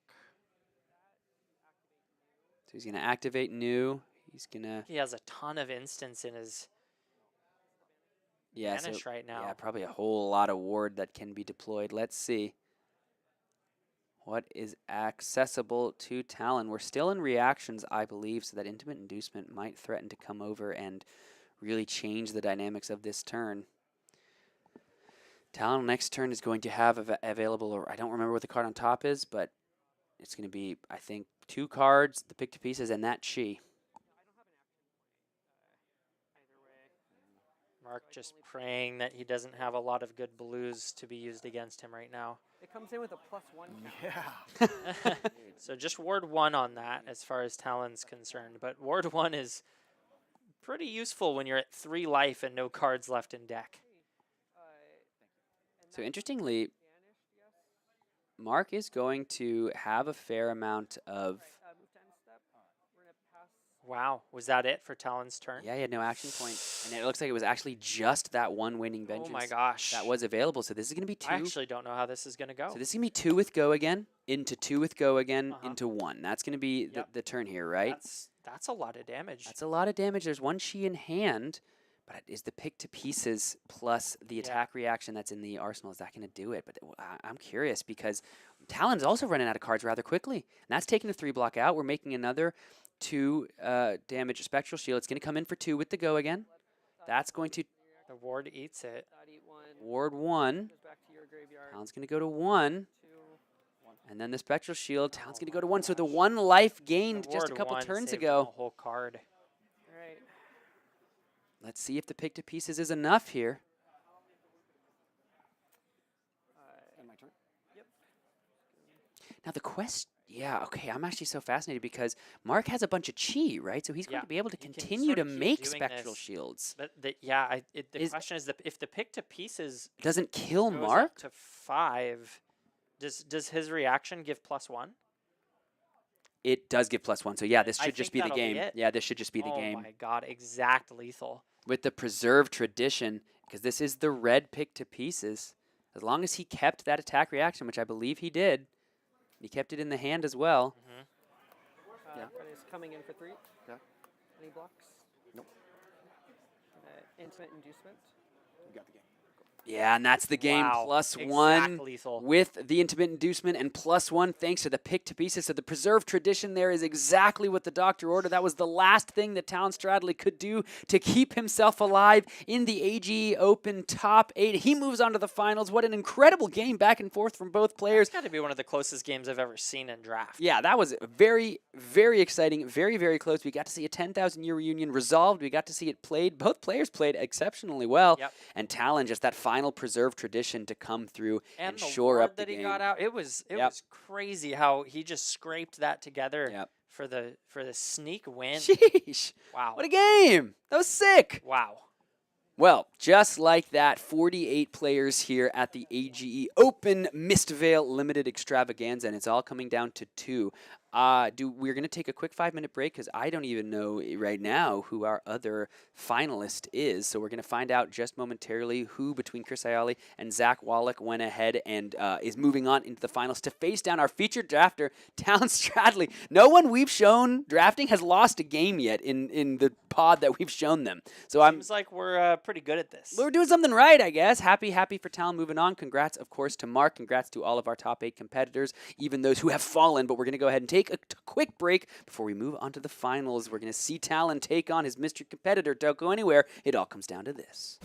So he's going to activate New. He's going to, He has a ton of instants in his yeah, banish right now. yeah, probably a whole lot of ward that can be deployed. Let's see. What is accessible to Talon? We're still in reactions, I believe, so that Intimate Inducement might threaten to come over and really change the dynamics of this turn. Talon next turn is going to have available, or I don't remember what the card on top is, but it's going to be, I think, 2 cards, the pick to pieces, and that Chi. Mark just praying that he doesn't have a lot of good blues to be used against him right now. It comes in with a +1 count. Yeah. So just Ward 1 on that as far as Talon's concerned. But Ward 1 is pretty useful when you're at 3 life and no cards left in deck. So interestingly, Mark is going to have a fair amount of... Wow, was that it for Talon's turn? Yeah, he had no action point. And it looks like it was actually just that one winning vengeance. Oh my gosh. That was available. So this is going to be 2. I actually don't know how this is going to go. So this is going to be 2 with go again, into 2 with go again, into 1. That's going to be the turn here, right? That's a lot of damage. That's a lot of damage. There's 1 Chi in hand, but is the pick to pieces plus the attack reaction that's in the arsenal, is that going to do it? But I'm curious because Talon's also running out of cards rather quickly. And that's taking a 3 block out. We're making another 2 damage Spectral Shield. It's going to come in for 2 with the go again. That's going to... The ward eats it. Ward 1. Talon's going to go to 1. And then the Spectral Shield. Talon's going to go to 1. So the 1 life gained just a couple turns ago. A whole card. All right. Let's see if the pick to pieces is enough here. And my turn. Yep. Now the quest... Yeah, okay, I'm actually so fascinated because Mark has a bunch of Chi, right? So he's going to be able to continue to make Spectral Shields. But the question is, if the pick to pieces doesn't kill goes Mark up to 5, does his reaction give +1? It does give +1. So yeah, this I should just think be the that'll game. it. Yeah, this should just be the game. Oh my god, exact lethal. With the preserved tradition, because this is the red pick to pieces. As long as he kept that attack reaction, which I believe he did. He kept it in the hand as well. Yeah. It's coming in for 3. Yeah. Any blocks? Nope. Intimate Inducement. You got the game. Yeah, and that's the game. Wow, +1 lethal. with the Intimate Inducement and +1 thanks to the pick to pieces. So the preserved tradition there is exactly what the doctor ordered. That was the last thing that Talon Stradley could do to keep himself alive in the AG Open top 8. He moves on to the finals. What an incredible game back and forth from both players. It's got to be one of the closest games I've ever seen in draft. Yeah, that was very, very exciting. Very, very close. We got to see a 10,000-year reunion resolved. We got to see it played. Both players played exceptionally well. Yep. And Talon, just that final preserved tradition to come through and the shore ward up the that he game. got out. It was crazy how he just scraped that together for the sneak win. Sheesh. Wow. What a game. That was sick. Wow. Well, just like that, 48 players here at the AGE Open Mistvale Limited Extravaganza, and it's all coming down to 2. We're going to take a quick 5-minute break because I don't even know right now who our other finalist is. So we're going to find out just momentarily who between Chris Iaali and Zach Wallach went ahead and is moving on into the finals to face down our featured drafter, Talon Stradley. No one we've shown drafting has lost a game yet in the pod that we've shown them. So Seems like we're pretty good at this. We're doing something right, I guess. Happy for Talon moving on. Congrats, of course, to Mark. Congrats to all of our top 8 competitors, even those who have fallen. But we're going to go ahead and take a quick break before we move on to the finals. We're going to see Talon take on his mystery competitor. Don't go anywhere. It all comes down to this.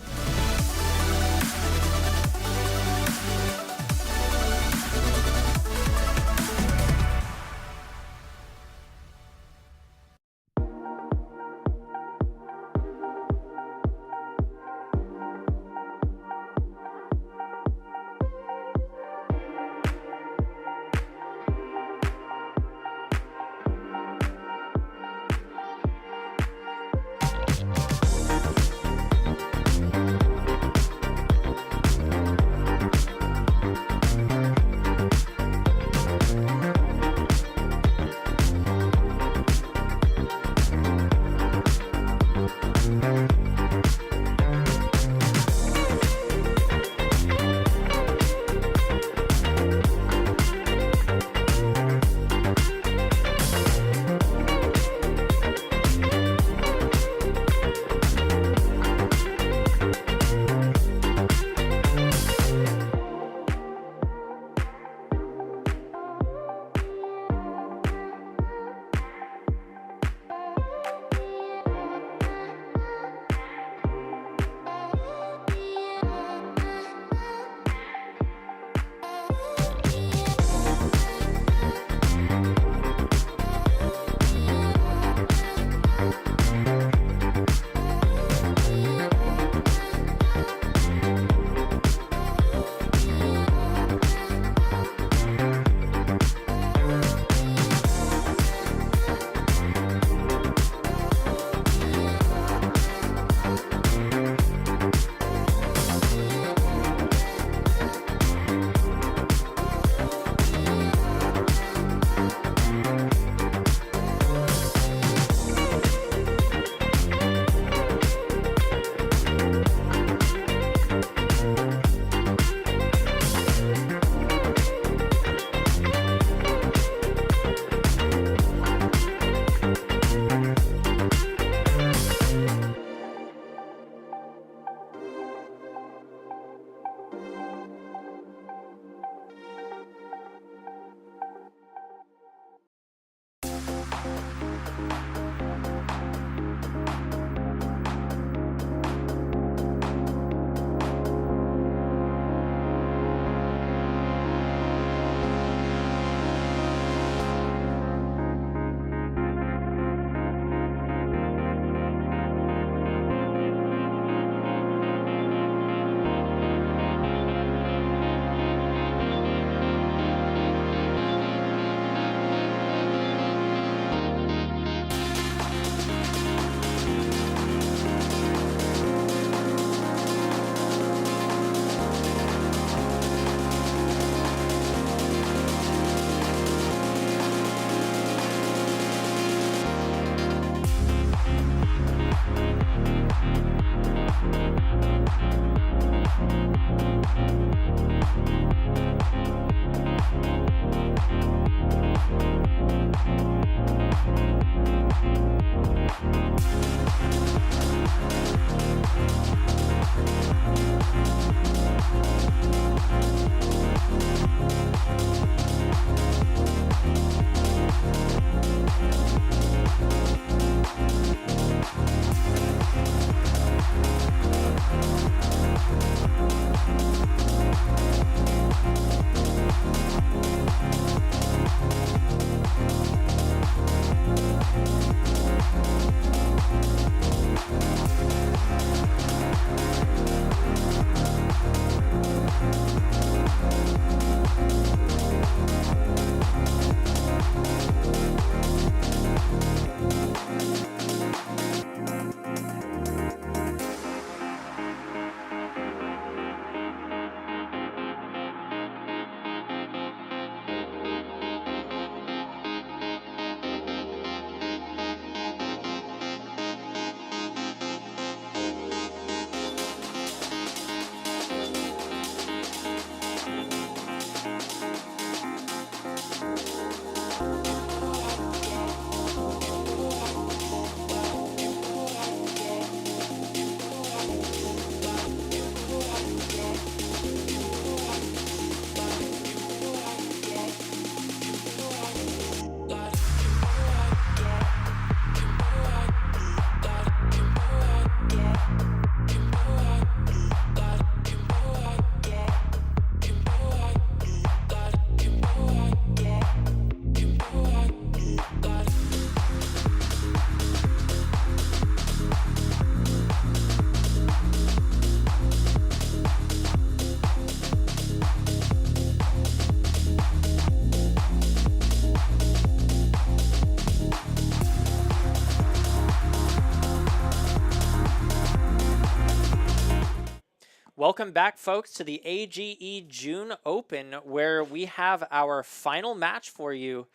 Welcome back, folks, to the AGE June Open, where we have our final match for you.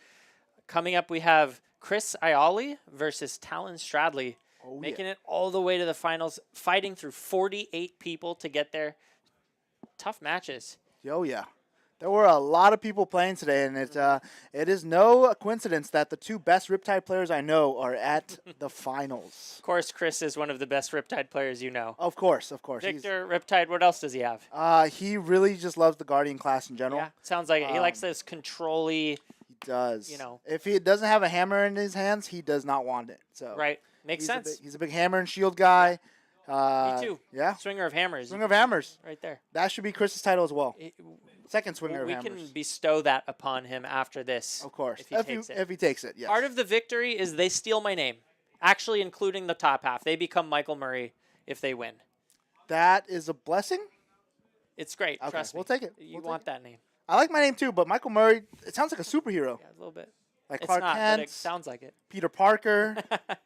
Coming up, we have Chris Iaali versus Talon Stradley, making it all the way to the finals, fighting through 48 people to get there. Tough matches. Oh, yeah. There were a lot of people playing today, and it is no coincidence that the two best Riptide players I know are at the finals. Of course, Chris is one of the best Riptide players you know. Of course. Victor, Riptide, what else does he have? He really just loves the Guardian class in general. Yeah, sounds like it. He likes this control-y. He does. You know. If he doesn't have a hammer in his hands, he does not want it. So Right. Makes sense. He's a big hammer and shield guy. Me too. Yeah. Swinger of hammers. Swinger of hammers. Right there. That should be Chris's title as well. Second swinger We of hammers. can bestow that upon him after this. Of course. If he takes it, yes. Part of the victory is they steal my name, actually including the top half. They become Michael Murray if they win. That is a blessing. It's great. Okay, Trust me. we'll take it. You want that name. I like my name too, but Michael Murray, it sounds like a superhero. Yeah, a little bit. Like It's Clark not, Kent, but it sounds like it. Peter Parker,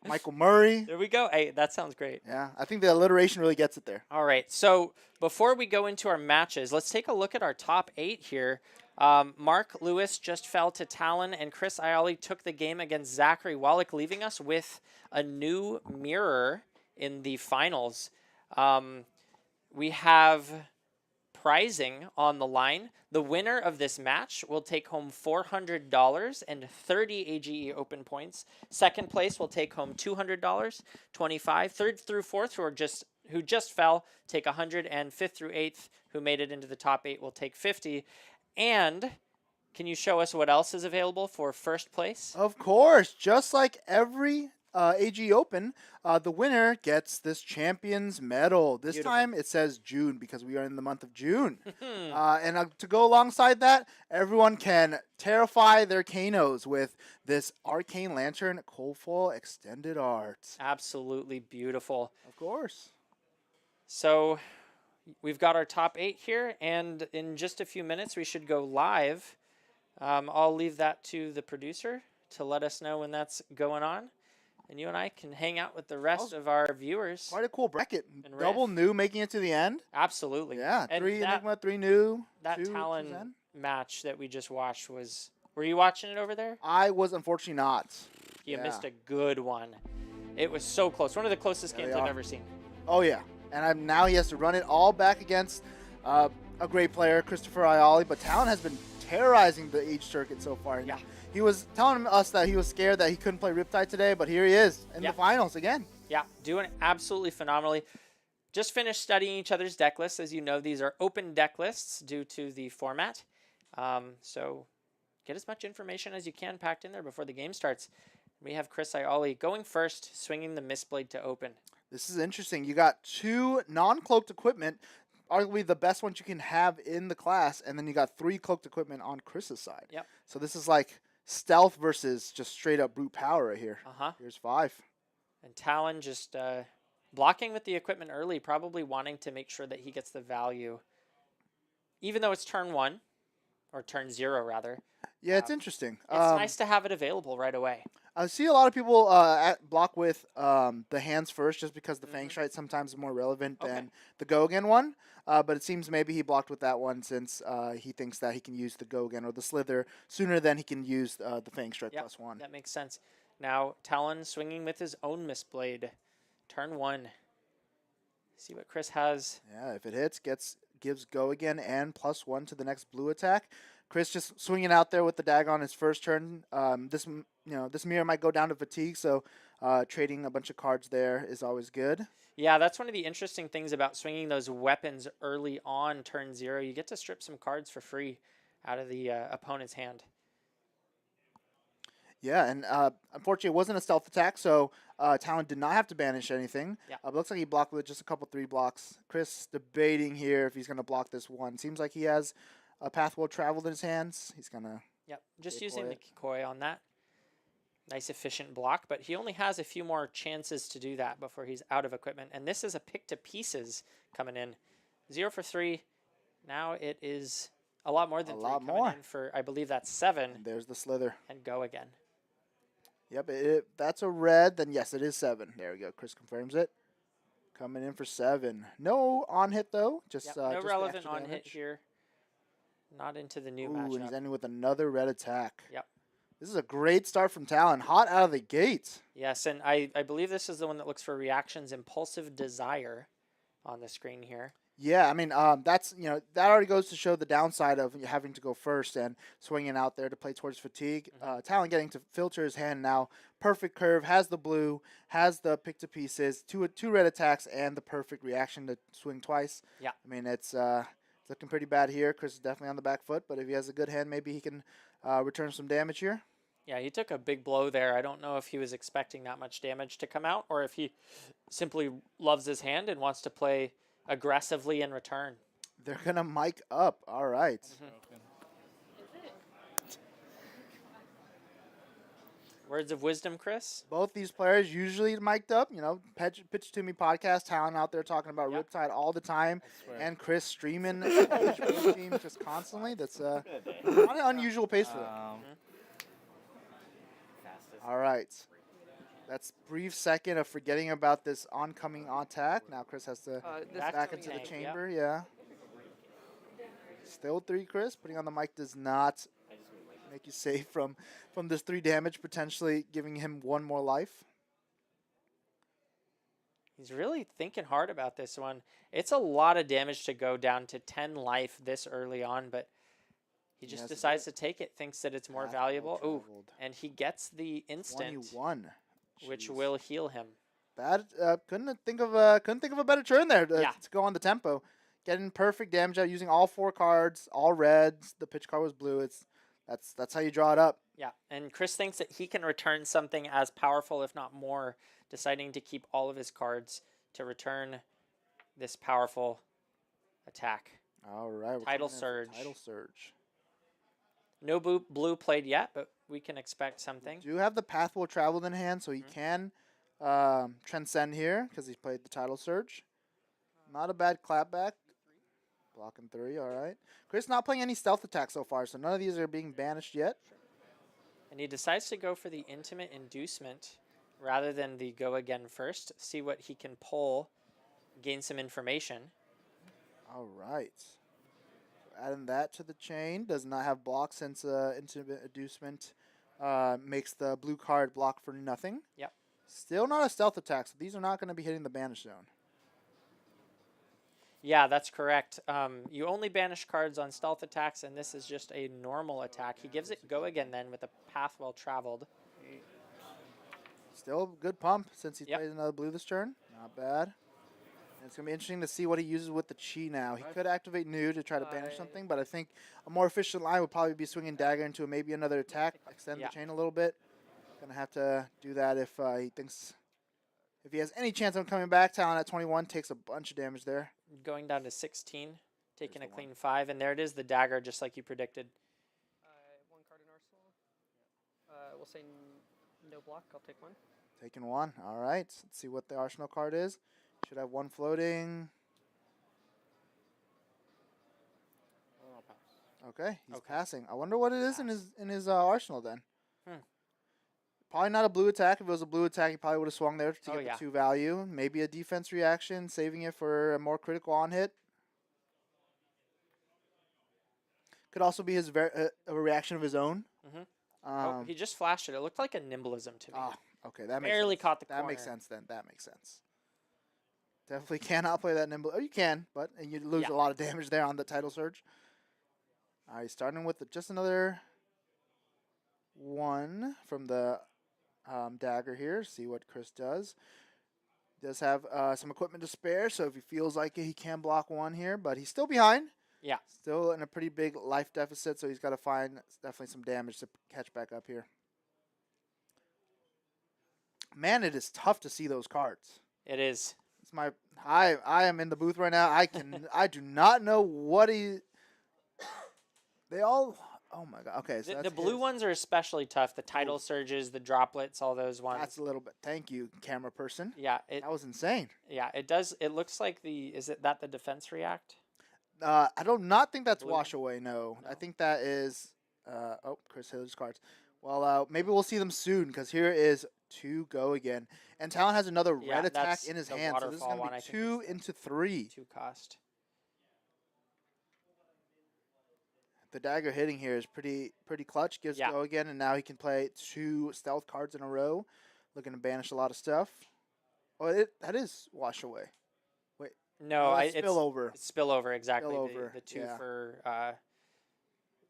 Michael Murray. There we go. Hey, that sounds great. Yeah, I think the alliteration really gets it there. All right. So before we go into our matches, let's take a look at our top 8 here. Mark Lewis just fell to Talon, and Chris Iaali took the game against Zachary Wallach, leaving us with a new mirror in the finals. We have prizing on the line. The winner of this match will take home $400 and 30 AGE Open points. Second place will take home $200, 25. Third through fourth, who just fell, take 100, and fifth through eighth, who made it into the top 8, will take 50. And can you show us what else is available for first place? Of course, just like every AG Open, the winner gets this champion's medal. This Beautiful. time it says June because we are in the month of June. And to go alongside that, everyone can terrify their Kanos with this Arcane Lantern Coalfoil Extended Art. Absolutely beautiful. Of course. So we've got our top 8 here, and in just a few minutes we should go live. I'll leave that to the producer to let us know when that's going on. And you and I can hang out with the rest of our viewers. Quite a cool bracket. And Double riff. new making it to the end. Absolutely. Yeah, And 3 that, Enigma, 3 new. That 2 Talon Zen. match that we just watched was... Were you watching it over there? I was unfortunately not. You Yeah. missed a good one. It was so close. One of the closest There games they I've are. ever seen. Oh, yeah. And now he has to run it all back against a great player, Christopher Iaali. But Talon has been terrorizing the Age circuit so far. Yeah. He was telling us that he was scared that he couldn't play Riptide today, but here he is in Yeah. the finals again. Yeah, doing absolutely phenomenally. Just finished studying each other's deck lists. As you know, these are open deck lists due to the format. So get as much information as you can packed in there before the game starts. We have Chris Iaali going first, swinging the Mistblade to open. This is interesting. You got 2 non-cloaked equipment, arguably the best ones you can have in the class, and then you got 3 cloaked equipment on Chris's side. Yep. So this is like stealth versus just straight up brute power right here. Uh-huh. Here's 5. And Talon just blocking with the equipment early, probably wanting to make sure that he gets the value. Even though it's turn 1, or turn 0 rather. Yeah, it's interesting. It's nice to have it available right away. I see a lot of people block with the hands first just because the Fang Strike sometimes is more relevant than the Go Again one. But it seems maybe he blocked with that one since he thinks that he can use the Go Again or the Slither sooner than he can use the Fang Strike Yep, +1. that makes sense. Now, Talon swinging with his own Mistblade. Turn 1. See what Chris has. Yeah, if it hits, gives Go Again and +1 to the next blue attack. Chris just swinging out there with the dag on his first turn. This mirror might go down to fatigue, so trading a bunch of cards there is always good. Yeah, that's one of the interesting things about swinging those weapons early on turn 0. You get to strip some cards for free out of the opponent's hand. Yeah, and unfortunately, it wasn't a stealth attack, so Talon did not have to banish anything. Yeah. But looks like he blocked with just a couple 3 blocks. Chris debating here if he's going to block this one. Seems like he has a path well traveled in his hands. He's going to... Yep, just Decoy using the it. Kikoi on that. Nice efficient block, but he only has a few more chances to do that before he's out of equipment. And this is a pick to pieces coming in. 0 for 3. Now it is a lot more than A 3 lot coming more. in for, I believe that's 7. And there's the Slither. And go again. Yep, if that's a red, then yes, it is 7. There we go. Chris confirms it. Coming in for 7. No on hit though. Just Yep, no no just relevant extra on hit damage. here. Not into the new Ooh, and he's matchup. ending with another red attack. Yep. This is a great start from Talon. Hot out of the gate. Yes, and I believe this is the one that looks for reactions, Impulsive Desire, on the screen here. Yeah, I mean, that's that already goes to show the downside of having to go first and swinging out there to play towards fatigue. Talon getting to filter his hand now. Perfect curve, has the blue, has the pick to pieces, two red attacks, and the perfect reaction to swing twice. Yeah. I mean, it's looking pretty bad here. Chris is definitely on the back foot, but if he has a good hand, maybe he can return some damage here. Yeah, he took a big blow there. I don't know if he was expecting that much damage to come out or if he simply loves his hand and wants to play aggressively in return. They're going to mic up. All right. Words of wisdom, Chris? Both these players usually mic'd up. Pitch to Me podcast, Talon out there talking about Riptide all the time, and Chris streaming team just constantly. That's not an unusual pace for them. All right. That's brief second of forgetting about this oncoming attack. Now Chris has to back into the chamber. Yeah. Still 3, Chris. Putting on the mic does not make you safe from this 3 damage, potentially giving him 1 more life. He's really thinking hard about this one. It's a lot of damage to go down to 10 life this early on, but he just decides to take it, thinks that it's more valuable. Ooh, and he gets the instant, 21. which will heal him. Bad. Couldn't think of a better turn there to go on the tempo. Getting perfect damage out using all 4 cards, all reds. The pitch card was blue. That's how you draw it up. Yeah, and Chris thinks that he can return something as powerful, if not more, deciding to keep all of his cards to return this powerful attack. All right. Tidal Surge. Tidal Surge. No blue played yet, but we can expect something. Do have the Path Will Travel in hand, so he can transcend here because he's played the Tidal Surge. Not a bad clapback. Blocking 3, all right. Chris not playing any stealth attacks so far, so none of these are being banished yet. And he decides to go for the Intimate Inducement rather than the go again first. See what he can pull, gain some information. All right. Adding that to the chain. Does not have block since Intimate Inducement makes the blue card block for nothing. Yep. Still not a stealth attack, so these are not going to be hitting the banish zone. Yeah, that's correct. You only banish cards on stealth attacks, and this is just a normal attack. He gives it go again then with a path well traveled. Still good pump since he plays another blue this turn. Not bad. And it's going to be interesting to see what he uses with the Chi now. He could activate New to try to banish something, but I think a more efficient line would probably be swinging Dagger into maybe another attack, extend the chain a little bit. Going to have to do that if he thinks... If he has any chance of coming back, Talon at 21 takes a bunch of damage there. Going down to 16, taking a clean 5, and there it is, the dagger, just like you predicted. 1 card in arsenal. We'll say no block. I'll take 1. Taking 1. All right. Let's see what the arsenal card is. Should have 1 floating. Okay, he's passing. I wonder what it is in his arsenal then. Probably not a blue attack. If it was a blue attack, he probably would have swung there to get the 2 value. Maybe a defense reaction, saving it for a more critical on hit. Could also be his a reaction of his own. He just flashed it. It looked like a nimblism to me. Okay, that makes Barely sense. caught the That corner. makes sense then. That makes sense. Definitely cannot play that nimble. Oh, you can, but you lose a lot of damage there on the Tidal Surge. All right, starting with just another 1 from the dagger here. See what Chris does. Does have some equipment to spare, so if he feels like it, he can block 1 here, but he's still behind. Yeah. Still in a pretty big life deficit, so he's got to find definitely some damage to catch back up here. Man, it is tough to see those cards. It is. It's I am in the booth right now. I do not know what they all. Oh my god. Okay, so The blue ones are especially tough. The Tidal Surges, the droplets, all those ones. That's a little bit. Thank you, camera person. Yeah. That was insane. Yeah, it does. It looks like is it that the defense react? I do not think that's wash away. No, I think that is. Chris Hiller's cards. Well, maybe we'll see them soon because here is to go again. And Talon has another Yeah, red attack that's in his the hand, so this is waterfall going one. to I be think 2 it's the into 3. 2 cost. The dagger hitting here is pretty clutch. Gives Yeah. go again, and now he can play 2 stealth cards in a row, looking to banish a lot of stuff. Oh, that is wash away. Wait, No, that's it's spillover. It's spillover, exactly. Spillover, The 2 yeah. for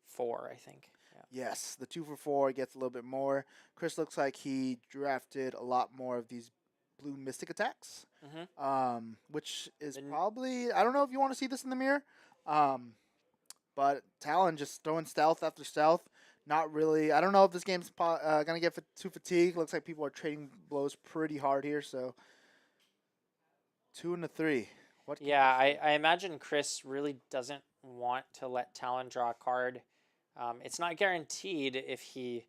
4, I think. Yeah. Yes, the 2 for 4 gets a little bit more. Chris looks like he drafted a lot more of these blue mystic attacks, which is probably, I don't know if you want to see this in the mirror, but Talon just throwing stealth after stealth. Not really. I don't know if this game's going to get too fatigued. Looks like people are trading blows pretty hard here, so 2 and a 3. What? Yeah, I imagine Chris really doesn't want to let Talon draw a card. It's not guaranteed if he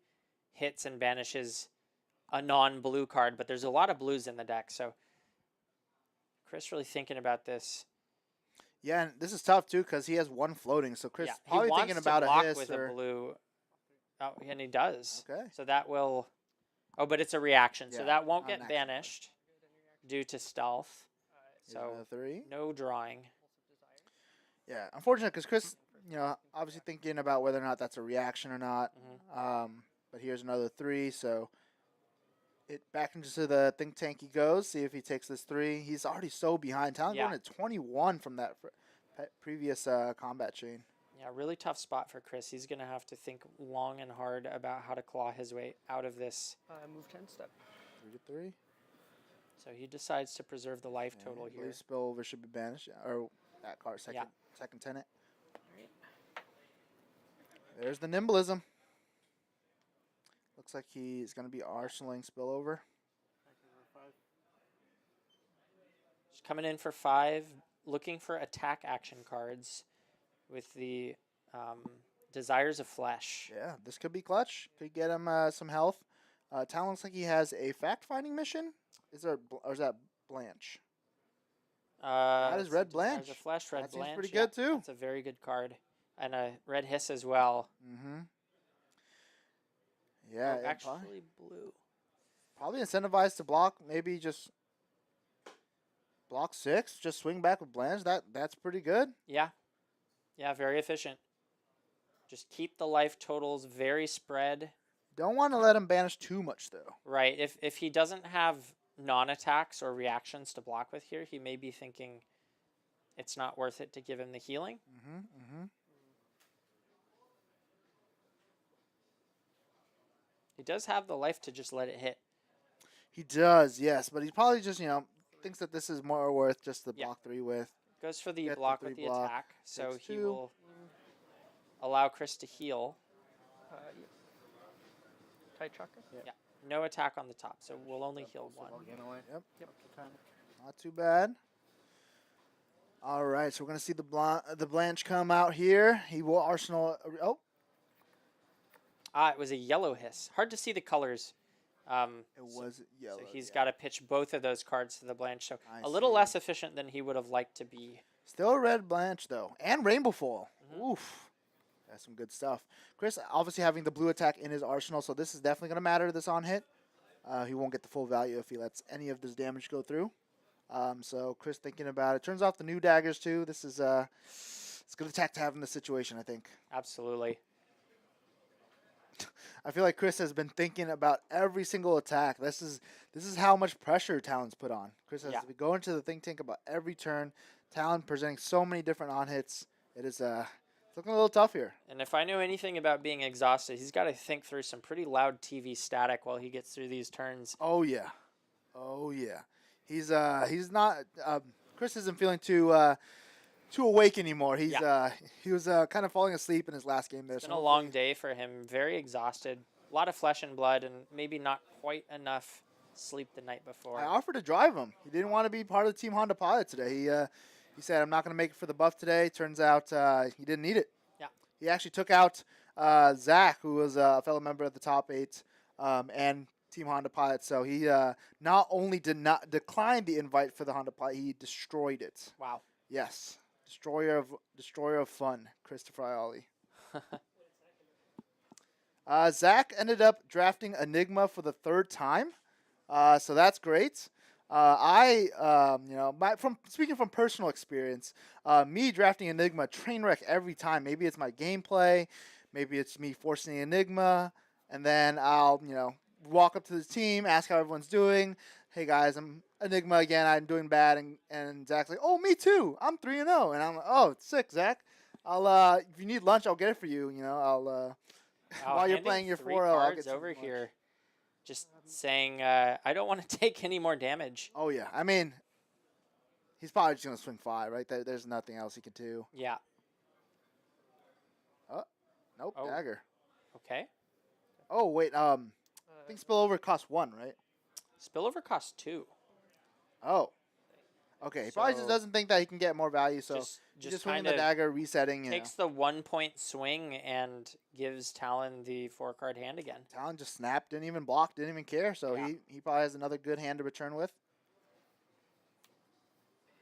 hits and banishes a non-blue card, but there's a lot of blues in the deck, so Chris really thinking about this. Yeah, and this is tough too because he has 1 floating. So Chris probably he wants thinking to about block a hiss with or a blue. Oh, and he does. Okay. So that will. Oh, but it's a reaction, so Yeah, that won't not an get action card. banished due to stealth. Here's So another 3. no drawing. Yeah, unfortunate because Chris, obviously thinking about whether or not that's a reaction or not. But here's another 3, so it back into the think tank he goes. See if he takes this 3. He's already so behind. Talon Yeah. going at 21 from that previous combat chain. Yeah, really tough spot for Chris. He's going to have to think long and hard about how to claw his way out of this. Move 10 step. 3 to 3. So he decides to preserve the life total Blue here. spillover should be banished, or that card second tenant. There's the nimblism. Looks like he's going to be arsenaling spillover. Just coming in for 5, looking for attack action cards with the Desires of Flesh. Yeah, this could be clutch. Could get him some health. Talon looks like he has a fact-finding mission. Or is that Blanche? That is Red Blanche. Desires of Flesh, Red That seems Blanche. pretty good, too. That's a very good card. And a Red Hiss as well. Mm-hmm. Yeah, Oh, actually blue. probably incentivized to block. Maybe just block 6. Just swing back with Blanche. That's pretty good. Yeah. Yeah, very efficient. Just keep the life totals very spread. Don't want to let him banish too much, though. Right. If he doesn't have non-attacks or reactions to block with here, he may be thinking it's not worth it to give him the healing. He does have the life to just let it hit. He does, yes. But he probably just, thinks that this is more worth just the block 3 with. Goes for the Get the block 3 with the block. attack, so Takes he 2. will allow Chris to heal. Tight chakra. Yeah. No attack on the top, so we'll only heal 1. Yep. Not too bad. All right, so we're going to see the Blanche come out here. He will arsenal. Oh, It was a yellow hiss. Hard to see the colors. it was yellow. So he's got to pitch both of those cards to the Blanche. So I a little see. less efficient than he would have liked to be. Still a red Blanche, though. And Rainbow Foil. Oof. That's some good stuff. Chris obviously having the blue attack in his arsenal, so this is definitely going to matter, this on hit. He won't get the full value if he lets any of this damage go through. So Chris thinking about it. Turns off the new daggers, too. This is it's a good attack to have in this situation, I think. Absolutely. I feel like Chris has been thinking about every single attack. This is how much pressure Talon's put on. Chris has to go into the think tank about every turn. Talon presenting so many different on hits. It's looking a little tough here. And if I knew anything about being exhausted, he's got to think through some pretty loud TV static while he gets through these turns. Oh yeah. He's not. Chris isn't feeling too awake anymore. He was kind of falling asleep in his last game there. It's been a long day for him. Very exhausted. A lot of flesh and blood, and maybe not quite enough sleep the night before. I offered to drive him. He didn't want to be part of the Team Honda pilot today. He said, "I'm not going to make it for the buff today." Turns out he didn't need it. Yeah. He actually took out Zach, who was a fellow member of the top 8, and Team Honda pilot. So he not only did not decline the invite for the Honda pilot, he destroyed it. Wow. Yes. Destroyer of fun, Christopher Iaali. Zach ended up drafting Enigma for the 3rd time. So that's great. Speaking from personal experience, me drafting Enigma train wreck every time. Maybe it's my gameplay, maybe it's me forcing Enigma, and then I'll walk up to the team, ask how everyone's doing. Hey guys, I'm Enigma again. I'm doing bad, and Zach's like, oh, me too. I'm 3-0, and I'm like, oh, sick, Zach. I'll if you need lunch, I'll get it for you. I'll Wow, while you're handing playing your 3 4-0, I'll cards get some over lunch. here, just saying, I don't want to take any more damage. Oh yeah, I mean, he's probably just gonna swing 5, right? There's nothing else he can do. Yeah. Nope, Oh. dagger. Okay. Oh wait, I think spillover costs 1, right? Spillover costs 2. Oh, okay. He probably just So, doesn't think that he can get more value, so just swinging kind the of dagger, resetting. takes the 1-point swing and gives Talon the 4-card hand again. Talon just snapped, didn't even block, didn't even care. So Yeah. he probably has another good hand to return with.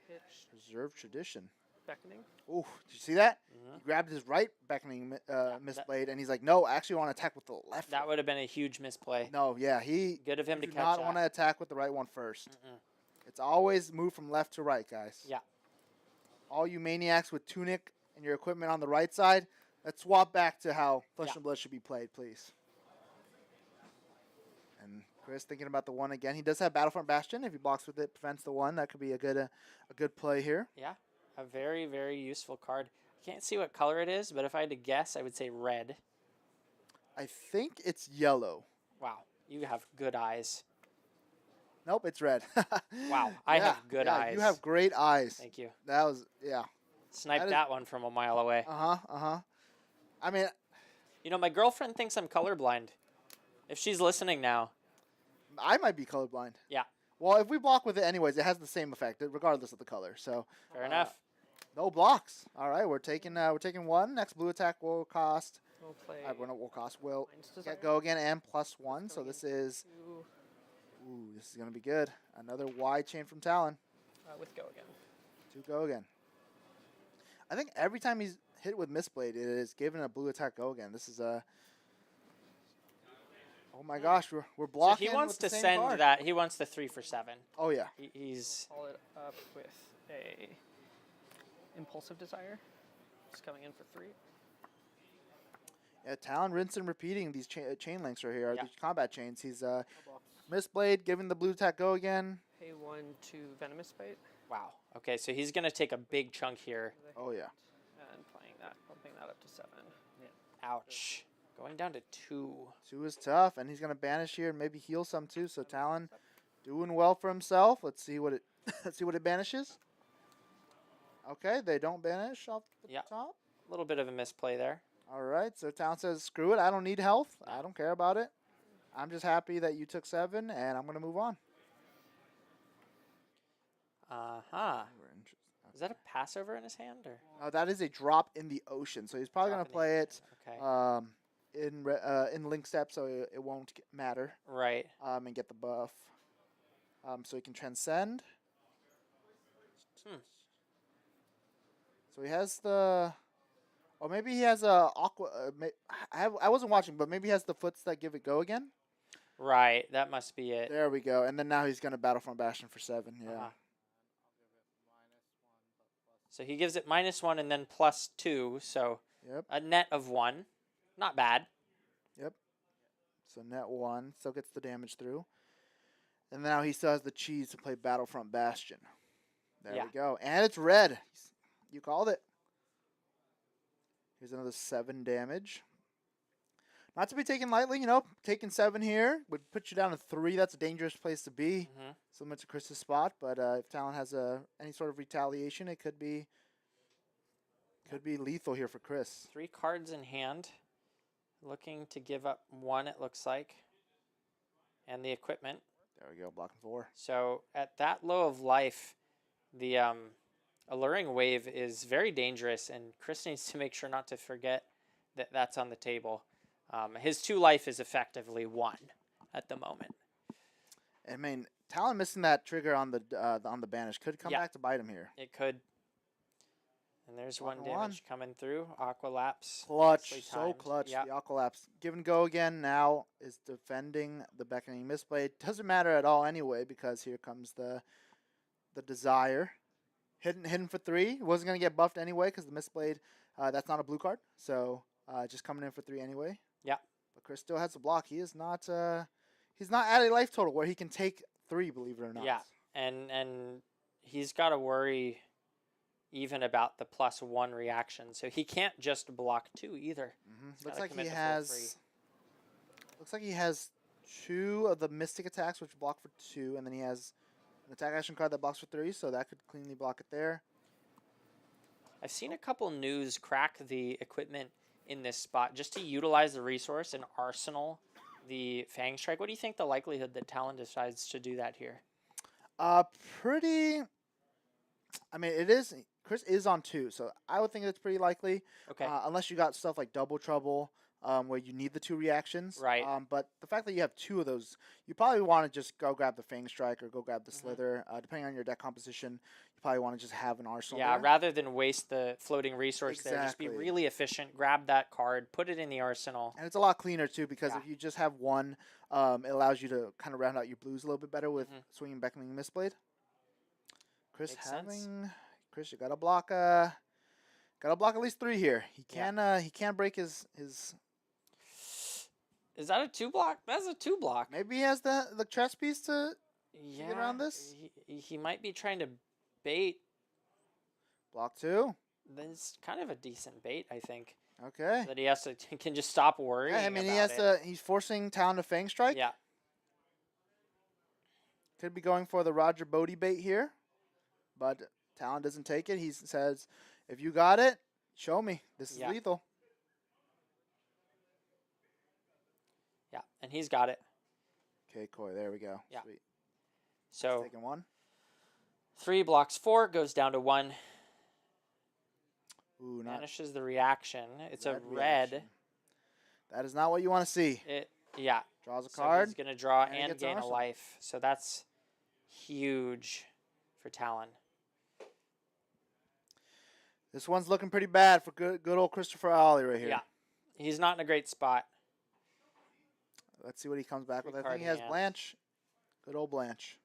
Pitch Preserve tradition. beckoning. Ooh, did you see that? Mhm. He grabbed his right beckoning misplayed, and he's like, no, I actually want to attack with the left. That would have been a huge misplay. No, yeah, he Good of him to do catch not that. want to attack with the right one first. Mm-mm. It's always move from left to right, guys. Yeah. All you maniacs with tunic and your equipment on the right side, let's swap back to how Flesh and Blood should be played, please. And Chris thinking about the 1 again. He does have Battlefront Bastion. If he blocks with it, prevents the 1. That could be a good play here. Yeah. A very, very useful card. I can't see what color it is, but if I had to guess, I would say red. I think it's yellow. Wow. You have good eyes. Nope, it's red. Wow. I have good eyes. You have great eyes. Thank you. That was, yeah. Sniped That is- that one from a mile away. I mean, My girlfriend thinks I'm colorblind. If she's listening now. I might be colorblind. Yeah. Well, if we block with it anyways, it has the same effect, regardless of the color. So Fair enough. no blocks. All right, we're taking 1. Next blue attack will cost. We'll play. Will cost. Will Mind's Desire. get go again and +1. So this is. Two, Ooh, this is gonna be good. Another wide chain from Talon. with go again. 2 go again. I think every time he's hit with Mistblade, it is given a blue attack go again. This is a. Oh my gosh, we're So blocking. he wants with the to same send card. that. He wants the 3 for 7. Oh yeah. He's Follow it up with a impulsive desire. Just coming in for 3. Yeah, Talon rinse and repeating these chain links right here, Yeah. these combat chains. He's Mistblade, giving the blue attack go again. Pay 1 to Venomous Bite. wow. Okay, so he's gonna take a big chunk here. Oh yeah. And playing that, bumping that up to 7. Ouch. Going down to 2. 2 is tough, and he's gonna banish here and maybe heal some too. So Talon doing well for himself. Let's see what it let's see what it banishes. Okay, they don't banish off the Yeah. top. A little bit of a misplay there. All right, so Talon says, "Screw it, I don't need health. I don't care about it. I'm just happy that you took 7, and I'm gonna move on." Uh-huh. Is that a passover in his hand or? That is a drop in the ocean, so he's probably Drop gonna in the play it Okay. in link step, so it won't matter. Right. And get the buff. So he can transcend. Hmm. So he has the. Or maybe he has a aqua. I wasn't watching, but maybe he has the foots that give it go again. Right. That must be it. There we go. And then now he's gonna Battlefront Bastion for 7. Yeah. Uh-huh. So he gives it -1 and then +2, so Yep. a net of 1. Not bad. So net 1 still gets the damage through. And now he still has the cheese to play Battlefront Bastion. There Yeah. we go. And it's red. You called it. Here's another 7 damage. Not to be taken lightly, taking 7 here would put you down to 3. That's a dangerous place to be. hmm Similar to Chris's spot, but if Talon has any sort of retaliation, it could be lethal here for Chris. 3 cards in hand. Looking to give up 1, it looks like. And the equipment. There we go, blocking 4. So at that low of life, the alluring wave is very dangerous, and Chris needs to make sure not to forget that that's on the table. His 2 life is effectively 1 at the moment. I mean, Talon missing that trigger on the banish could come Yeah. back to bite him here. It could. And there's One one on one. damage coming through. Aqualapse. Clutch, nicely so timed. clutch. Yeah. The Aqualapse. Give and go again now is defending the beckoning misplay. Doesn't matter at all anyway because here comes the desire. Hidden for 3. Wasn't going to get buffed anyway because the misblade, that's not a blue card. So just coming in for 3 anyway. Yeah. But Chris still has the block. He is not, he's not at a life total where he can take 3, believe it or not. Yeah. And he's got to worry even about the +1 reaction. So he can't just block 2 either. He's Looks gotta like he commit the full 3. has. Looks like he has 2 of the mystic attacks, which block for 2, and then he has an attack action card that blocks for 3, so that could cleanly block it there. I've seen a couple news crack the equipment in this spot just to utilize the resource and arsenal the Fang Strike. What do you think the likelihood that Talon decides to do that here? Pretty. I mean, it is. Chris is on 2, so I would think it's pretty likely. Okay. Unless you got stuff like Double Trouble, where you need the 2 reactions. Right. But the fact that you have 2 of those, you probably want to just go grab the Fang Strike or go grab the Slither. Depending on your deck composition, you probably want to just have an arsenal. Yeah, there. rather than waste the floating resource there, just be Exactly. really efficient, grab that card, put it in the arsenal. And it's a lot cleaner too because Yeah. if you just have 1, it allows you to kind of round out your blues a little bit better with swinging, beckoning, misblade. Chris Makes sense. Chris, you gotta block at least 3 here. He can break his. Is that a 2 block? That's a 2 block. Maybe he has the chess piece to Yeah, get around this. He might be trying to bait. Block 2. That's kind of a decent bait, I think. Okay. That he has to can just stop worrying. Yeah, I mean about it. he's forcing Talon to Fang Strike. Yeah. Could be going for the Roger Bodie bait here, but Talon doesn't take it. He says, "If you got it, show me. This is Yeah. lethal." Yeah, and he's got it. Okay, Koi. There we go. Yeah. Sweet. So Taking 1. 3 blocks 4, goes down to 1. Ooh, not Vanishes the reaction. It's a red red. reaction. That is not what you want to see. Yeah. Draws a So card. he's gonna draw and he and gets gain a arsenal. life. So that's huge for Talon. This one's looking pretty bad for good old Christopher Iaali right here. Yeah. He's not in a great spot. Let's see what he comes back with. I think Three-card he has hand. Blanche. Good old Blanche.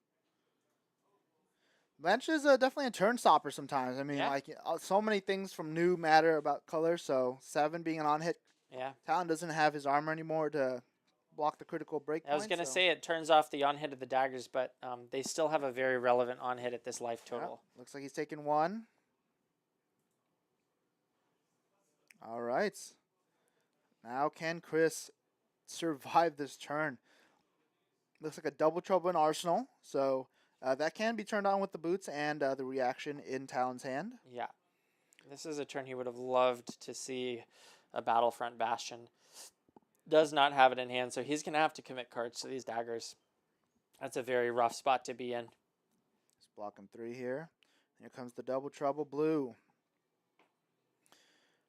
Blanche is definitely a turn stopper sometimes. I mean, Yeah. like so many things from new matter about color. So 7 being an on hit. Yeah. Talon doesn't have his armor anymore to block the critical break. I was point, gonna so- say it turns off the on hit of the daggers, but they still have a very relevant on hit at this life Yeah, total. looks like he's taking 1. All right. Now can Chris survive this turn? Looks like a double trouble in Arsenal. So that can be turned on with the boots and the reaction in Talon's hand. Yeah. This is a turn he would have loved to see a Battlefront Bastion. Does not have it in hand, so he's going to have to commit cards to these daggers. That's a very rough spot to be in. He's blocking 3 here. Here comes the double trouble blue.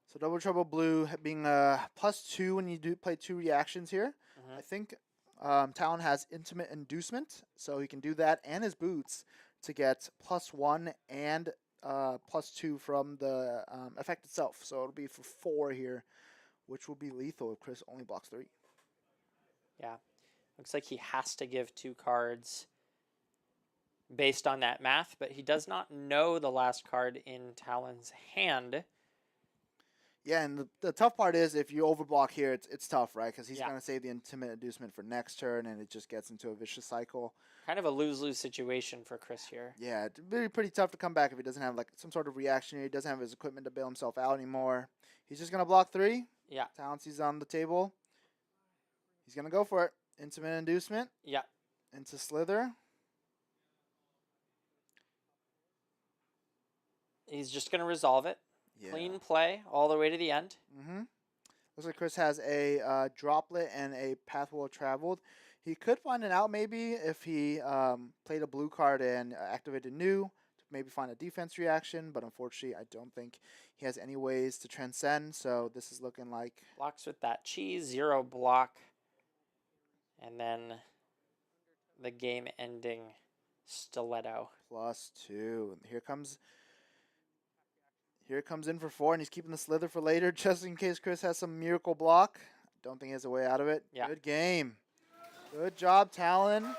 So double trouble blue being +2 when you do play 2 reactions here. Mhm. I think Talon has intimate inducement, so he can do that and his boots to get +1 and +2 from the effect itself. So it'll be for 4 here, which will be lethal if Chris only blocks 3. Yeah. Looks like he has to give 2 cards based on that math, but he does not know the last card in Talon's hand. Yeah, and the tough part is if you overblock here, it's tough, right? Because he's Yeah. going to save the intimate inducement for next turn, and it just gets into a vicious cycle. Kind of a lose-lose situation for Chris here. Yeah, it'd be pretty tough to come back if he doesn't have like some sort of reaction here. He doesn't have his equipment to bail himself out anymore. He's just going to block 3. Yeah. Talon sees on the table. He's going to go for it. Intimate inducement Yeah. into Slither. He's just going to resolve it. Yeah. Clean play all the way to the end. Mm-hmm. Looks like Chris has a droplet and a path well traveled. He could find an out maybe if he played a blue card and activated new to maybe find a defense reaction, but unfortunately I don't think he has any ways to transcend, so this is looking like Blocks with that cheese, 0 block. And then the game-ending stiletto. +2. And here comes Here comes in for 4, and he's keeping the slither for later, just in case Chris has some miracle block. Don't think he has a way out of it. Yeah. Good game. Good job, Talon.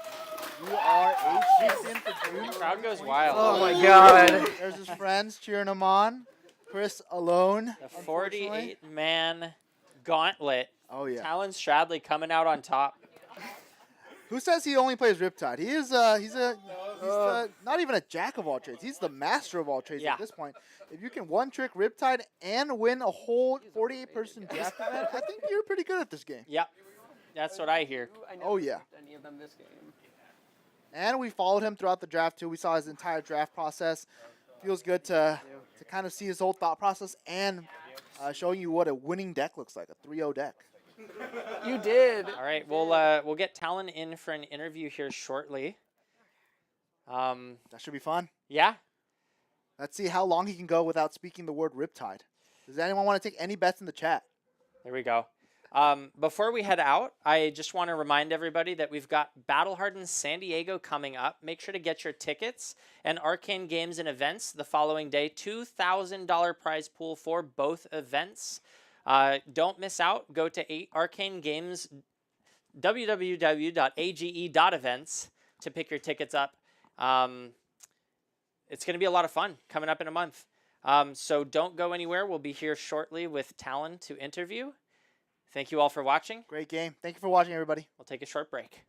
You are 8 chips in for June. Crowd goes wild. Oh my god. There's his friends cheering him on. Chris alone. The unfortunately. 48-man gauntlet. Oh, yeah. Talon Stradley coming out on top. Who says he only plays Riptide? He's not even a jack of all trades. He's the master of all trades Yeah. at this point. If you can one-trick Riptide and win a whole 48-person draft event, I think you're pretty good at this game. Yep. That's what I hear. I never Oh, yeah. picked any of them this game. And we followed him throughout the draft, too. We saw his entire draft process. Feels good to kind of see his whole thought process and showing you what a winning deck looks like, a 3-0 deck. You did. All right, we'll get Talon in for an interview here shortly. That should be fun. Yeah. Let's see how long he can go without speaking the word Riptide. Does anyone want to take any bets in the chat? There we go. Before we head out, I just want to remind everybody that we've got Battle Hardened San Diego coming up. Make sure to get your tickets and Arcane Games and Events the following day. $2,000 prize pool for both events. Don't miss out. Go to Arcane Games, www.age.events to pick your tickets up. It's going to be a lot of fun coming up in a month. So don't go anywhere. We'll be here shortly with Talon to interview. Thank you all for watching. Great game. Thank you for watching, everybody. We'll take a short break.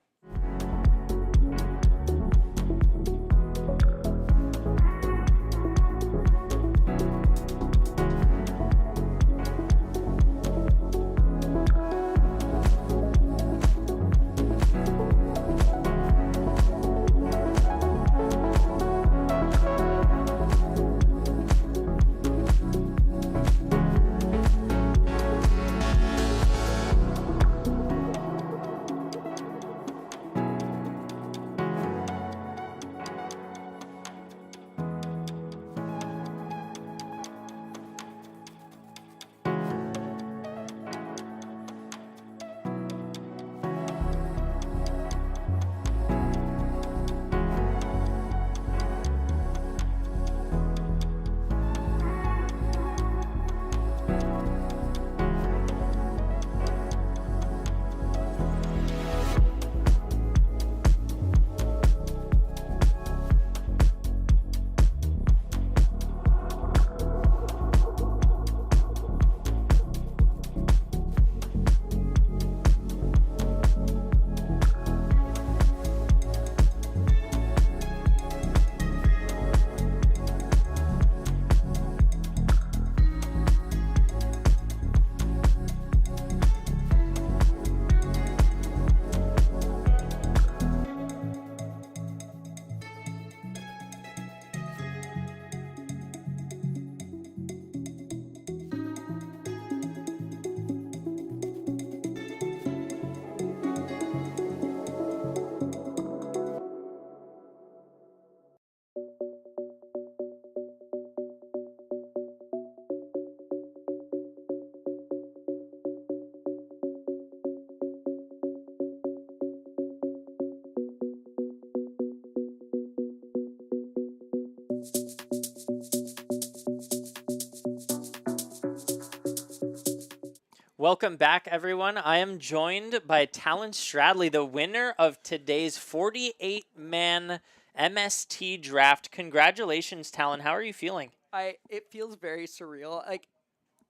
Welcome back, everyone. I am joined by Talon Stradley, the winner of today's 48-man MST draft. Congratulations, Talon. How are you feeling? It feels very surreal. Like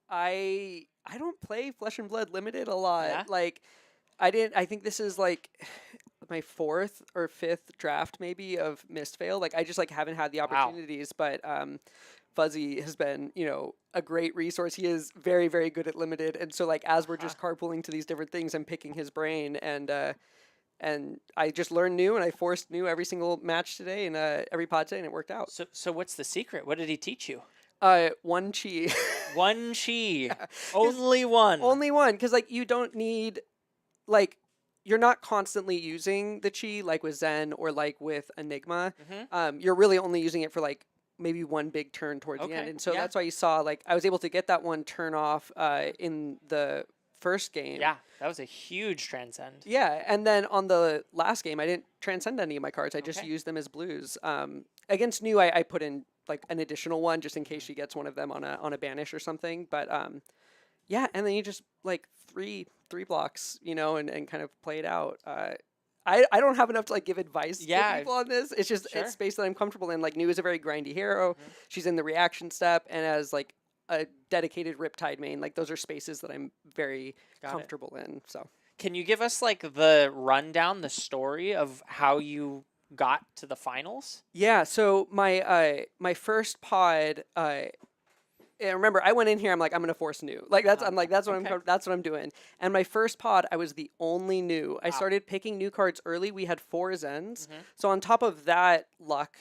I don't play Flesh and Blood Limited a lot. Yeah? Like I think this is like my 4th or 5th draft maybe of Mistveil. Like I just like haven't had the opportunities, but Fuzzy has been, a great resource. He is very, very good at Limited. And so like as we're just carpooling to these different things, I'm picking his brain and I just learned new and I forced new every single match today and every pod today and it worked out. So what's the secret? What did he teach you? One chi. One chi. Yeah. Only one. Only one. Because like you don't need like you're not constantly using the chi like with Zen or like with Enigma. Mm-hmm. You're really only using it for like maybe one big turn towards the end. And so that's why you saw like I was able to get that one turn off in the first game. Yeah, that was a huge transcend. Yeah, and then on the last game, I didn't transcend any of my cards. I just used them as blues. Against New, I put in like an additional one just in case she gets one of them on a banish or something. But yeah, and then you just like three blocks, you know, and kind of play it out. I don't have enough to like give advice to people on this. It's just it's space that I'm comfortable in. Like Nu is a very grindy hero. She's in the reaction step, and as like a dedicated Riptide main, like those are spaces that I'm very comfortable in. So can you give us like the rundown, the story of how you got to the finals? Yeah, so my my first pod, and remember, I went in here. I'm like, I'm gonna force Nu. Like I'm like that's what that's what I'm doing. And my first pod, I was the only Nu. I started picking Nu cards early. We had 4 Zens. So on top of that luck,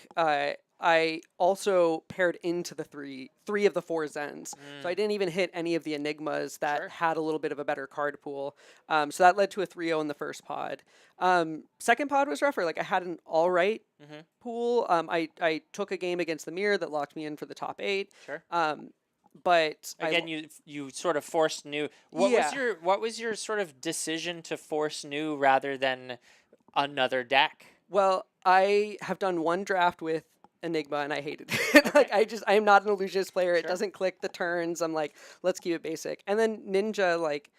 I also paired into the three of the 4 Zens. So I didn't even hit any of the Enigmas that had a little bit of a better card pool. So that led to a 3-0 in the first pod. Second pod was rougher. Like I had an all right pool. I took a game against the Mirror that locked me in for the top 8. But again, you sort of forced Nu. What was your sort of decision to force Nu rather than another deck? Well, I have done one draft with Enigma and I hated it. Like I am not an illusionist player. It doesn't click the turns. I'm like, let's keep it basic. And then Ninja, like,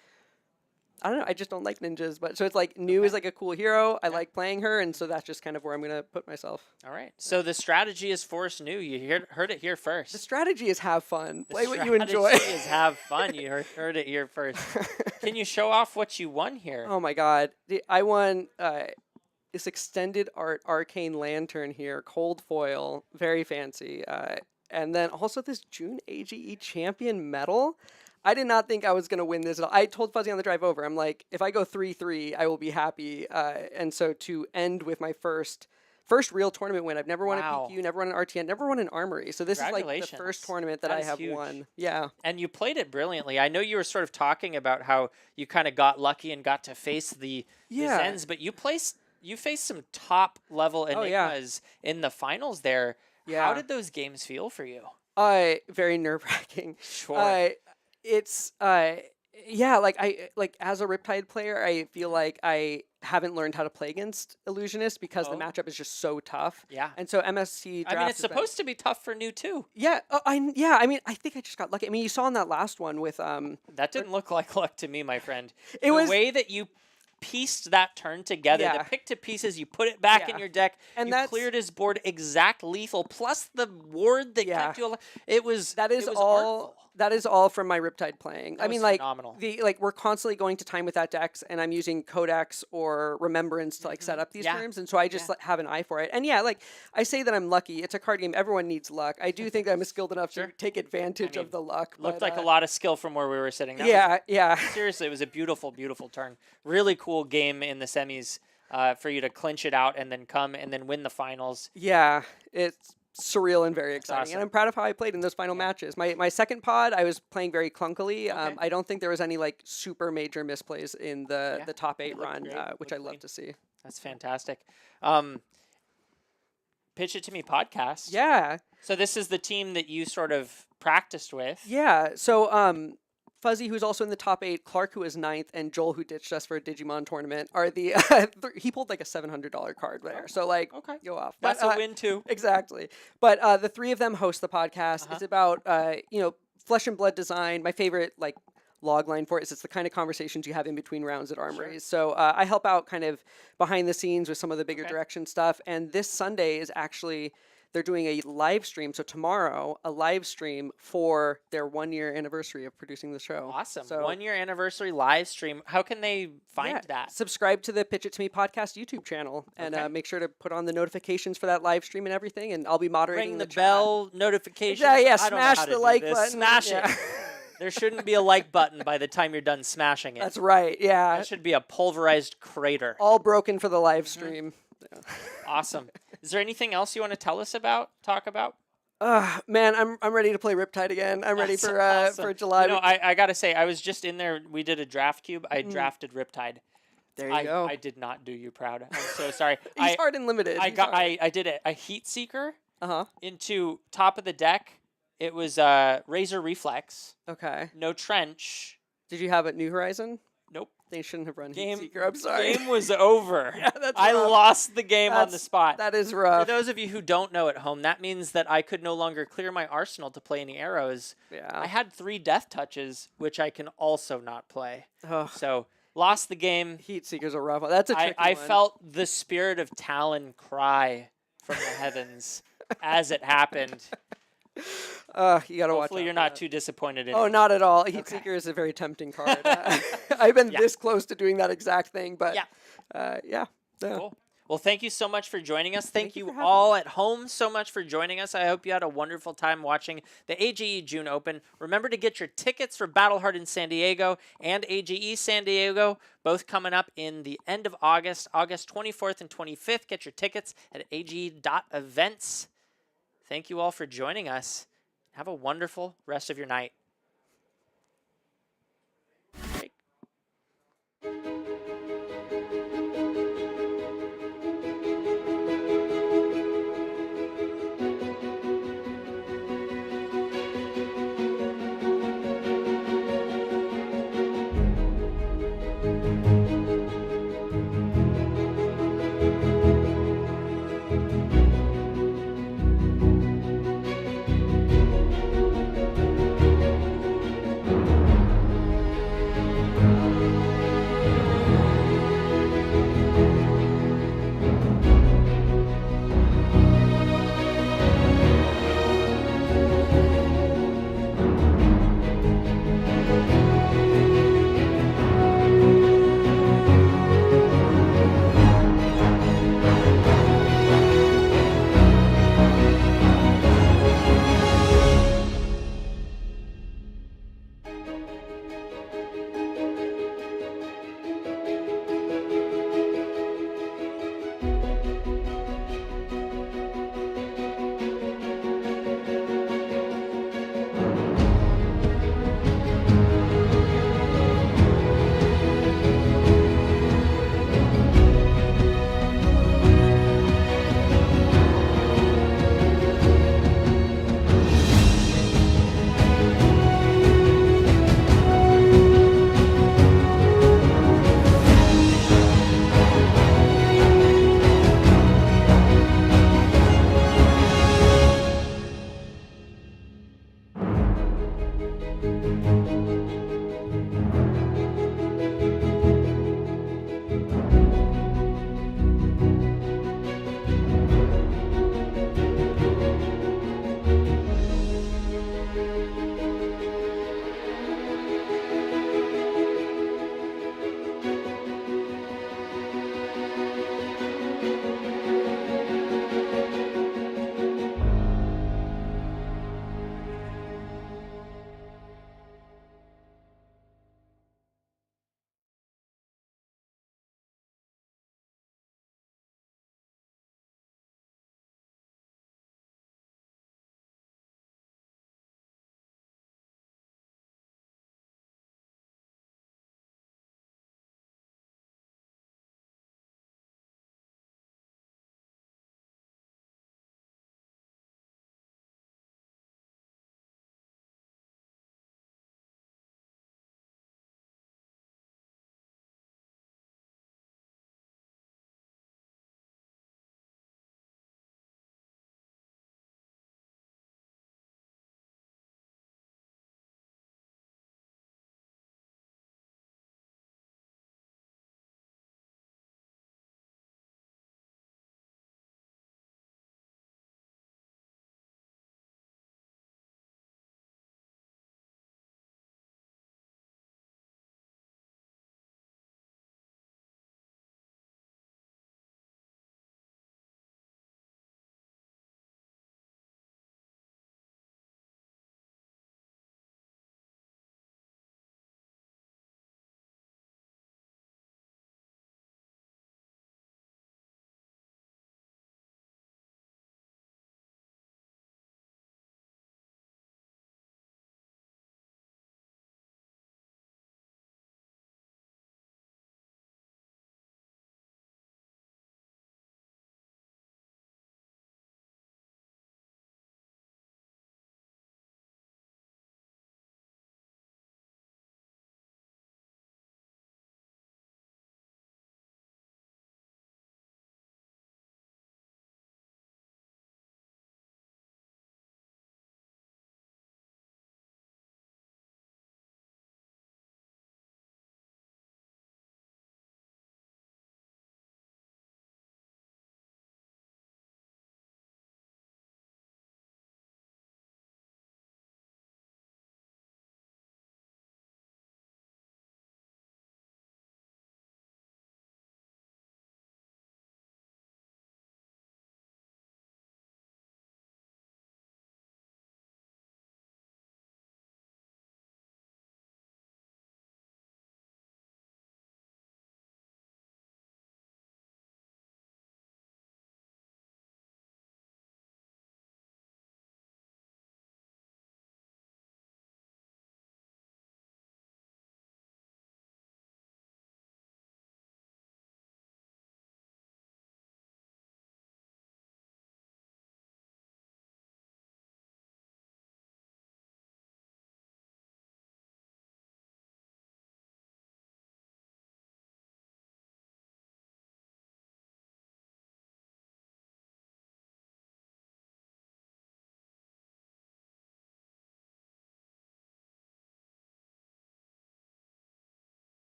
I don't know. I just don't like ninjas. But so it's like Nu is like a cool hero. I like playing her, and so that's just kind of where I'm gonna put myself. All right. So the strategy is force Nu. You heard it here first. The strategy is have fun. Play what you The enjoy. strategy is have fun. You heard it here first. Can you show off what you won here? Oh my god, I won this extended art Arcane lantern here, cold foil, very fancy, and then also this June AGE champion medal. I did not think I was going to win this at all. I told Fuzzy on the drive over, I'm like, if I go 3-3, I will be happy. And so to end with my first real tournament win, I've never won a PQ, never won an RTN, never won an Armory. So this is like the first tournament that I have won. Yeah. And you played it brilliantly. I know you were sort of talking about how you kind of got lucky and got to face the Zens, but you faced some top level Enigmas in the finals there. Yeah. How did those games feel for you? Very nerve-wracking. Sure. It's like as a Riptide player, I feel like I haven't learned how to play against illusionists because the matchup is just so tough. Yeah. And so MST draft it's supposed to be tough for Nu too. Yeah. I mean, I think I just got lucky. I mean, you saw in that last one with That didn't look like luck to me, my friend. It was the way that you pieced that turn together, the pick to pieces, you put it back in your deck, and you cleared his board exact lethal, plus the ward that kept you alive. It was artful. That is all from my Riptide playing. I mean, like phenomenal. We're constantly going to time with that decks, and I'm using Codex or Remembrance to like set up these terms, and so I just have an eye for it. And like I say that I'm lucky. It's a card game. Everyone needs luck. I do think that I'm skilled enough to take advantage of the luck. Looked like a lot of skill from where we were sitting. Seriously, it was a beautiful, beautiful turn. Really cool game in the semis for you to clinch it out and then come and then win the finals. Yeah, it's surreal and very exciting. Awesome. And I'm proud of how I played in those final matches. My second pod, I was playing very clunkily. I don't think there was any like super major misplays in the top 8 run, which I love to see. That's fantastic. Pitch It To Me podcast. Yeah. So this is the team that you sort of practiced with. Yeah. So Fuzzy, who's also in the top 8, Clark, who is 9th, and Joel, who ditched us for a Digimon tournament, are the he pulled like a $700 card there. So like, go off. That's a win too. Exactly. But the 3 of them host the podcast. It's about flesh and blood design. My favorite like log line for it is it's the kind of conversations you have in between rounds at Armories. So I help out kind of behind the scenes with some of the bigger direction stuff. And this Sunday is actually they're doing a live stream. So tomorrow, a live stream for their 1-year anniversary of producing the show. Awesome. So, 1-year anniversary live stream. How can they find that? Subscribe to the Pitch It To Me podcast YouTube channel and make sure to put on the notifications for that live stream and everything. And I'll be moderating Ring the chat. bell notifications. Yeah, I don't know smash how the to do like this. button. Smash it. There shouldn't be a like button by the time you're done smashing it. That's right. Yeah. That should be a pulverized crater. All broken for the live stream. Yeah. Awesome. Is there anything else you want to tell us about? Talk about? Man, I'm ready to play Riptide again. I'm ready for awesome. for July. You know, I gotta say, I was just in there. We did a draft cube. I drafted Riptide. There you go. I did not do you proud. I'm so sorry. He's hard and limited. I did a Heat Seeker into top of the deck. It was Razor Reflex. Okay. No Trench. Did you have a New Horizon? Nope. They shouldn't have run Game- Heatseeker. I'm sorry. Game was over. Yeah, that's I rough. lost the game on the That's- spot. That is For rough. those of you who don't know at home, that means that I could no longer clear my arsenal to play any arrows. I Yeah. had 3 death touches, which I can also not play. Ugh. So lost the game. Heatseeker's a rough one. That's a tricky I one. felt the spirit of Talon cry from the heavens as it happened. You gotta watch. Hopefully out you're for not that. too disappointed in Oh, me. not at all. Heatseeker is a very tempting card. I've been Yeah. this close to doing that exact thing, but Yeah. yeah. Cool. Well, thank you so much for joining us. Thank you you for having all at home so much for joining us. I hope you had a wonderful time watching the AGE June Open. Remember to get your tickets for Battleheart in San Diego and AGE San Diego, both coming up in the end of August, August 24th and 25th. Get your tickets at age.events. Thank you all for joining us. Have a wonderful rest of your night.